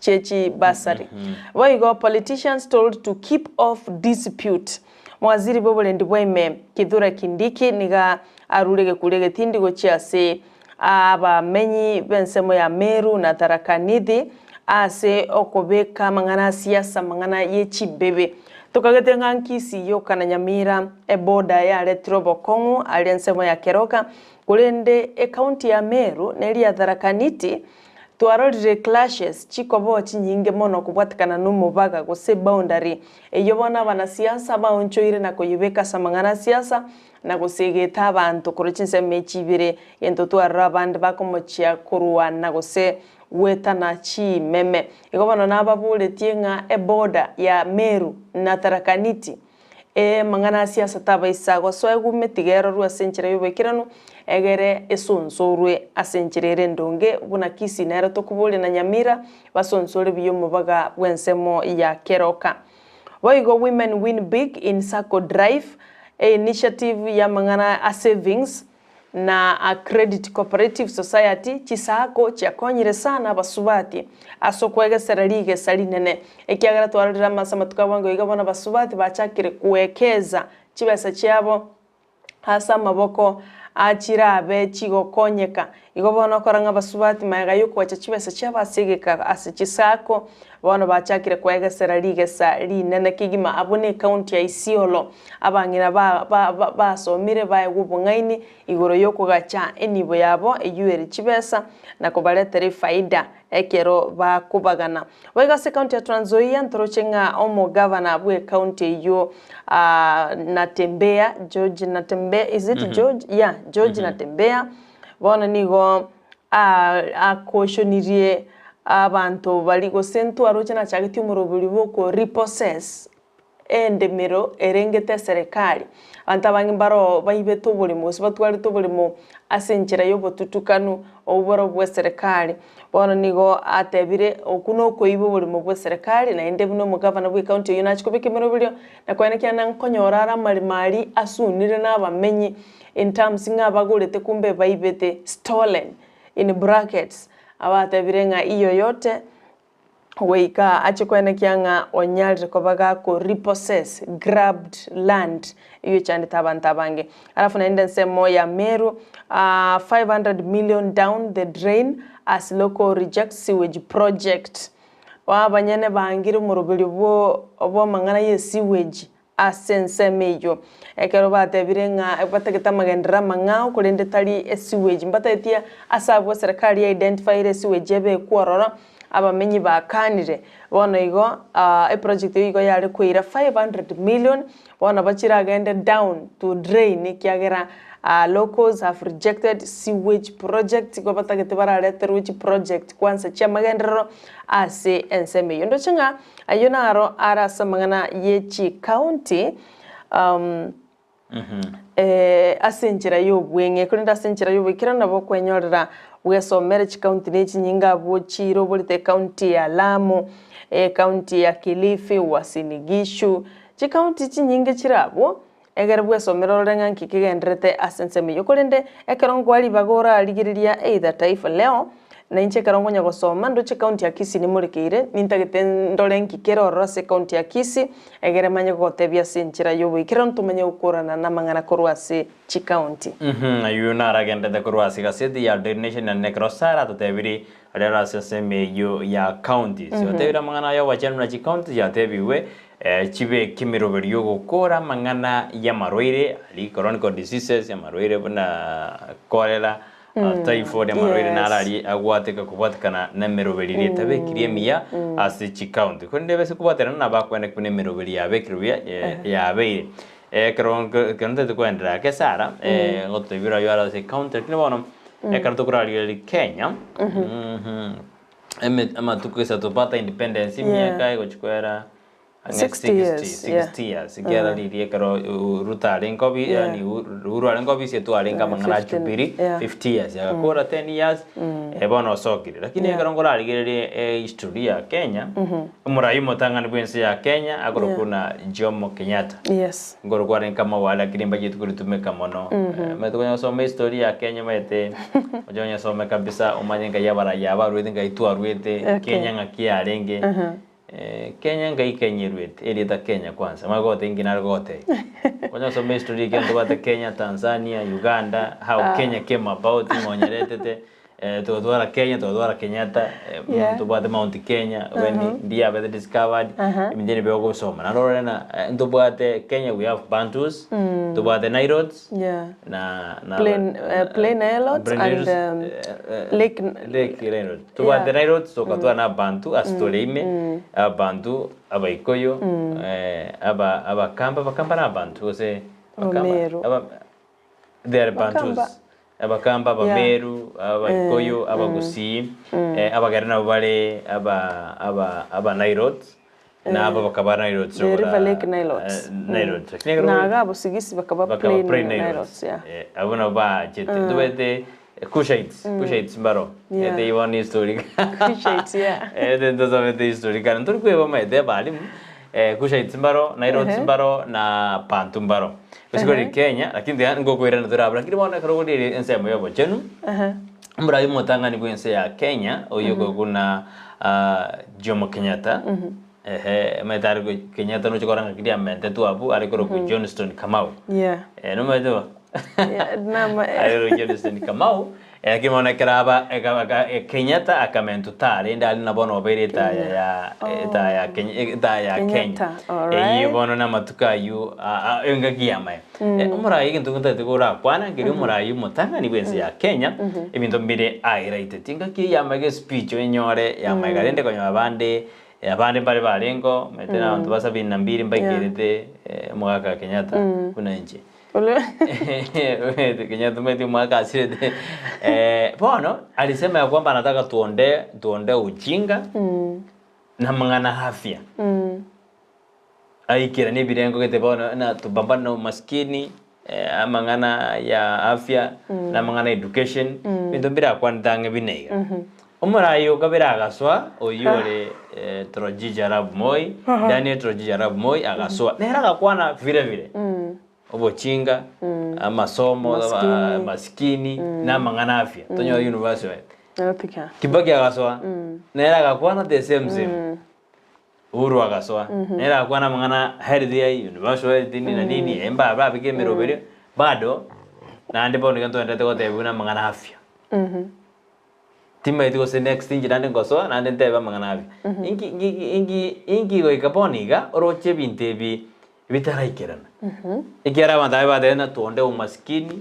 chechi basari. Waigo politicians told to keep off dispute. Mwaziri Bobole Ndibweme Kithure Kindiki niga arurege kulege tindigo chiase aba menyi bensemo ya Meru na Tharaka Nithi ase okobeka mangana siasa mangana yechi bebe. Tukagete Kisii yoka na Nyamira eboda ya Retrobo Kongo aliensemo ya Keroka kulende county ya Meru neli ya Tharaka Nithi twarorire clashes chikobo chinyinge mono kubwatikana n'umubaga gose boundary eyobona bana siasa baonchoire na kuyibeka samangana siasa na gusegeta abantu kurichinse mechibire yento twarra band bakomochia kuruana gose weta na chi meme igobona nababule tienga eboda ya Meru na Tharaka Nithi mangana siasa tabaisa goso egumetigero rwa senchira yobekirano egere esonsorwe asenchirere ndonge buna Kisii nero tokubole na Nyamira basonsore biyo mubaga bwensemo ya Keroka. Waigo women win big in Sacco Drive initiative ya mangana a savings na a credit cooperative society chisako chakonyire sana basubati asokwega serarige salinene ekiagara twarira masama tukabango igabona basubati bachakire kuwekeza chibesa cyabo hasa maboko achirabe chigokonyeka igobona koranga basubati mayaga yuko wachachibesa cyabasegeka asichisako bona bachakire kwega serarige salinene kigima abone county ya Isiolo abangira basomire baye gubungaini igoro yoko gacha enibo yabo eyuere chibesa na kubaletere faida ekero bakubagana wega se county ya Trans Nzoia ntorochenga omo governor bwe county yo Natembea George Natembea is it George yeah George Natembea bona nigo akoshonirie abantu baligo sentu arochana chagiti umurobuli boko repossess endemero erengete serikali antabangi baro bayibe tobulimo sibatwali tobulimo asenchira yobo tutukanu oboro bwe serikali bona nigo atebire okuno koyibo bulimo bwe serikali na ende buno mugavana bwe county yonachikobeke merobulyo na kwanekya nankonyorara mali asunire n'abamenyi in terms ngabagolete kumbe bayibete stolen in brackets abatebirenga iyo yote weika achikwene kyanga onyalire kobaga ko repossess grabbed land iyo chande tabange alafu naenda nsemo ya Meru 500 million down the drain as local reject sewage project wabanyene bangire murubili bo mangana ye sewage asense mejo ekero batebirenga bategeta magendera mangao kulende tali sewage mbatatia asabo serikali ya identify sewage ebe kuorora abamenyi bakanire bona igo project igo yari kuira 500 million bona bachira agende down to drain kiagera locals have rejected sewage project go batagete baraletter which project kwanza cha magendero ase enseme yondo chinga ayonaro ara samangana yechi county asenchira yobwenge kulinda asenchira yobwekira nabo kwenyorera wesomere county nechi nyinga bochiro bolite county ya Lamu county ya Kilifi Uasin Gishu county chinyinge chirabo egere bwe somero renga nkikigendrete asenseme yokorende ekerongo ali bagora aligiriria either Taifa Leo na inche karongo nya gosoma ndoche county ya Kisii ni murekeire nintagete ndore nkikero rose county ya Kisii egere manye gotebia sinchira yobo ikero ntumenye ukorana na mangana korwase chi county ayuna aragende de korwase gasedi ya donation na necrosara tutebiri arera seseme yo ya county so tebira mangana yo wachanu na chi county ya tebiwe chibe kimiroberio gukora mangana ya marwaire ali chronic diseases ya marwaire buna cholera typhoid ya marwaire narari agwateka kubatikana na miroberire tabekirie miya asi county konde bese kubatera na bakwene kune miroberi yabekiruya yabeire kronde tukwendera kesara gotebira yo ara se county kine bono karto kurali Kenya ama tukisa tupata independence miaka gochikwera 60 years sigera lirie karo ruta lengobi yani uru lengobi se tu alenga mangala chupiri 50 years ya kora 10 years bono sokire lakini karongora ligere historia ya Kenya umurayu motangani bwense ya Kenya agoro kuna Jomo Kenyatta ngoro kwa kama wala kirimba jitu kuritumeka mono metukonya soma historia ya Kenya mete ojonya soma kabisa umanyenga yabara yaba ruithinga itwa ruite Kenya ngakia arenge Kenya ngai kenyirwete elita Kenya kwanza magote ingina gote kwanza some history kendo bata Kenya Tanzania Uganda how Kenya came about monyeretete todwara Kenya todwara Kenyatta tobate Mount Kenya when they have discovered imjeni bego soma na lorena tobate Kenya we have Bantus tobate Nilotes na plain Nilotes and Lake Nilotes tobate Nilotes so katwa na Bantu astoleime Bantu abaikoyo abakamba na Bantu se aba they are Bantus abakamba abameru abaikoyo abagusii abagarana bale aba Nilotes na bakaba Nilotes so River Lake Nilotes na agabo sigisi bakaba plain Nilotes abona ba jete dobete Kushites mbaro ete iwan historic Kushites ete ndozamete historic kan turkueba maide bali Kushites mbaro Nilotes mbaro na Bantu mbaro Bisikori Kenya lakini dia ngokwira na turabra lakini bona karogodi ensemo yobo chenu mbrayi motangani bwense ya Kenya oyoko kuna Jomo Kenyatta metari Kenyatta no chikoranga kidia mente tu abu alikoro ku Johnston Kamau no medo nama Johnston Kamau lakini mona kiraba Kenyatta akamentu tare ndali na bono obere ya Kenya bono na matuka yu engagiyama umurayi kintu kuntategura kwana ngiri umurayi mutangani bwense ya Kenya ibintu mbire airaite tinga kiyama ge speech enyore ya magarende konyo abande bari barengo metena abantu basabina mbiri mbagerete mwaka Kenyatta kuna nje Kenyatta meti mwaka asirete bono alisema ya kwamba anataka tuonde ujinga na mangana afya aikira ni birengo kete bono na tubambana na umaskini mangana ya afya na mangana education bintu bira kwandange binega umurayo kabira agaswa oyore Trojija Arab Moi Daniel Trojija Arab Moi agaswa nera gakwana vile obochinga amasomo maskini na mangana afya tonyo university Kibaki agaswa nera gakwana the same Uhuru agaswa nera gakwana mangana health university na nini emba babike merobere bado na ndipo nikanto ndete kote buna mangana afya Tima ito se next thing jidande ngoso na ndente ba mangana afya ingi go ikaponiga oroche bintebi bitaraikirana ikiara bandai bade na tuonde umaskini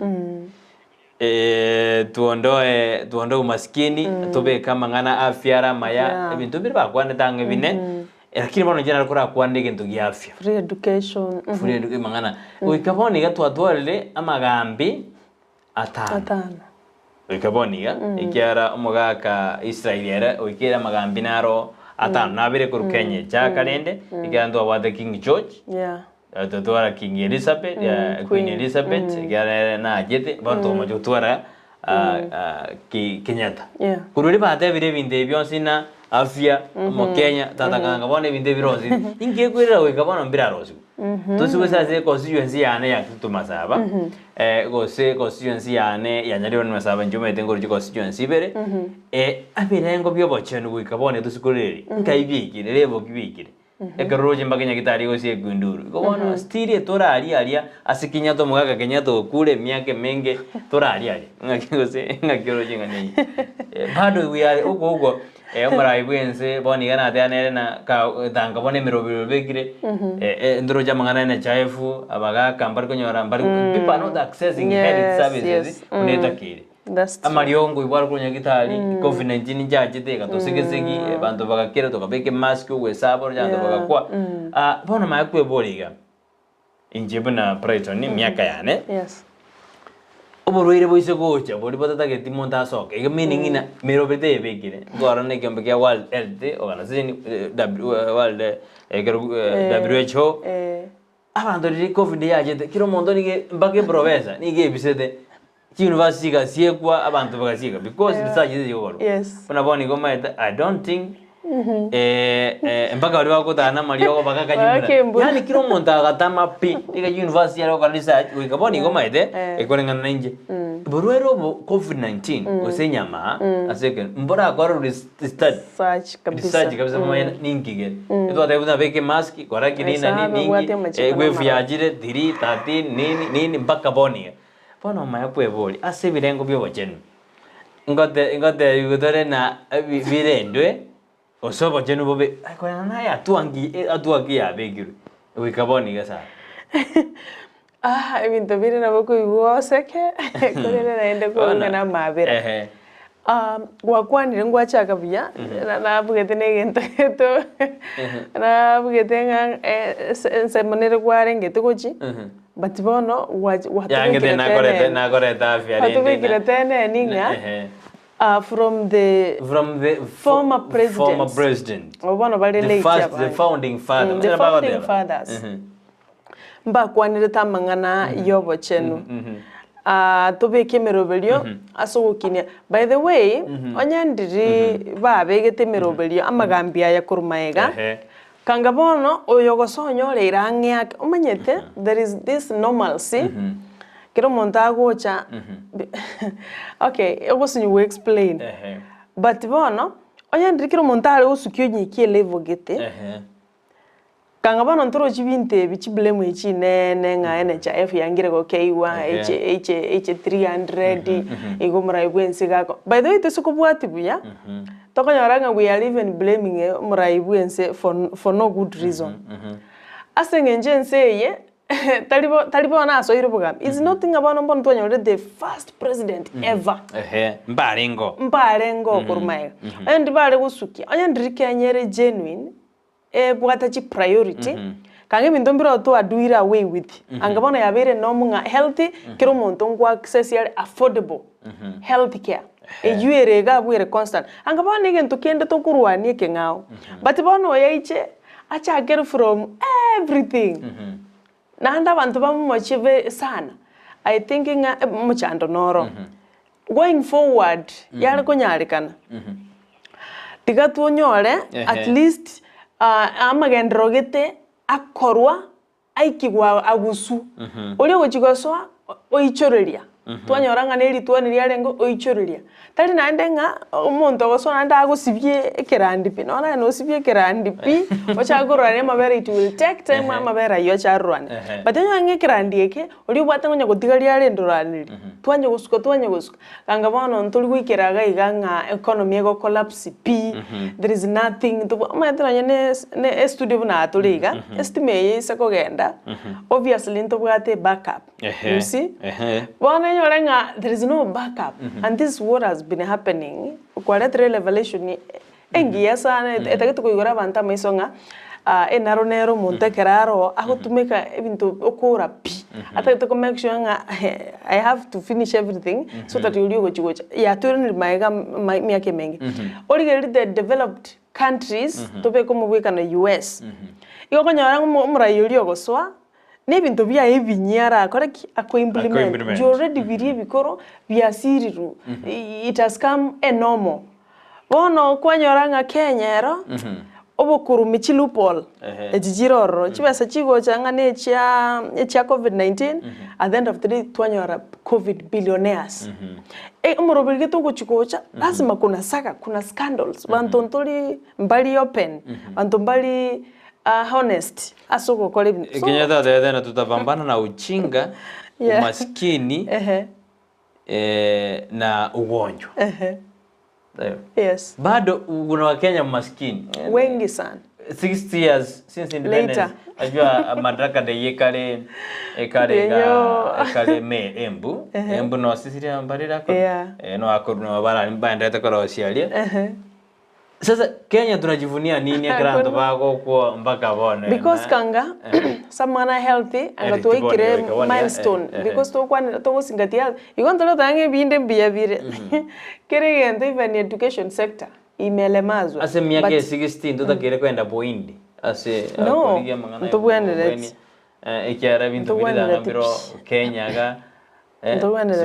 tuonde umaskini tobe kama ngana afya ra maya bintu birba kwane tange bine lakini bono jana kora kwane kintu gi afya free education mangana uikaponiga twatwalile amagambi atano uikaponiga ikiara umugaka Israel era uikira amagambi naro atano nabire kuru Kenya chakalende ikiara ndo wa King George Tutwara King Elizabeth, Queen Elizabeth, gara na jete, bantu mo tutwara Kenyatta. Kuruli bate vile vinde bionsina afya mo Kenya tatakanga bone vinde birosi. Inge kwira we kabona mbira rosi. Tusiwe sasa constituency yane ya tumasaba. Gose constituency yane ya nyari wanu masaba njume tengo ruji constituency bere. Abirengo byo bochenu wikabone tusikureri. Nkaibikire rebo kibikire. Ekaroje mbagenya gitari gose gunduru. Gobona stiri tora alia asikinya to mugaga kenya to kule miake menge tora alia. Ngakigose ngakiroje ngani. Bado we are ugo omara ibwense boni gana tane na ka tanga bone mirobiro begire ndoro jamangana na chaifu abaga kambar konyora mbar people not accessing health services uneta kire amariongo ibwara kunya gitari COVID-19 njajite ka tosigezegi bantu bagakira to kabeke mask we sabo jando bagakwa bona mayakwe boliga injebuna Brighton ni miaka yane Oborwire boise gocha bori batata ke timonta soke ke meaning ina mero bete begire gora ne kembe ke World Health Organization WHO abantu ri COVID ya jete kiro mondo ni ke mbake professor ni ke bisete university ga siekwa abantu bagasiga because research is yoro unaboni goma I don't think mpaka wali wako tana malio baka kanyumba yani kiro monta gatama pi ika university yaro research wikaboni goma ekolengana nje Boruero COVID-19 osenyama aseke mbora akoro research kabisa mwana ningige eto atabuza beke mask kora kirina ningi egwe vyajire 3 13 nini mpaka boni bono mayapwe boli ase birengo byo bojenu ngote yudore na birendwe osobo jenu bobe akona na ya atuangi ya begiru wikaboni gasa ibintu biri naboko iwoseke kurere naende konga na mabira gwakwanire ngwachaka bya nabugete negento to nabugete nga semonere gwarengete gochi but bono yangete nakoreta afya watubikira tene ninga from the former president obono bali late the founding fathers mbakwanire tamangana yobo chenu tobeke merobelio asogokinia by the way onyandiri babegete merobelio amagambia ya kurumaega kangabono oyogosonyo irangya umanyete there is this normalcy kero montagocha okay ogosinyu we explain but bono onyandiri kero montale osukyo nyikie level gete Kangabano ntoro chibinte bichiblemu echi nene nga NHIF yangire go keiwa H300 igomra ibwensi gako by the way tesukubwati buya tokonyoranga we are even blaming mura ibwense for no good reason asenge nseye talibo na so irubuga is nothing about mbon tonyore the first president ever mbarengo kurumaya and bare gusuki onyandirike anyere genuine bwatachi priority kange bintu mbiro to aduira away with angabona yabere no munga healthy kero muntu ngwa access ya affordable health care eyuerega bwere constant angabona ngentu kende to kurwani kengao but bono yaiche acha get from everything nanda bantu bamumochive sana I thinking muchando noro going forward yale konyalikana tigatuonyore at least amagendrogete akorwa aikigwa agusu uri gochigoswa oichoreria twanyoranga neri twaniri arengo oichoreria tari nandenga umuntu gosona ndagusibye ekerandipi nona no sibye kerandipi ochagorwa ne mabera it will take time mabera yo charwane but nyange kerandieke uri bwatangonya gotigaria rendoraniri twanye gusuka kanga bono ntuli gwikeraga iganga economy ego collapse pi there is nothing to matranya ne studio na aturiga estimate isa kogenda obviously ntobwate backup you see bona nyorenga there is no backup and this is what has been happening kwa revelation engia sana etageto kuigora banta maisonga enaro muntekeraro agotumeka ebintu okora pi atageto ko make sure nga I have to finish everything so that you go chigocha ya turni maiga miake mengi origeri the developed countries tobe ko mubika na US iko konyara murayi goswa nebintu bya ebinyara koraki ako implement you already biri bikoro bya siriru it has come a normal bono kwanyoranga kenyero obokuru michilupol ejijiroro chibesa chigo changane cha COVID-19 at the end of the day twanyora COVID billionaires umurobirige tuguchikocha lazima kuna saga kuna scandals bantu ntoli mbali open bantu mbali honest asoko kole Kenyatta tena tutapambana na uchinga umaskini na ugonjwa yes bado kuna Wakenya maskini wengi sana 60 years since independence ajua madaraka de yekale me embu no sisiria mbarira ko no akoruna mabara mbanda takora osialia sasa Kenya tunajivunia nini akranto bako kwa mpaka bone because kanga someone healthy and to ikire milestone because to kwa to singatia igonto lo tange binde biyabire kere gento even education sector imelemazwa ase miaka 16 tutakire kwenda poindi ase kuligia mangana ntubwenderetse ikiara bintu bila ngambiro Kenya ga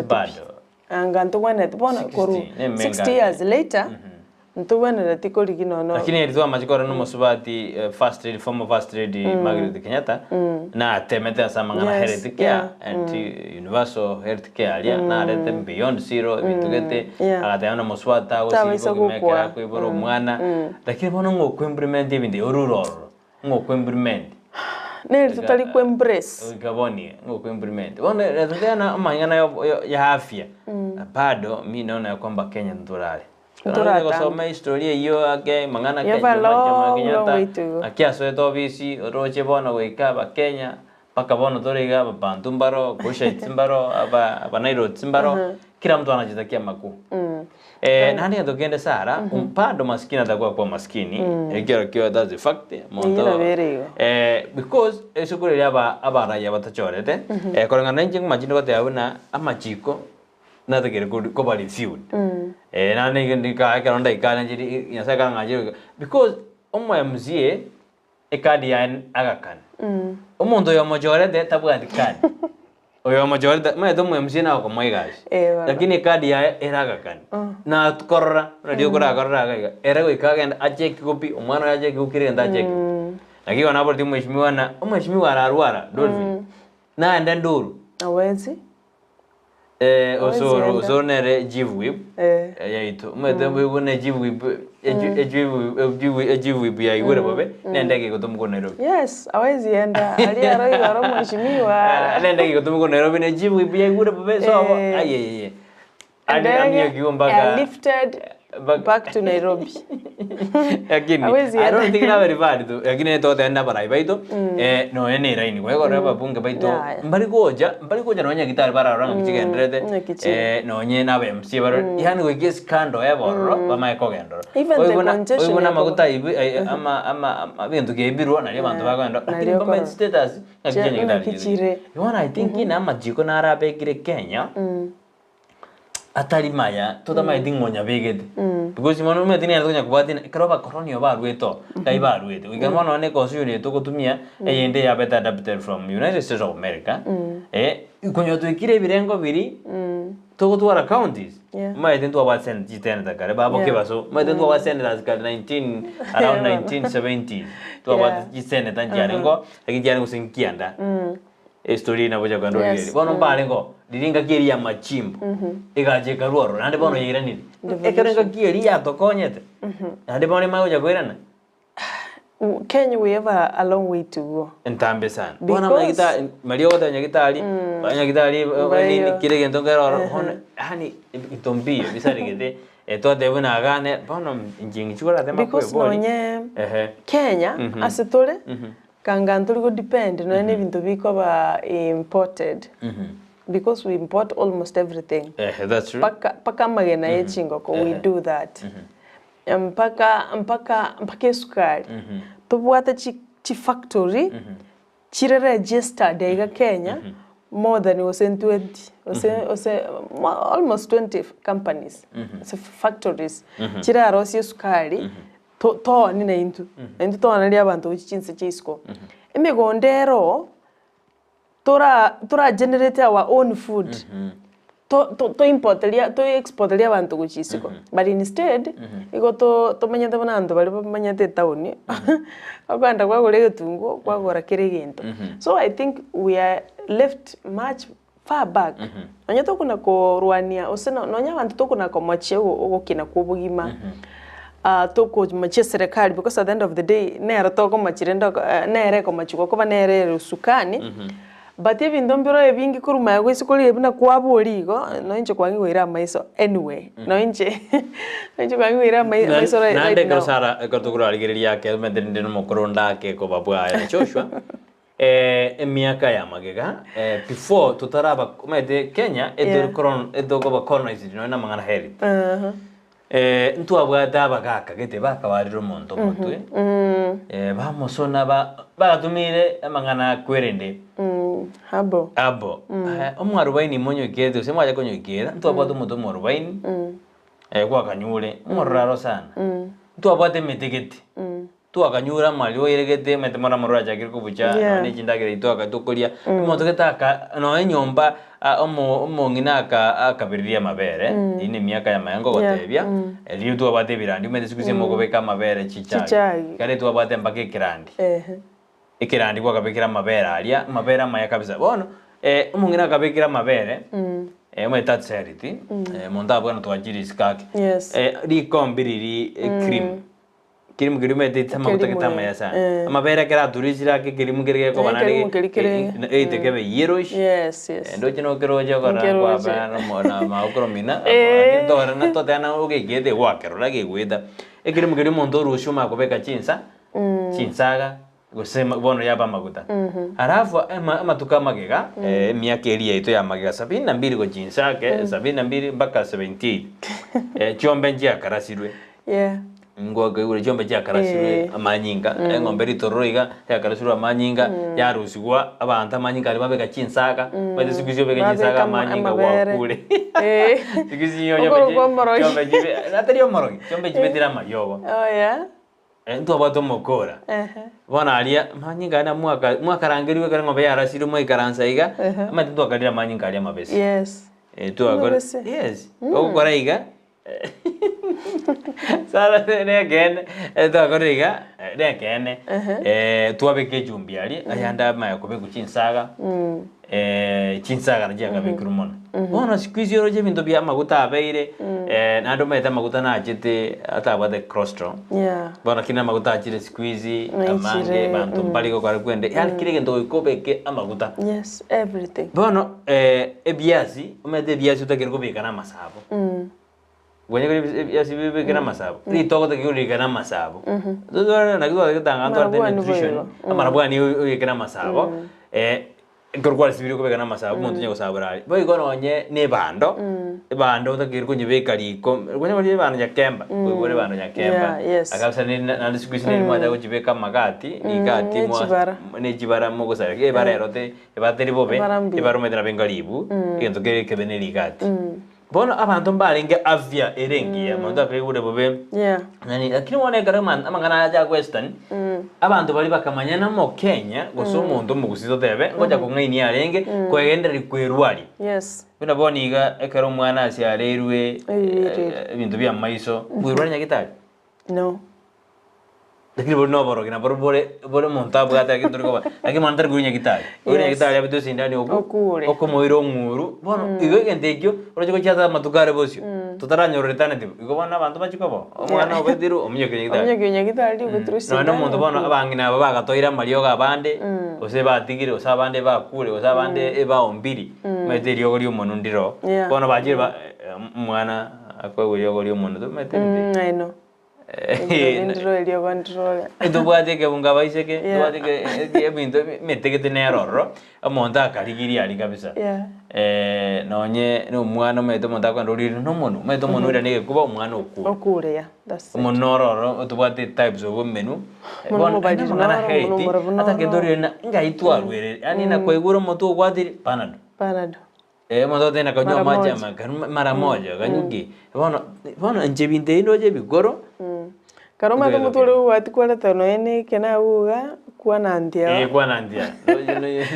bado anga ntubwenderetse bona koru 60 years later ntubwenera tikoli kinono lakini ilitoa majikora no musubati first lady former first lady Margaret Kenyatta na temete sama ngana health care and universal health care alia na rete beyond zero bitugete agatana musubata usiku kumekera kwiboro mwana lakini bono ngo implement ibindi ururoro ngo implement ne tutali ku embrace gaboni ngo implement bono retana amanyana ya afya bado mimi naona kwamba Kenya ndurale kusoma historia hiyo ake mangana Kenya akia soeto bisi roche bono weka Kenya paka bono torega bantumbaro kusha tsimbaro aba nairo tsimbaro kila mtu anajitakia makuu nani atokende sara umpado maskini atakuwa kwa maskini ekero that's the fact monto because esukuri aba raya batachorete korangana njing majino kote abuna amachiko nada kere ko bali field na ne ka ka ronda ikana njiri yasa ka ngajiri because omo mzie ekadi yan agakan omondo yo mojore de tabu adikan oyo mojore de me domo mzie na ko moigash lakini ekadi ya eragakan na korra radio kora ga era go ikagenda ajeki kopi omwana ajeki ukire nda ajeki lakini wana bodi mheshimiwa na mheshimiwa ararwara dolphin na enda nduru awezi osoro nere jivwib yaito umedembe wona jivwib ejivwib ya iwere babe nendege kutomuko Nairobi yes awezi enda ali arayaro mheshimiwa nendege kutomuko Nairobi ne jivwib ya iwere babe so ayeye ali amyo kiombaga lifted back to Nairobi lakini I don't think na very bad tu lakini to tenda para baito no ene raini kwa hiyo raba bunge baito mbali koja no nya gitari para ranga kigendrete no nye na be MC baro yani we get scandal ever ba mai kogendo we na maguta ibi ama bintu ke biro na bantu bagendo lakini comment status ngakijenya gitari you want I think ina majiko na arabe kire Kenya atari maya toda mai dingonya begede because mono me tinia tonya kubati karoba koronio ba rueto kai ba rueto we mono ne consume to kutumia yende ya beta adapted from United States of America kunyo to ikire birengo biri to gutwara counties mai tinto ba send jitene takare ba boke baso mai tinto ba send as 19 around 1970 to ba jitene tanjarengo akijarengo sinkianda story na boja kando ile bono balengo diringa kiri ya machimbo igaje karuoro nande bono yira nini ekarenga kiri ya tokonyete nande bono magoja kwirana Kenya we have a long way to go entambe sana bona magita mario kota nyagitali nini kire gento karoro hone hani itombio bisari gete to debuna agane bono njingi chukura tema kwa because nonye Kenya asitole kanga ntuli go depend no any bintu biko ba imported because we import almost everything that's true paka magena yechingo ko we do that mpaka sukari tubwata chi factory chire registered dega Kenya more than was in 20 almost 20 companies factories chire arosi sukari to ni na intu to na lia bantu chichinse chisko emegondero tora generate our own food to exporteria abantu guchisiko but instead igo to manyete banandu bali manyete town akanda kwa gure getungo kwa gora kire gento so I think we are left much far back onye to kuna ko ruania osena nonya abantu to kuna ko machie ogokina kubugima to ko machie serikali because at the end of the day nere to ko machirenda nere ko machuko ko banere usukani but even ndombero ebingi kuruma yago isikoli ebina kwaboligo no inche kwangi wera maiso anyway no inche kwangi wera maiso right now nande ko sara ko to kuraligeria ke medende no mokronda ke ko babwa ya Joshua miaka ya magega before tutaraba kumete Kenya edo ko ba colonized no na mangana herit ntu abwata bagaka gete bakabariro monto mutwe bamosona bagatumire amangana kwerende abo omwaru baini monyo kedo se mwaje konyo kera ntu abwata muto mwaru baini kwa kanyure moraro sana ntu abwata metegete tu akanyura mali oyeregete metemara marura jakiri kubucha ne chindagira ito akatokoria moto ketaka no enyomba omo ngina akabiriria mabere ine miaka ya mayango gotebia eliyo tu abate birandi mede sikuze mogobeka mabere chichai kare tu abate mbake kirandi ikirandi kwa kabekira mabere alia mabere maya kabisa bono omo ngina akabekira mabere mweta charity monda bwana twajiri skake rikombiriri cream kirimu kirime tita makuta kitama ya sana amabera kera turizira ke kirimu kirige ko banani ite kebe yerosh yes ndo chino kiroja ko ra kwa bana mona ma okromina akito na to tana uge gede wakero la geweda kirimu kirimo ndo rushuma ko beka chinsaga gusema bono yaba maguta halafu amatuka magega miaka elia ito ya magega 72 go chinsake 72 mpaka 78 chombe njia karasirwe ngwa ule chombe cha karasirwe amanyinga ngombe ritoroiga ya karasirwe amanyinga ya rusigwa abantu amanyinga ali babeka chinsaka bade sikuzyo beka chinsaka amanyinga wakule sikuzyo chombe jibe atario morogi chombe jibe dirama yogo ento abato mokora bona alia amanyinga na mwaka rangiriwe kana ngombe ya rasirwe mwe karansaiga amati to akalira amanyinga ali amabesi to akora okora iga sala ne again agoriga ne again tuabeke jumbiali ayanda ma ko be kuchinsaga chinsaga naje ka be kurumona bona squeeze roje bindo bya maguta abeire nando meta maguta na ajete ataba the crostro bona kina maguta ajire squeeze amange bantu baliko kwa kwende yani kirege ndo ikobeke amaguta everything bona ebiazi umede biazi utakiri kubika na masabo Wenye kuri yasibibe kana masabo. Ni toko te kuri kana masabo. Dodo na kitu kitanga ndo arte nutrition. Amara bwani uye kana masabo. Korkwal sibiru ko kana masabo muntu nyago sabara. Boy gono nye ne bando. Bando ta kiru kunye be kali ko. Wenye kuri bando ya kemba. Ko bando ya kemba. Akabisa ni na discussion ni mwaja ko jibe kama magati, igati mwa ne jibara mo ko sare. Ke bara erote, e bateri bobe, e baro medra bengalibu. Kento ke beneli gati. Bono abantu mbalinge avya erengi ya muntu akayure bobe nani lakini wone garaman amangana aja western abantu bali bakamanyana mo Kenya goso muntu mugusizo tebe ngoja ko ngaini arenge ko egenda rikwerwali bina boniga ekero mwana asiarerwe bintu bya maiso bwirwali nyagitali lakini bono boro kina bore monta bwata kitu ko lakini mantar gunya gitali gunya gitali abitu sindani oko moiro nguru bono igo gentekyo rojo ko chata matukare bosio tutaranyo alternative igo bana bantu bachikobo omwana obediru omnyo kinya gitali ubetrusi no muntu bono abangina babaga toira mario gabande ose batigire osa bande bakure osa bande eba ombiri meterio gori umuntu ndiro bono bajire mwana akwewe gori umuntu to meterio no Ndro elio control. Edo bwate ke bunga baiseke, bwate ke bintu meteke teneroro, amonta akarigiri ali kabisa. Nonye no mwana meto monta kwa ndoriro no mono, meto mono ira nege kuba umwana okure. Okure ya. That's it. Monororo, otubwate types of menu. Bon mwana hate, ata ke ndoriro na ngaitu alwere. Yani na kweguro moto kwatiri panado. Moto tena kanywa maji mara moja kanyuki. Bono njebinte ino je bigoro. Karoma to mutore wati kwala tono ene kena uga Kwana ndia. Kwana ndia.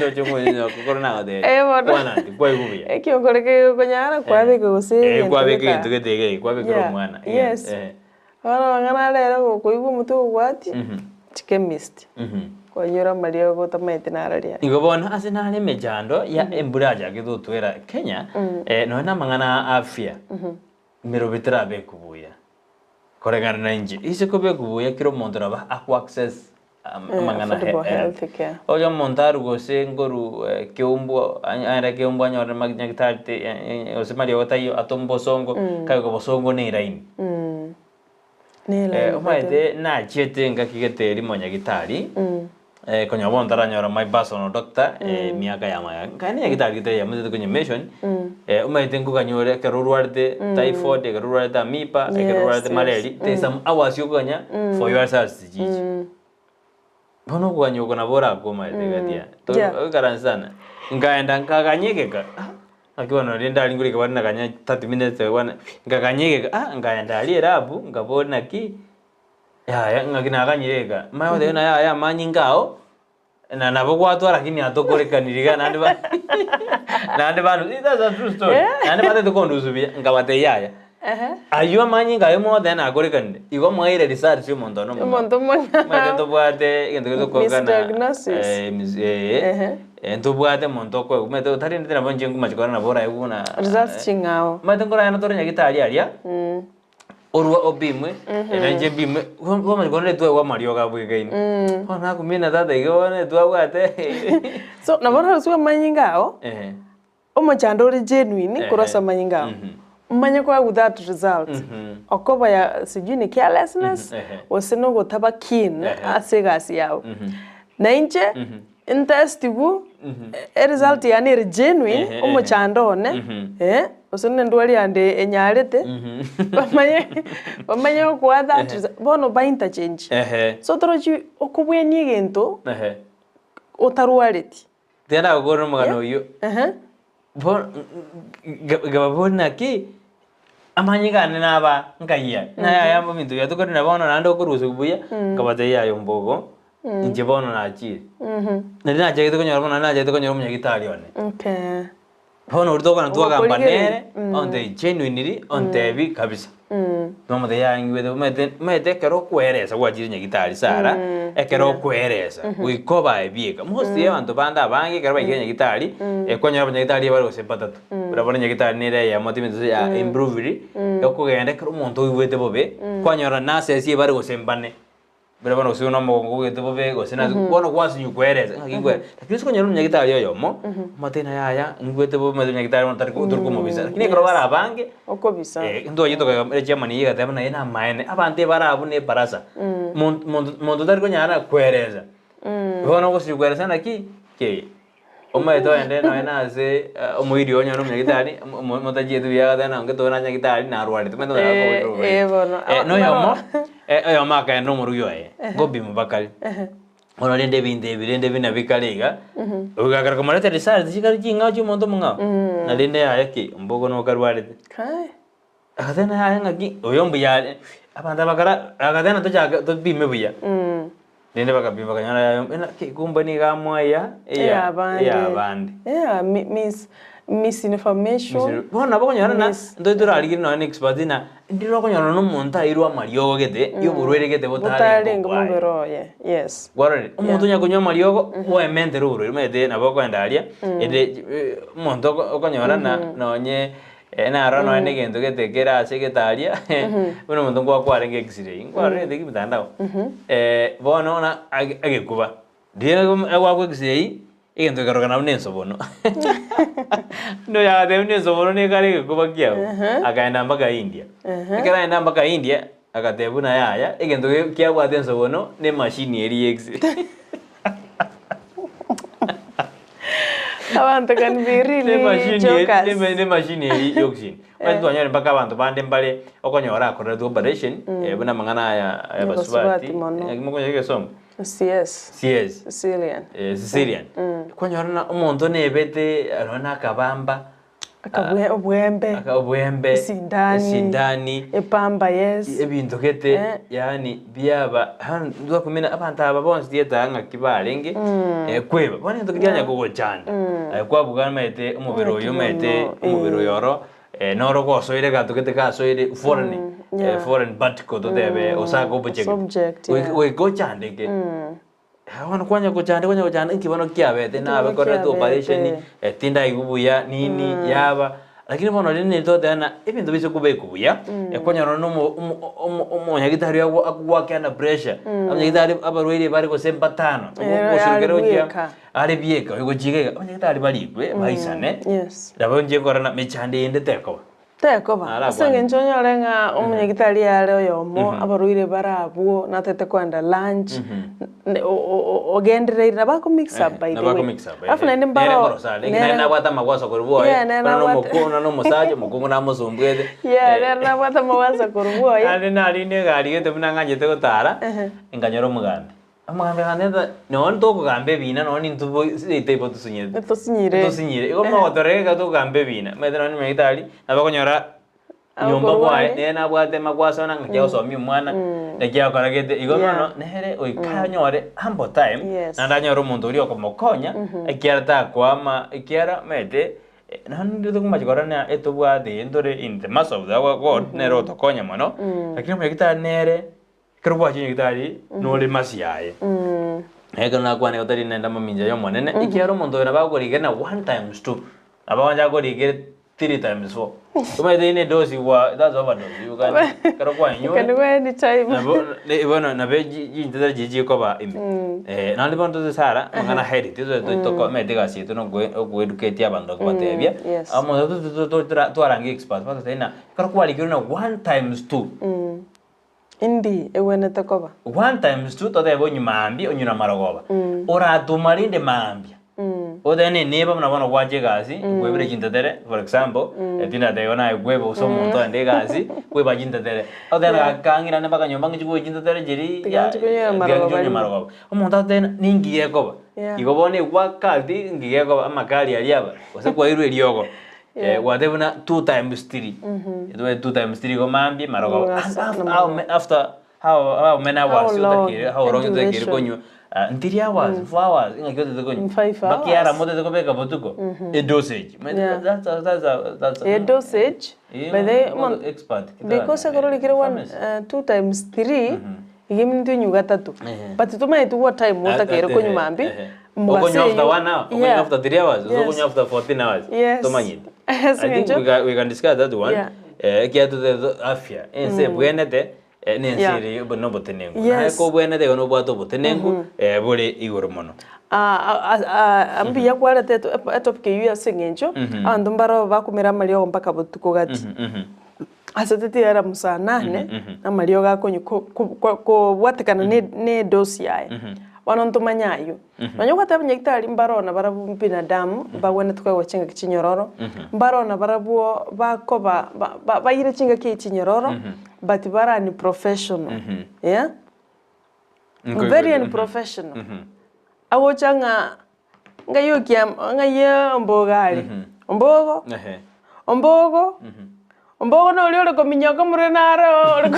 No chungo nyo kukorona ode. Bono. Kwana ndi kwa igubuya. Kiongoreke konyara kwabe gose. Kwabe kintu getege, kwabe kiro mwana. Yes. Wana ngana lero kuigu mutu gwati. Chemist. Konyora Mario go tamete nararia. Igobona asinale mejando ya emburaja githutwera Kenya no na mangana afya. Mirobitra be kubuya. Korengana na inji. Ise kobe kubuya kiro mondraba aku access mangana health care. Ojo montaru gose ngoru keumbo ara keumbo anyora magnyagitarte osemari otayo atombo songo kago bosongo ne iraini. Omaite na chete ngakigete monyagitari. Konya bontara nyora my personal doctor miaka ya maya kani nyagitari gite ya mudete konya mention omaite ngukanyore kerurwarte typhoid kerurwarte amipa kerurwarte malaria te some hours yokanya for yourself jiji bono kwanyo kona bora koma egatia to garansana ngaenda ngakanyegeka akiwana ndenda linguri kabana kanya 30 minutes wana ngakanyegeka ngaenda ali rabu ngabona ki ya ngakina kanyega mayo de na ya manyingao na nabo kwatwara kini atokorekaniriga nandi ba nandi ba that's a true story nandi ba te konduzubi ngabate yaya ayua manyinga emo then akorekande igo mwaire research mondo no mondo mwana mate bwate ngendo kokana ento bwate mondo ko mete tari ndira bonje ngumachikora na bora yuna results chingao mate ngora yana tornya gitari aria orwa obimwe enanje bimwe goma gone tuwe wa Mario gabwigaini ona kumina tata igone tuwa bwate so na bora uswa manyingao omachando ri genuine kurosa manyingao umanye kwa without result okoba ya sijini carelessness oseno gotaba keen asegasi yao na inche intestigu result yani genuine umuchando ne oseno ndwali ande enyarete bamanye kwa that bono ba interchange so toroji okubwe ni gento otaruareti tena ogoro magano yo gababona ki amanyigane naba ngaya na ya mintu ya tukori na bono nando kurusu buya kabate ya yombogo inje bono na chi na je to nyoro na je to nyoro munyagitari one okay bono urdo kana tuwa kampanere on the genuinely on the bi kabisa no de ya ingwe mete kero kueresa kwa jiri nyagitari sara ekero kueresa uikoba ebieka mosti abantu banda bangi kero baigenya gitari ekonyoro nyagitari bari gusepatatu urabona nyagitari nere ya motivated ya improve yokugenda kero umuntu wibwete bobe kwanyora nase si bari gusembane urabona usuna mugongo wibwete bobe gusena bono kwasi nyukueresa ngingwe lakini sikonyoro nyagitari yoyomo matena yaya ngwete bobe matena nyagitari montari kuturku mobisa lakini kero bara bangi okobisa ndo yito ka Germany yiga tabana ina maene abante barabu ne barasa mondo dar konyara kuereza bono gosi kuereza naki ke omaito ende no ena se omoiri onyo no nyagitari motaji tu ya dana ngeto na nyagitari na ruari tumendo ya ko bono no yomo yomo ka no muruyo gobi mubakali ono lende bina bikaliga ugakara komara tele sare zikari jinga ju mondo munga na lende ya ki mbogo no karwari kai akadena ya ngaki oyombu ya abanda bakara akadena to bime buya nende bakabimba kanyana ya ki kumbani gamwa ya bandi misinformation bona bakonyana na ndo turali no expert na ndiro konyana no monta irwa Mario gete yo burwere gete botari ngomubero yes gwarore umuntu nyakunywa Mario we mente ruru mede na boko ndalia ende monto okonyana na nonye na rano ene gento gete kera secretaria uno muntu kwa kwarenge x-ray ngwarore ndiki mitandao bono na agekuba ndiye kwa x-ray igento garogana unenso bono no ya de unenso bono ne kare kuba kiao akaenda mpaka India akaenda mpaka India akatebuna yaya igento kia kwa denso bono ne machine eri x abantu kan birili jokas ne machine eri yoxin watu wanyore mpaka abantu bande mbale okonyora akora do operation buna mangana ya basubati ngimo yake somo Sicilian. Konyora umuntu nebete arona kabamba Obwembe. Sindani. Epamba yes. Ebintu kete yani byaba han ndo kumena abantu aba bonse dietanga kibalenge kweba bone ndo kijanya ko gochanda kwa bugana mete umubiro yo mete umubiro yoro noro ko soire ga tukete ka soire foreign but ko to debe osako project we go chande ke hawana kwanya kuchanda ikibono kiabete na abe correct operation tinda igubuya nini yaba lakini bono nini to dana ibintu bizo kubekuya kwanya no umunyagitari akugwa kana pressure umunyagitari abarwire bari ko sempatano ubushugero kya ari bieka ugo jigega umunyagitari bari bwe baisane dabonje korana mechande ende teko asenge nchonyorenga umunyagitari yale oyomo abarwire barabuo natete kwenda lunch ogendere nabako mix up by the way afuna ndi mbaro nena bwata magwaso kurubuo no musaje mukungu na musumbwede nena bwata magwaso kurubuo ali nali ne gali gete munanganye te gutara inganyoro mugambe amagambe kaneza no ndo kugambe bina no ni ntubo ite ipo tusinyire iko magotoreka to gambe bina medero ni megitali abakonyora nyumba bwae nena bwate magwaso nanga kya osomi mwana nekya karagete iko no nehere oikanyore hambo time nandanyoro umuntu uri okomokonya ekyarata kwama ekyara mete nandi to kumachikora etobwate ndore in the mass of the god nero tokonya mono lakini megitali nere kerwa chinyi kitari no le masiaye na kwa ne otari nenda maminja yo monene ikiaro mondo na bagori gena 1 times 2 abanja gori ge 3 times 4 kuma ine dosi wa that's overdose you can karo kwa nyo can go any time na bona na beji intera jiji ko ba imi na le bonto sara ngana head tizo to ko me diga si to no go educate abando ko batebia amo to arangi expert pa tena karo kwa ligiro na 1 times 2 indi ewene takoba 1 times 2 to debo nyumambi onyuna marogoba ora tumarinde mambia odene neba mna bana waje gazi kwebere jintatere for example tina de ona kwebo so monto ande gazi kweba jintatere odena kangira ne baka nyomba ngigo jintatere jiri ya marogoba omonta den ningiye koba igobone wakati ngiye koba amakali aliaba ose kwa iru eliogo whatever 2 times 3 it was 2 times 3 go mambi marogo after how many hours you take how long you take konyo 3 hours 4 hours ingakyote te konyo bakiara mode te kobeka botuko a dosage that's a dosage but they expert because agoroli kire 2 times 3 igimintu nyuga 3 but tuma itu what time utakere konyo mambi Okonyo after 1 hour, okonyo after 3 hours, okonyo after 14 hours. Tomanyidi. I think we can discuss that one. Kia to the afya. Ense bwenete nensiri no botenengu. Na ko bwenete ono bwato botenengu bole igoro mono. Ambi yakwara te atopke yu asengenjo ando mbaro bakumira malio mpaka botuko gati. Asatete era musanane amalio gakonyo ko watekana ne dosi yae. Wanontumanyayo manyoka tabanyekitali mbarona barabu binadamu bawene tukwa chinga kichinyororo mbarona barabu bakoba bayire chinga kichinyororo but barani professional yeah very unprofessional awo changa ngayo kya ngaye mbogali ombogo no lyo ko minyoka murenaro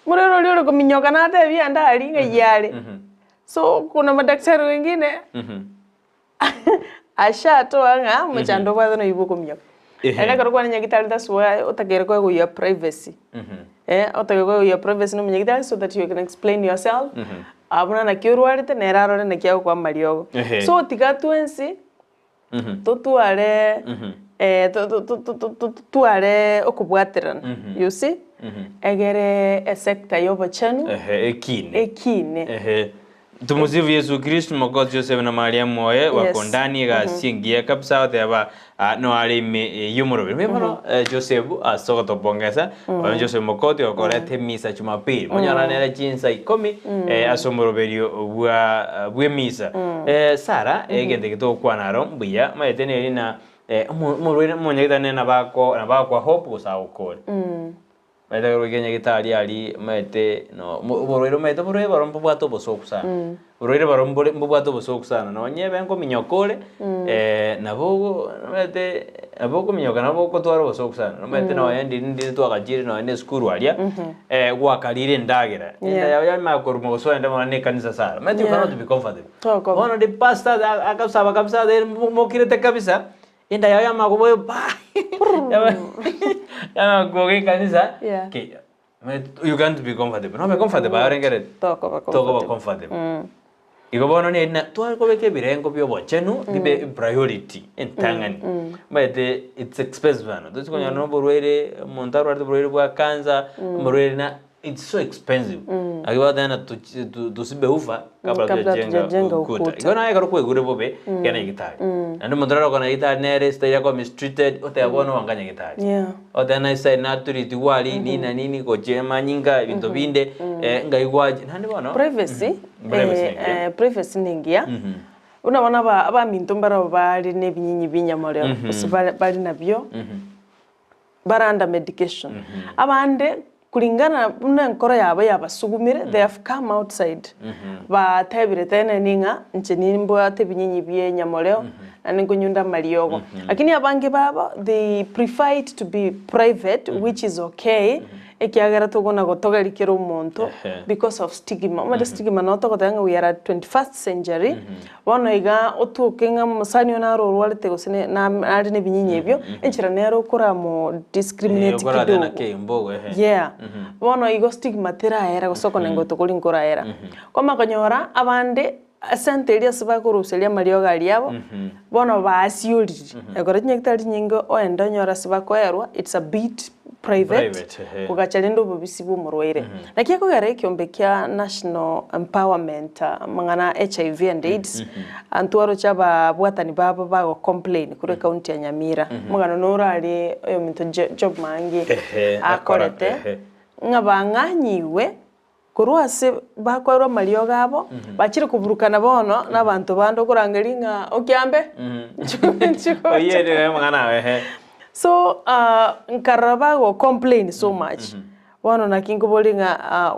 Murero lyo ko minyoka na hata hivi andali ngayale. So kuna madaktari wengine ashatoa nga mchando kwa no ibuko minyoka. Ela karokwa nyagitali that's why utakere kwa your privacy. Utakere kwa your privacy no nyagitali so that you can explain yourself. Abuna na kiurwarite neraro na kiao kwa maliogo. So tikatwensi totuare tuare okubwaterana you see egere a sector yobo chenu ekine tumusifu Yesu Kristo mokozi Joseph na Maria moye wakondani ga singia kabisa oteba no alime yumuro bimano Joseph asoko topongeza wa Joseph mokoti okorete misa Jumapili monyana nera jinsa 10 asomoro berio bwa misa Sara egende kito kwanaro mbuya maeteneri na murwire munyegitane na bakwa hope usawukore maite ko kenya gitari ali maite no borwere maite borwere barombo bwato bosoku sana borwere barombo bwato bosoku sana no nyebe ngo minyokole nabogo maite aboko minyoka naboko twara bosoku sana no maite no ndi twakajire no ne skuru alia gwakalire ndagera enda ya makuru moso enda mwana ne kanisa sana maite you cannot be comfortable one of the pastors akasaba kabisa mokirete kabisa enda ya makoboyo ba ya goge kanisa ke you can't be comfortable no be comfortable arengere talk about comfortable iko bono ni na to ko beke birengo byo bochenu dibe priority entangani but it's expensive no to konya no borwere montaro arte borwere bwa kanza borwere na it's so expensive akiwa tena tusibe ufa kabla tujenga ukuta iko na yaka ko gure bobe kana gitari ando montaro kana gitari nere stay yako mistreated otayabono wanganya gitari otana sai naturi tiwali nini ko jema nyinga bintu binde ngaigwaje nandi bono privacy ningia unabona aba minto mbara bari ne binyinyi binyamore bari nabyo baranda medication abande kulingana nkora yabasugumire they have come outside ba tebire tene ninga nchini mbo tebinyinyi bye nyamoreo na ningunyunda maliogo lakini abange baba they prefer it to be private which is okay ekiagera tugona gotogarikira umuntu because of stigma the stigma no togotanga we are at 21st century bono iga otukenga musani ona ro rwalete gosene na ari ne binyinyi ebyo enchira nero kora mo discriminate kido bono igo stigma tera era gosoko nengo tokoli nkora era koma konyora abande asante elia siba kuruselia malio galiabo bono baasiuri egora nyekitari nyingo oenda nyora siba koerwa it's a bit private kugachalendo bobisibu murwaire nakiye ko gare kyombe kya national empowerment mangana HIV and AIDS antwaro chaba bwatani baba bago complain kure county ya Nyamira mugano norali oyo minto job mangi akorete ngabanganyiwe kuruase bakwarwa malio gabo bakire kuburukana bono nabantu bando kurangelinga okyambe oyere mangana we so nkarabago complain so much wano nakingo bolinga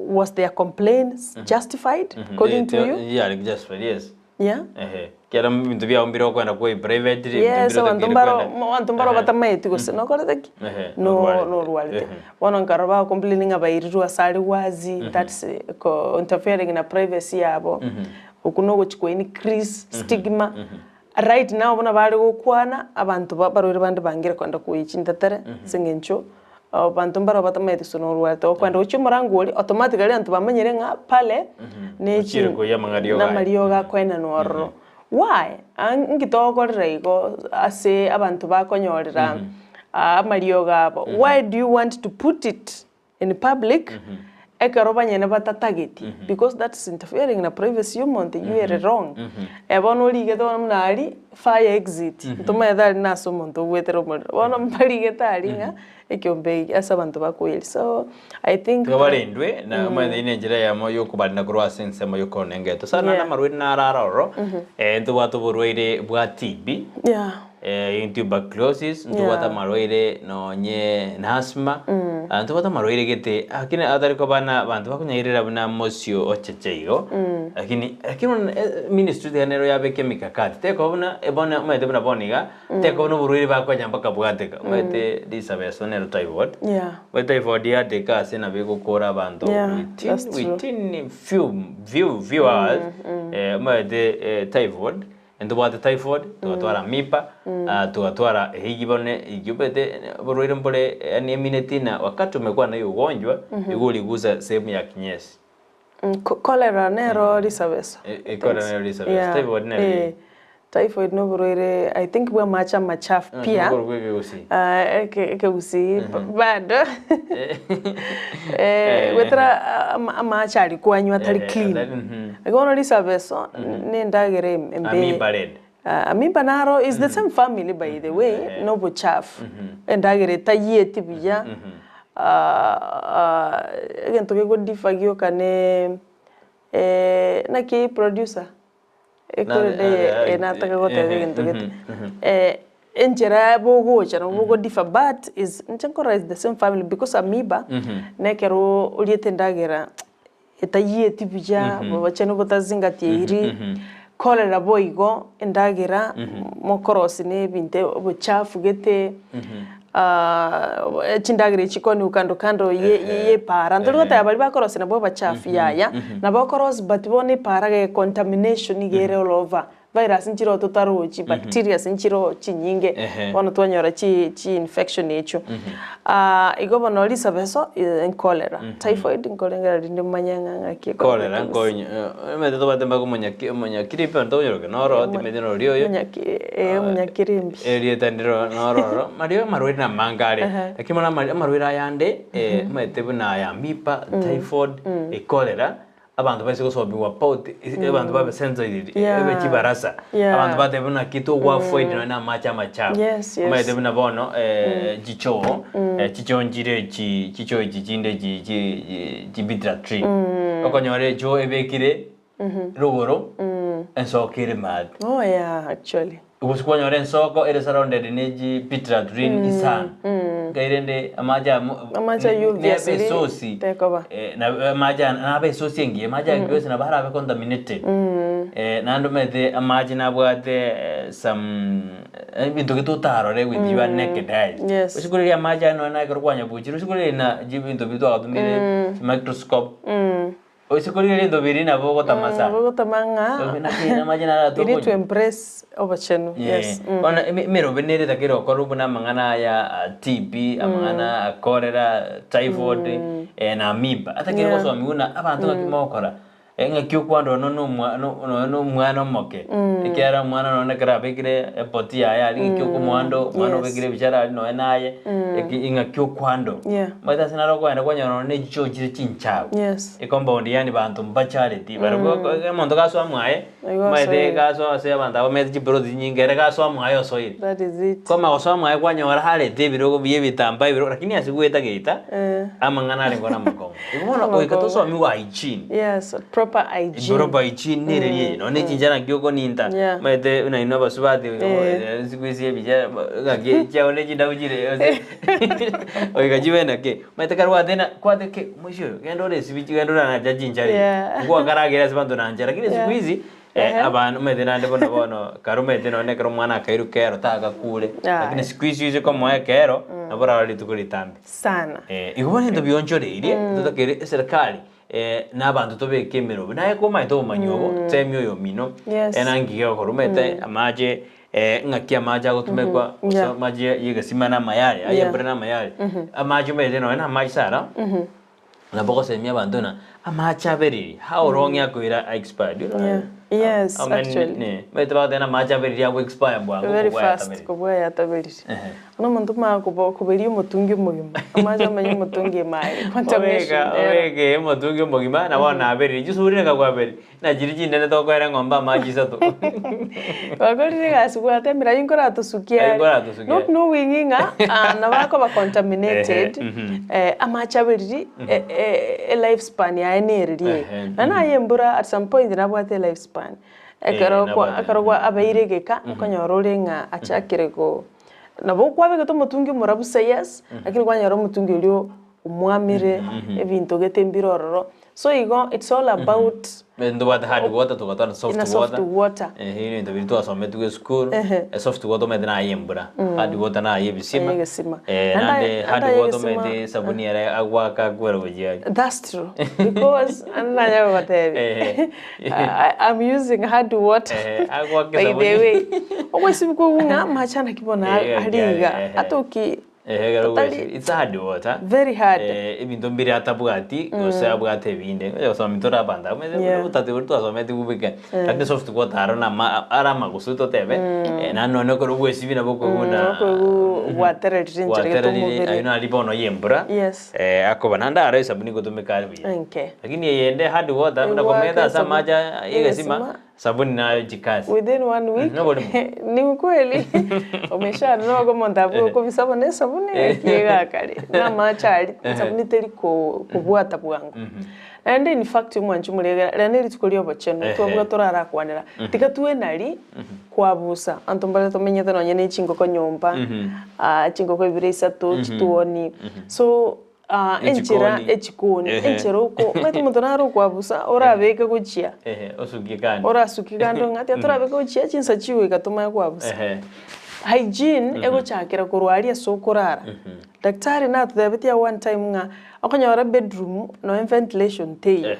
was their complaints justified according to you justified yes kera mintu bya ombiro kwenda kwa private yes wantumbaro batamaiti gose no koreteki no rualite wano nkarabago complaining abairiru asali wazi that's interfering in a privacy yabo ukunogo chiko increase stigma right now bona bari gukwana abantu barore bandi bangira kwenda kuyichindatare singencho abantu mbara batamete sono ruwata okwenda uchimuranguli automatically antu bamenyere nga pale nechi na marioga kwena norro why ngitokorera igo ase abantu bakonyorera amarioga why do you want to put it in public ekaroba nyene batatageti because that's interfering in a privacy human you are wrong ebono lige to mnali fire exit tuma edali naso muntu gwetero bono mbali getali nga ekyombe asabantu bakoyeli so I think kabalendwe na mwe inenjira ya moyo kubalina kurwa sense moyo konengeto sana na marwe na raroro ntu watu burwire bwa TB tuberculosis ntu wata marwire no nye asthma ntu wata marwire gete akine atari ko bana bantu bakunyirira buna mosio ochecheigo lakini ministry de nero yabe chemical card teko buna ebona mete buna boniga teko no burwire bakonya mpaka bwateka mete disabeso nero typhoid typhoid ya deka sena bego kora abantu within few hours mete typhoid endo bwate typhoid tugatwara mipa tugatwara higibone igubete borwire mbole ani eminetina wakati umekuwa na hiyo ugonjwa iguli guza sehemu ya kinyesi cholera nero risabeso cholera nero risabeso typhoid nero typhoid no borwire I think bwa macha machafu pia Gusii bado wetra macha alikuwa nywa tali clean agono risabeso nendagere embe amimba naro is the same family by the way no buchafu endagere tayeti biya agento ke godifagio kane naki producer ekorede enataka gote agento gete enjera bogo chana bogo differ but is nchankora is the same family because amoeba nekero uliete ndagera etayiye tibuja babachano botazingatie iri cholera boigo endagera mokorosi ne binte obuchafu gete chindagire chikoni ukando ye para ndolo bali bakorosi nabo bachafu yaya nabo korosi but bone para ge contamination igere all over virus nchiro totaruchi bacteria nchiro chinyinge bono twanyora chi infection echo igo bono lisa beso en cholera typhoid ngolengera rinde manyanga ngaki cholera ngonya mede to batemba ko munya kiripe ndo yoro noro timedino rio yo munya kirimbi erieta ndiro noro mario marwiri na mangare akimona marwiri ayande mete buna ya mipa typhoid cholera abantu bese kusobiwa pot abantu babe sensitive ebechibarasa abantu batebuna kitu wa foid na macha maite buna bono chicho njire chicho jinde jibitra tree okonyore jo ebekire rugoro ensokire mad actually ubuskonyore ensoko ere surrounded neji pitra tree isan gairende amaja sosi na amaja na be sosi ngie amaja ngose na bahara be contaminated nando mete amaji na bwate some bintu kitutaro re with your naked eyes usikuri amaja no na kwanya buchiro usikuri na jibintu bitu akatumire microscope usikuri ndo birina bogo tamasa bogo tamanga na majina to to impress overchenu ona mero benere takiro korubuna mangana ya TB amangana cholera typhoid na amoeba atakiro so amuna abantu bakimokora ngakyo kwando no mwana moke ikiara mwana no nekara bekire poti ya ngakyo kumwando mwana bekire bichara no naye ngakyo kwando mata sinaro kwenda kwanya ne chicho chiri chinchao compound yani bantu mbacharity barako mondo kaso amwaye maide kaso ase abantu abameze chibrodi nyingere kaso amwaye soiri that is it koma kaso amwaye kwanya wala hale tebiro biye bitamba ibiro lakini asigueta geita amangana ari ngona mukongo ibona oikato so mi wa hygiene proper hygiene proper hygiene nere no ne chinjana gyoko ninta maide una ino basubati sikuisie bija gage chaone chindawujire oikajibena ke maide karwa tena kwate ke mwisho gendo le sibichi gendo na jajinjari kwa karagera sibantu nanja lakini siku hizi abantu medena ndebo nabono karume teno ne karumwana kairu kero taka kule lakini siku hizi como kero nabora wali tukuritambe sana igobone ndo bionjore ile tutakere serikali n'abantu tobekemero naye ko maito manyobo temyo yo mino enangiye korumete amaje ngakia maja gotumekwa so maje yegasima na mayale ayebra na mayale amaje mede no na maji sara na boko semia abandona amacha beri how long yako ira expired you know yes actually mete ba dena macha beri ya expire bwangu very fast ko bwa ya taberi no muntu ma ko beri umutungi mugima amaja manyi umutungi mai contamination wege umutungi mugima na wana beri jisuri ka kwa beri na jiriji ndene to ko era ngomba maji sato bagori gasugwa temira inkora tosukia not knowing inga na bako ba contaminated amacha beri lifespan ya enerie na yembura at some point na bwate lifespan akarogwa abayiregeka ukanyoro nga achakirego nabo kwabe to mutungi murabusa yes lakini kwanyoro mutungi ulio umwamire ebintu getembirororo so it's all about ndo what hard water to gatana soft water hino ndo bitu asome tu school soft water medina yembura hard water na yebisima nande hard water mede sabuni ya agwa ka gwero bujia that's true because ananya whatever I'm using hard water agwa by the way always biko nga machana kibona hariga atoki it's hard water very hard ibintu mbiri atabwati gose abwate binde yo mitora banda meze utate urtu asomete kubika lakini soft water arona arama gusuto tebe na none ko rugwesi bina boko una water rinjere to mubiri ayina libono yembra akoba nanda ara sabuni ko tumeka bi lakini yende hard water na komeda samaja yegesima sabuni nayo jikazi within 1 week. Ni ukweli. Umesha no go mondabu ko bisabone sabuni kiega kare. Na machari sabuni teri ko kubwata bwangu. And in fact umwanju mulega raneri tukuri obacheno twabuga turara kwanira. Tika tuwe nari kwabusa. Antombale tomenyete no nyene chingo ko nyomba. Chingo ko ibire isatu chituoni. So enchera echikoni enchera uko mete muntu naro kwabusa orabeka guchia osukikando orasukikando ngati atorabeka guchia chinsa chiwe gatuma kwabusa hygiene ego chakira kurwaria sokorara daktari na tuthebetia one time nga akonyora bedroom no ventilation tei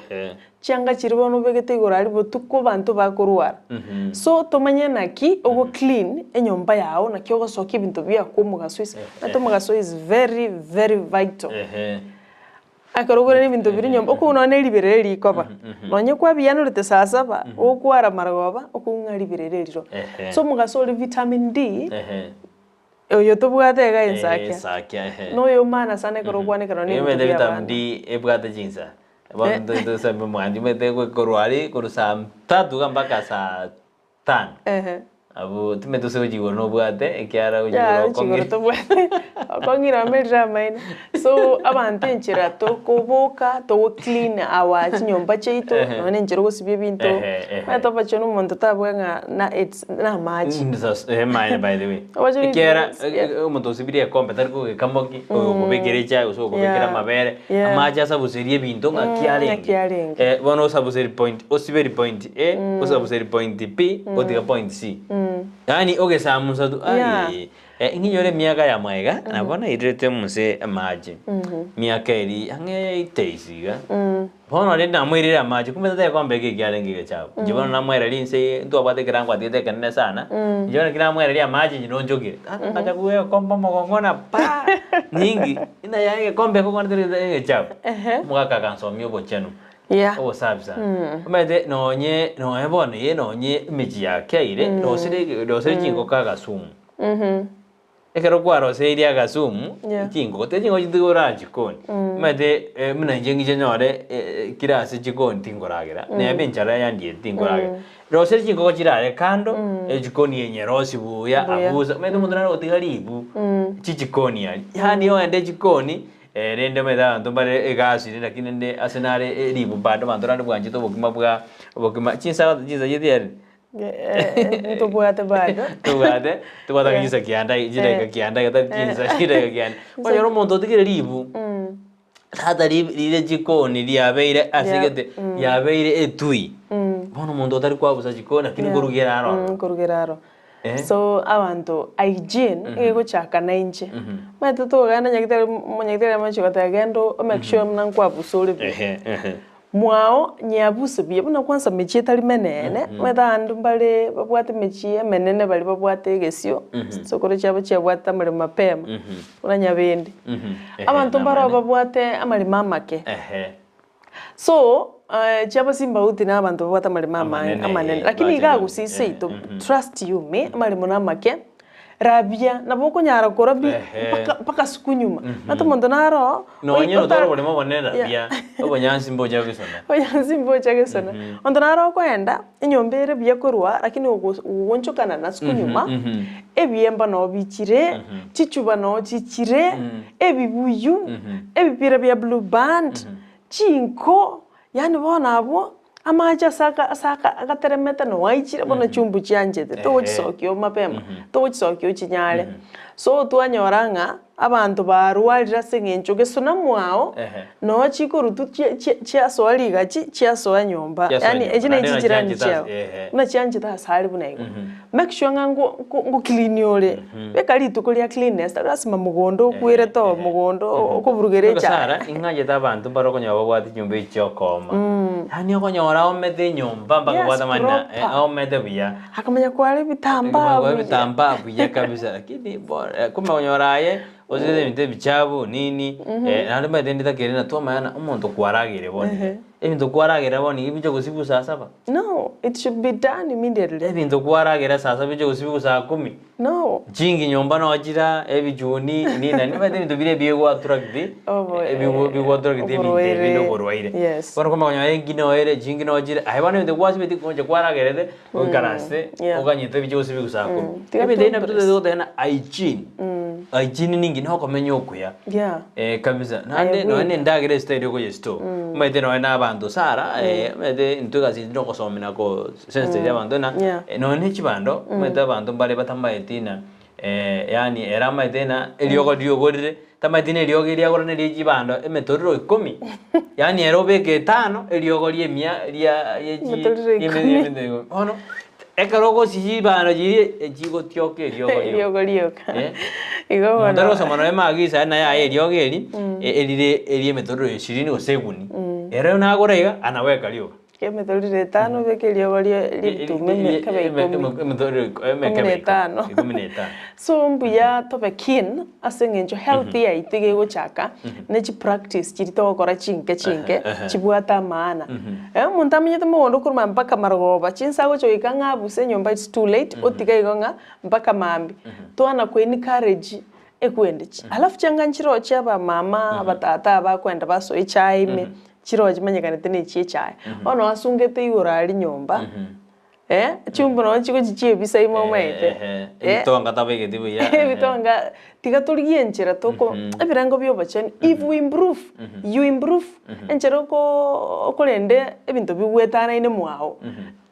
changa chiribo no begete igorari botuko bantu bakurwara so tomanye naki ogo clean enyomba yao na kyogo soki bintu bya kumugasois atomugaso is very very vital akarogora ni bintu biri nyomba uko unone libereri ikoba nonye kwa biyano rete sasa ba okwara maragoba okunga libereri ro so mugaso vitamin D oyo tobwate ga Ensakia no yo mana sana karogwane karone vitamin D ebwate jinsa Bando sabi mwanji mete ko korwali ko sa 3 mpaka saa 5. Abu tumeto se ujigo no bwate ekiara ujigo kongira to bwate kongira melja main so abante nchira to koboka to clean awa nyomba cheito none nchiro go sibye binto mato pachono mondo tabwenga na it's na maji mine by the way ekiara mondo sibye kombe tarko kamoki ko begerecha uso ko bekera mabere amaja sabuserie binto ngakiare bono sabuseri point osiberi point osabuseri point P odiga point C. Yani oge samusa tu ai nginyore miaka ya mwega nabona irete muse amaji miaka iri ange iteisiga bono le namwirira amaji kumeza kwambe kigyale ngige chabo jibona namwera linse ndo abate kirangwa tete kanene sana jibona kiramwera lia amaji nyinonjogire acha kuwe komba mogongona pa nyingi ina yae kombe ko kwana tete chabo mwaka kansomyo bochenu o sabisa umede nonye no ebone ye nonye miji yakeire no sire kingo kaga sumu ekero kwaro seiri aga sumu kingo tekingo jidura jikoni umede muna njengi nyore kirasi jikoni tingoragira ne benchara yandie tingoragira ro sire kingo kirare kando jikoni yenye rosi buya abuza umede mundana otigaribu jikoni yani yo ende jikoni rende meda ndombare egasi lakini nde asenare ribu bado mandorande bwanje to bokima chinsa yedier tubwate bado tubwate kinsa kianda ijireka kianda gata kinsa kireka kianda kwanyoro mondo tigire ribu hata rire jikoni liabeire asigete yabeire etui bono mondo tari kwabusa jikoni lakini kurugeraro so abantu hygiene ego chaka nainje mate to gana nyagitele macho katagendo make sure mna kwa busole mwao nyabuse bie buna kwanza mechi tali menene meta andu mbale babwate mechi menene bali babwate gesio so kore chabo chabwata mali mapema una nyabende abantu mbaro babwate amali mamake so chabo simba uti na abantu babwata mali mama amanene lakini Gusii to trust you me mali mona make rabia naboko nyara korabi paka sukunyuma nato mondo naro no nyero toro bole mabone rabia obonyansi mboja gesona mondo naro kwenda inyombere bya korwa lakini wonchokana na sukunyuma ebiemba no bichire chichuba no chichire ebibuyu ebipira bya blue band chinko yani bona abo amaja saka agateremeta no waichire bona chumbu chanje to chisokyo mapema to chisokyo chinyale so twanyoranga abantu barwalira sengencho gesona mwao no chikorutu chiaswaliga chiaswa nyomba yani ejine ichirani chao na chanje ta sali bunaiko make sure ngo clean yole bekali tukolia cleanness lazima mugondo kwire to mugondo okuburugere cha sara ingaje ta bantu baroko nyabo bwati nyumba ichokoma yani okonyora omete nyomba mpaka bwata mana omete bia akamenya kwale bitamba buya kabisa lakini kuma onyoraye ozigete binte bichabu nini nandi maitendita kerena to mayana umuntu kwaragire bone ebintu kwaragire bone ibije gusibu saa 7. No, it should be done immediately. Ebintu kwaragire saa 7 bije gusibu saa 10. No. Jingi nyomba no ajira ebijuni nini nandi maitendita bire biego atrakti bigo atrakti binte bigo borwaire. Yes. Bano koma kanya engi no ere jingi no ajira ayibana binte kwasi bite konje kwaragire de ukaraste ukanyite bije gusibu saa 10. Ebinte ina bite do dena hygiene. Hygiene ningi no komenya okuya. Yeah. Kabisa. Nande no ene ndagire style ko yesto. Maite no ena abantu sara maite ntugazi no kosomina ko sense ya abantu na no ne chibando maite abantu mbale batambayetina yani era maite na eliogo diogorire tamaitine eliogo iria gorane ri chibando emetoriro 10. Yani erobeke 5 eliogo ri emia ria yeji ono ekarogo sijibano jiri jigo tioke eliogo Igo ndaro samano emagisa na ya eliogeri elire metoro 20 oseguni era na gorega anaweka lio ke metoro 5 beke eliogo litume kabe 15 so mbuya tobe kin asengenjo healthy aitige gochaka ne chi practice chirito gora chinke chibwata maana muntu amenyete mondo kuruma mpaka margoba chinsa gocho ikanga buse nyomba it's too late otiga igonga mpaka mambi twana ko encourage ekwendechi alafu changa nchiro chaba mama abatata abakwenda baso ichaime chiro chimanyekane tene chai ono asungete igorari nyomba chumbo no chiko chichie bisa imomaite bitonga tabege tibuya bitonga tigaturiye nchira toko ebirango byo bachani if we improve you improve enchero ko okolende ebinto bigwetana ine mwao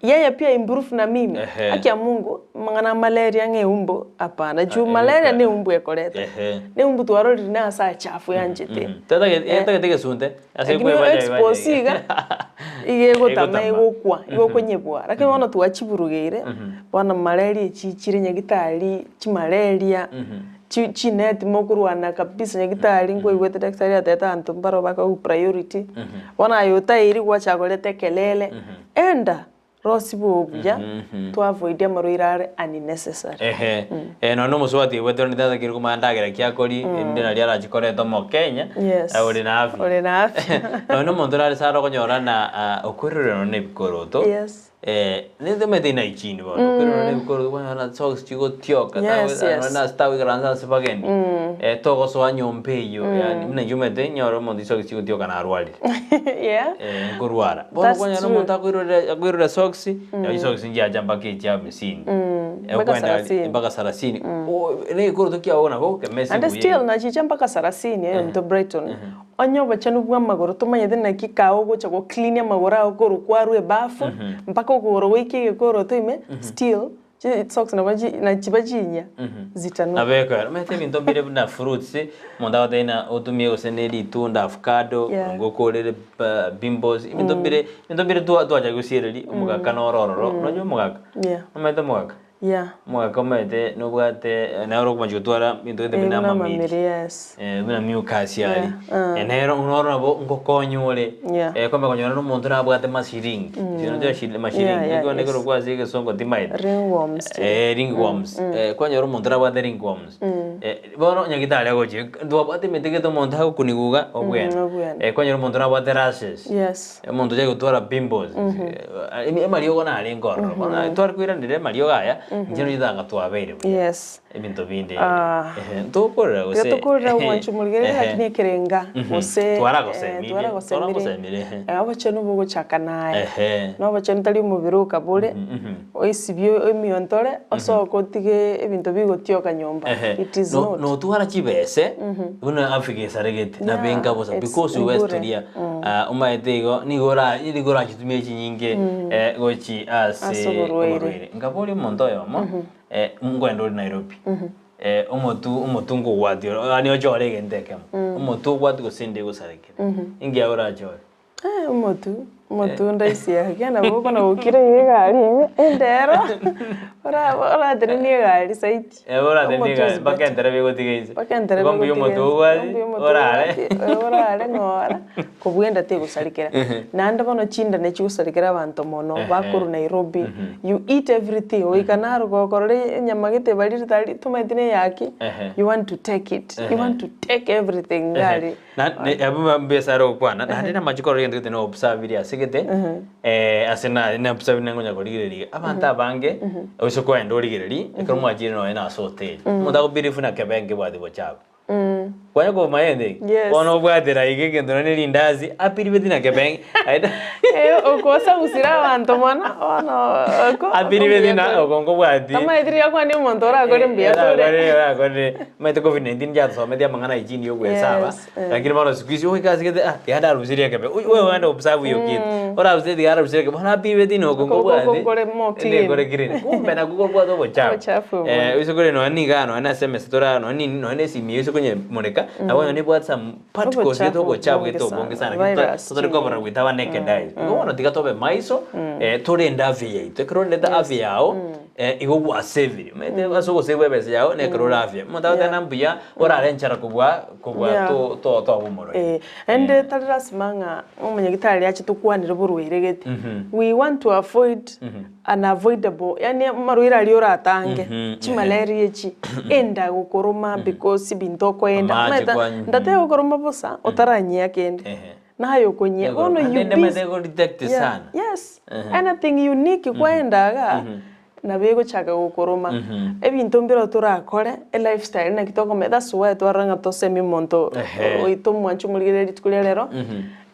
yeye pia improve na mimi akia Mungu mangana malaria ngeumbo apana juu malaria ne umbu ekoleta ne umbu twaro rina sa chafu yanjete tata tege sunte ase kwe baje posiga igego tamaye gokwa igokonyebwa lakini wana tuachiburugire wana malaria chichire nyagitari chimalaria chinet mokurwana kabisa nyagitari ngo igwete daktari ateta antu mbaro baka priority wana yota iri kwa chagolete kelele enda rosibu buja to avoid amaroirare unnecessary no muswati weto ni tata kiruko mandagira kiakori ndina ria rachikore to mo Kenya uri na afya no mondora sara konyora na okurure no nebikoroto nende medina ichini bado okurure no nebikoroto bwana socks chigo tioka na stawi granza sepageni togo so anyompeyo yani mna jumete nyoro mondi socks chigo tioka na arwali kurwara bwana kwanya no monta kurure socks ya socks ngia jamba ke cha mesini mpaka 30 ne ikoro tukiaona ko kemesi and still na chicha mpaka 30 ndo Brighton onyo bachanu bwa magoro tumanye na kikao gocha go clean ya magora okoro kwaru ebafu mpaka okoro wiki ekoro time still socks na chibajinya zitanu abeka mete binto bire na fruits monda tena otumie oseneri tunda avocado ngokorere bimbos binto bire tu aja gusireri umugaka norororo nojo mugaka mete mugaka mwaka mete no bwate na ro kumajyo twara binto de bina mamiri bina miukasi ali enero unoro bo ngokonyole kome konyora no muntu na bwate masiring sino de shile masiring ngo negoro kwa zige songo timaid ringworms konyora muntu na bwate ringworms bono nyagitali agoje ndo bwate metege to muntu ha kuniguga obwena konyora muntu na bwate rashes muntu je gutwara pimples emaliyo gona ali ngoro bona twara kwira ndire maliyo gaya njeno jidanga twabere ebinto binde tokora gose tokora wanchumurigere lakini kerenga gose twara gose mire abo cheno bugo chakanaye no bacheno tali mubiruka bure oisibyo emiontore osoko tige ebinto bigo tioka nyomba it is not no twara chibese buna afike saregete na benga bosa because westoria umaetego nigora chitumie chinyinge gochi ase ngaboli montoyo ngwendo Nairobi umutungu wadio ani ojore gendeke umutu watu gusinde gusareke ingia ora jore umutu Motunda isia kena boko na ukire yegari endero. Ora teni yegari saiti. Ora teni yegari bakendere bego tigeize. Bakendere bego tigeize. Ora ngora. Kubwenda te gusalikira. Nanda bono chinda ne chusalikira abantu mono bakuru Nairobi. You eat everything. Oikanaro gokorore nyamagete bali tali tumaitine yaki. You want to take it. You want to take everything gari. Na abu mbesaro kwana. Na ndina majiko rende tene observe ya sigete. Asena na observe nangonya koligireri. Abanta bange osoko endo ligireri. Ekomo ajiri no ena sote. Mudago birifu na kebenge bwadi bochaba. Kwanya ko mayende ono bwadera igege ndone lindazi apiribeti na kebenge okosa usira abantu mwana ono apiribeti na okongo bwadi ama idiri kwani umuntu ora gore mbia gore mete covid-19 ya so media mangana ijini yo kwesaba lakini bano sikuisi o kazi kete yada rusiri kebe wewe wanda observe yo kid ora usedi yada rusiri kebe na apiribeti no okongo bwadi gore mo clean gore green kumbe na google bwado bochafu usokore no ani gano na semester no ni no ne simi usokore moneka abona ni bwatsa particles yeto bochafu yeto bonge sana tutore kobara witawa naked eye ngono tikatobe maiso tore ndavye yeto kronde da avya yao igo wa save mete asoko save bese yao ne kro avya mutawa nambuya ora renchara kubwa to abumoro ende tadras manga umenye gitari yachi tukwanire burwire gete we want to avoid unavoidable yani marwira aliora atange chimalaria chi enda gukoroma because bintoko enda meta ndate gukoroma bosa otaranyia kende nayo konye ono you detect sana yes anything unique kwendaga na bego chaka gukoroma ebintu mbiro turakore e lifestyle na kitoko me that's why twaranga to semi monto oito mwanchu muligere tkulelero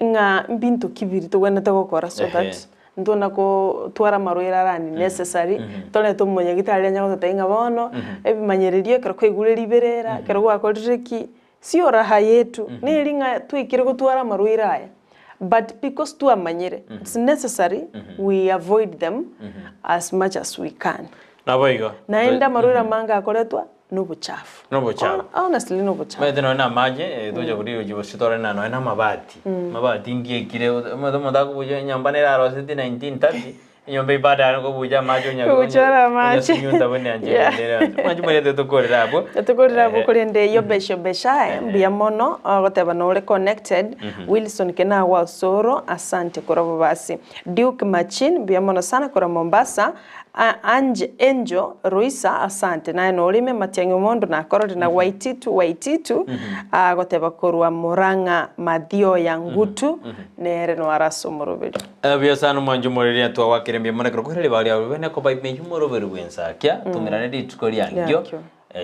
nga mbintu kibiri to wena to gukora so that ndona ko twara marwira rani necessary tone to munya gitari nya gutainga bono ebimanyeririe kero kwigurira iberera kero gwakorireki sio raha yetu ni ringa twikire gutwara marwira aya but because tu amanyire it's necessary we avoid them as much as we can naboigo naenda marwira manga akoretwa no buchafu honestly no buchafu mede no na maje doje buri uji bositore na no na mabati ngie kire moda ko buja nyambanera roseti 1930 nyombe ibada ko buja majo nya kuchora maji nyunda bone anje maji mwe tukorera abo kurende yo besha mbia mono goteba no re connected Wilson kena wa soro asante korobo basi Duke Machin mbia mono sana kora Mombasa Angel Ruisa asante naye no lime Matiang'i Mondo na korode na Waititu goteba korwa Muranga Mathio ya Ngutu nere no araso moroberi bia sana mwanju moriria twa wakirembia mona kro kwere bali awe bene ko baibe moroberi Ensakia tumirane di tukori angio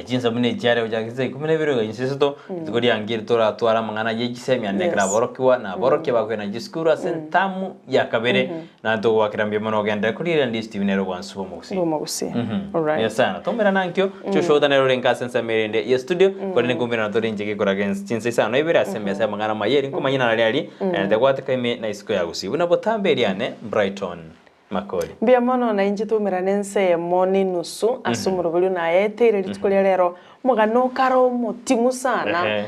jinsa mune jare ujagize kumene biro insisto tukori angir tora twara mangana yegisemi anekra borokwa na borokye bakwe na jiskura sentamu ya kabere na to wakirambia mona ogenda kulira ndi Stevenero wansu bomugusi alright yasana tomera nankyo choshoda nero renka sensa merende ya studio kone kumbira na tori njike kora gens jinsa sana ibere asemi sa mangana mayeri nkomanyina ali de gwataka ime na isiko ya Gusii unabotamberiane Brighton makori mbia mono na inje tumiranense moni nusu asumurubulu na yetere litkolya lero mugano karo mutimu sana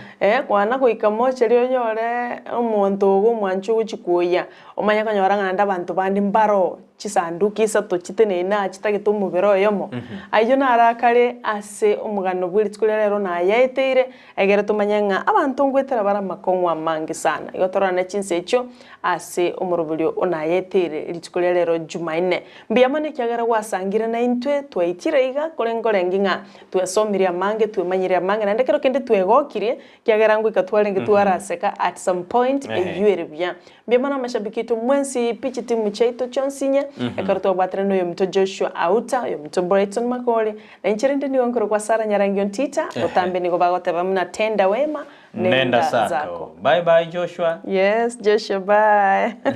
kwana kuika moche lyo nyore omuntu ugo mwanchu uchikuya omanya kanyoranga nda bantu bandi mbaro chisanduki sato chitene na chitagito mubero yomo ayo narakare ase omugano bw'ilitkolya lero na yetere egere tumanyanga abantu ngwetera bara makongwa mangi sana yotora na chinse echo ase omurubulyo ona yetere ilitkolya lero Jumanne mbia mane kyagara wasangira na intwe twaitire iga kolengolengi nga twesomiria mange twemanyiria mange na ndekero kende twegokirie kyagara ngwika twalenge twaraseka at some point eyuere bya mbia mana mashabiki tu mwensi pichi timu cheito chonsinya ekarto batre no yomto Joshua Auta yomto Brighton makole na inchirende ni wankoro kwa Sara Nyarangi Ontita otambe niko bagote bamna tenda wema nenda zako bye bye Joshua yes Joshua bye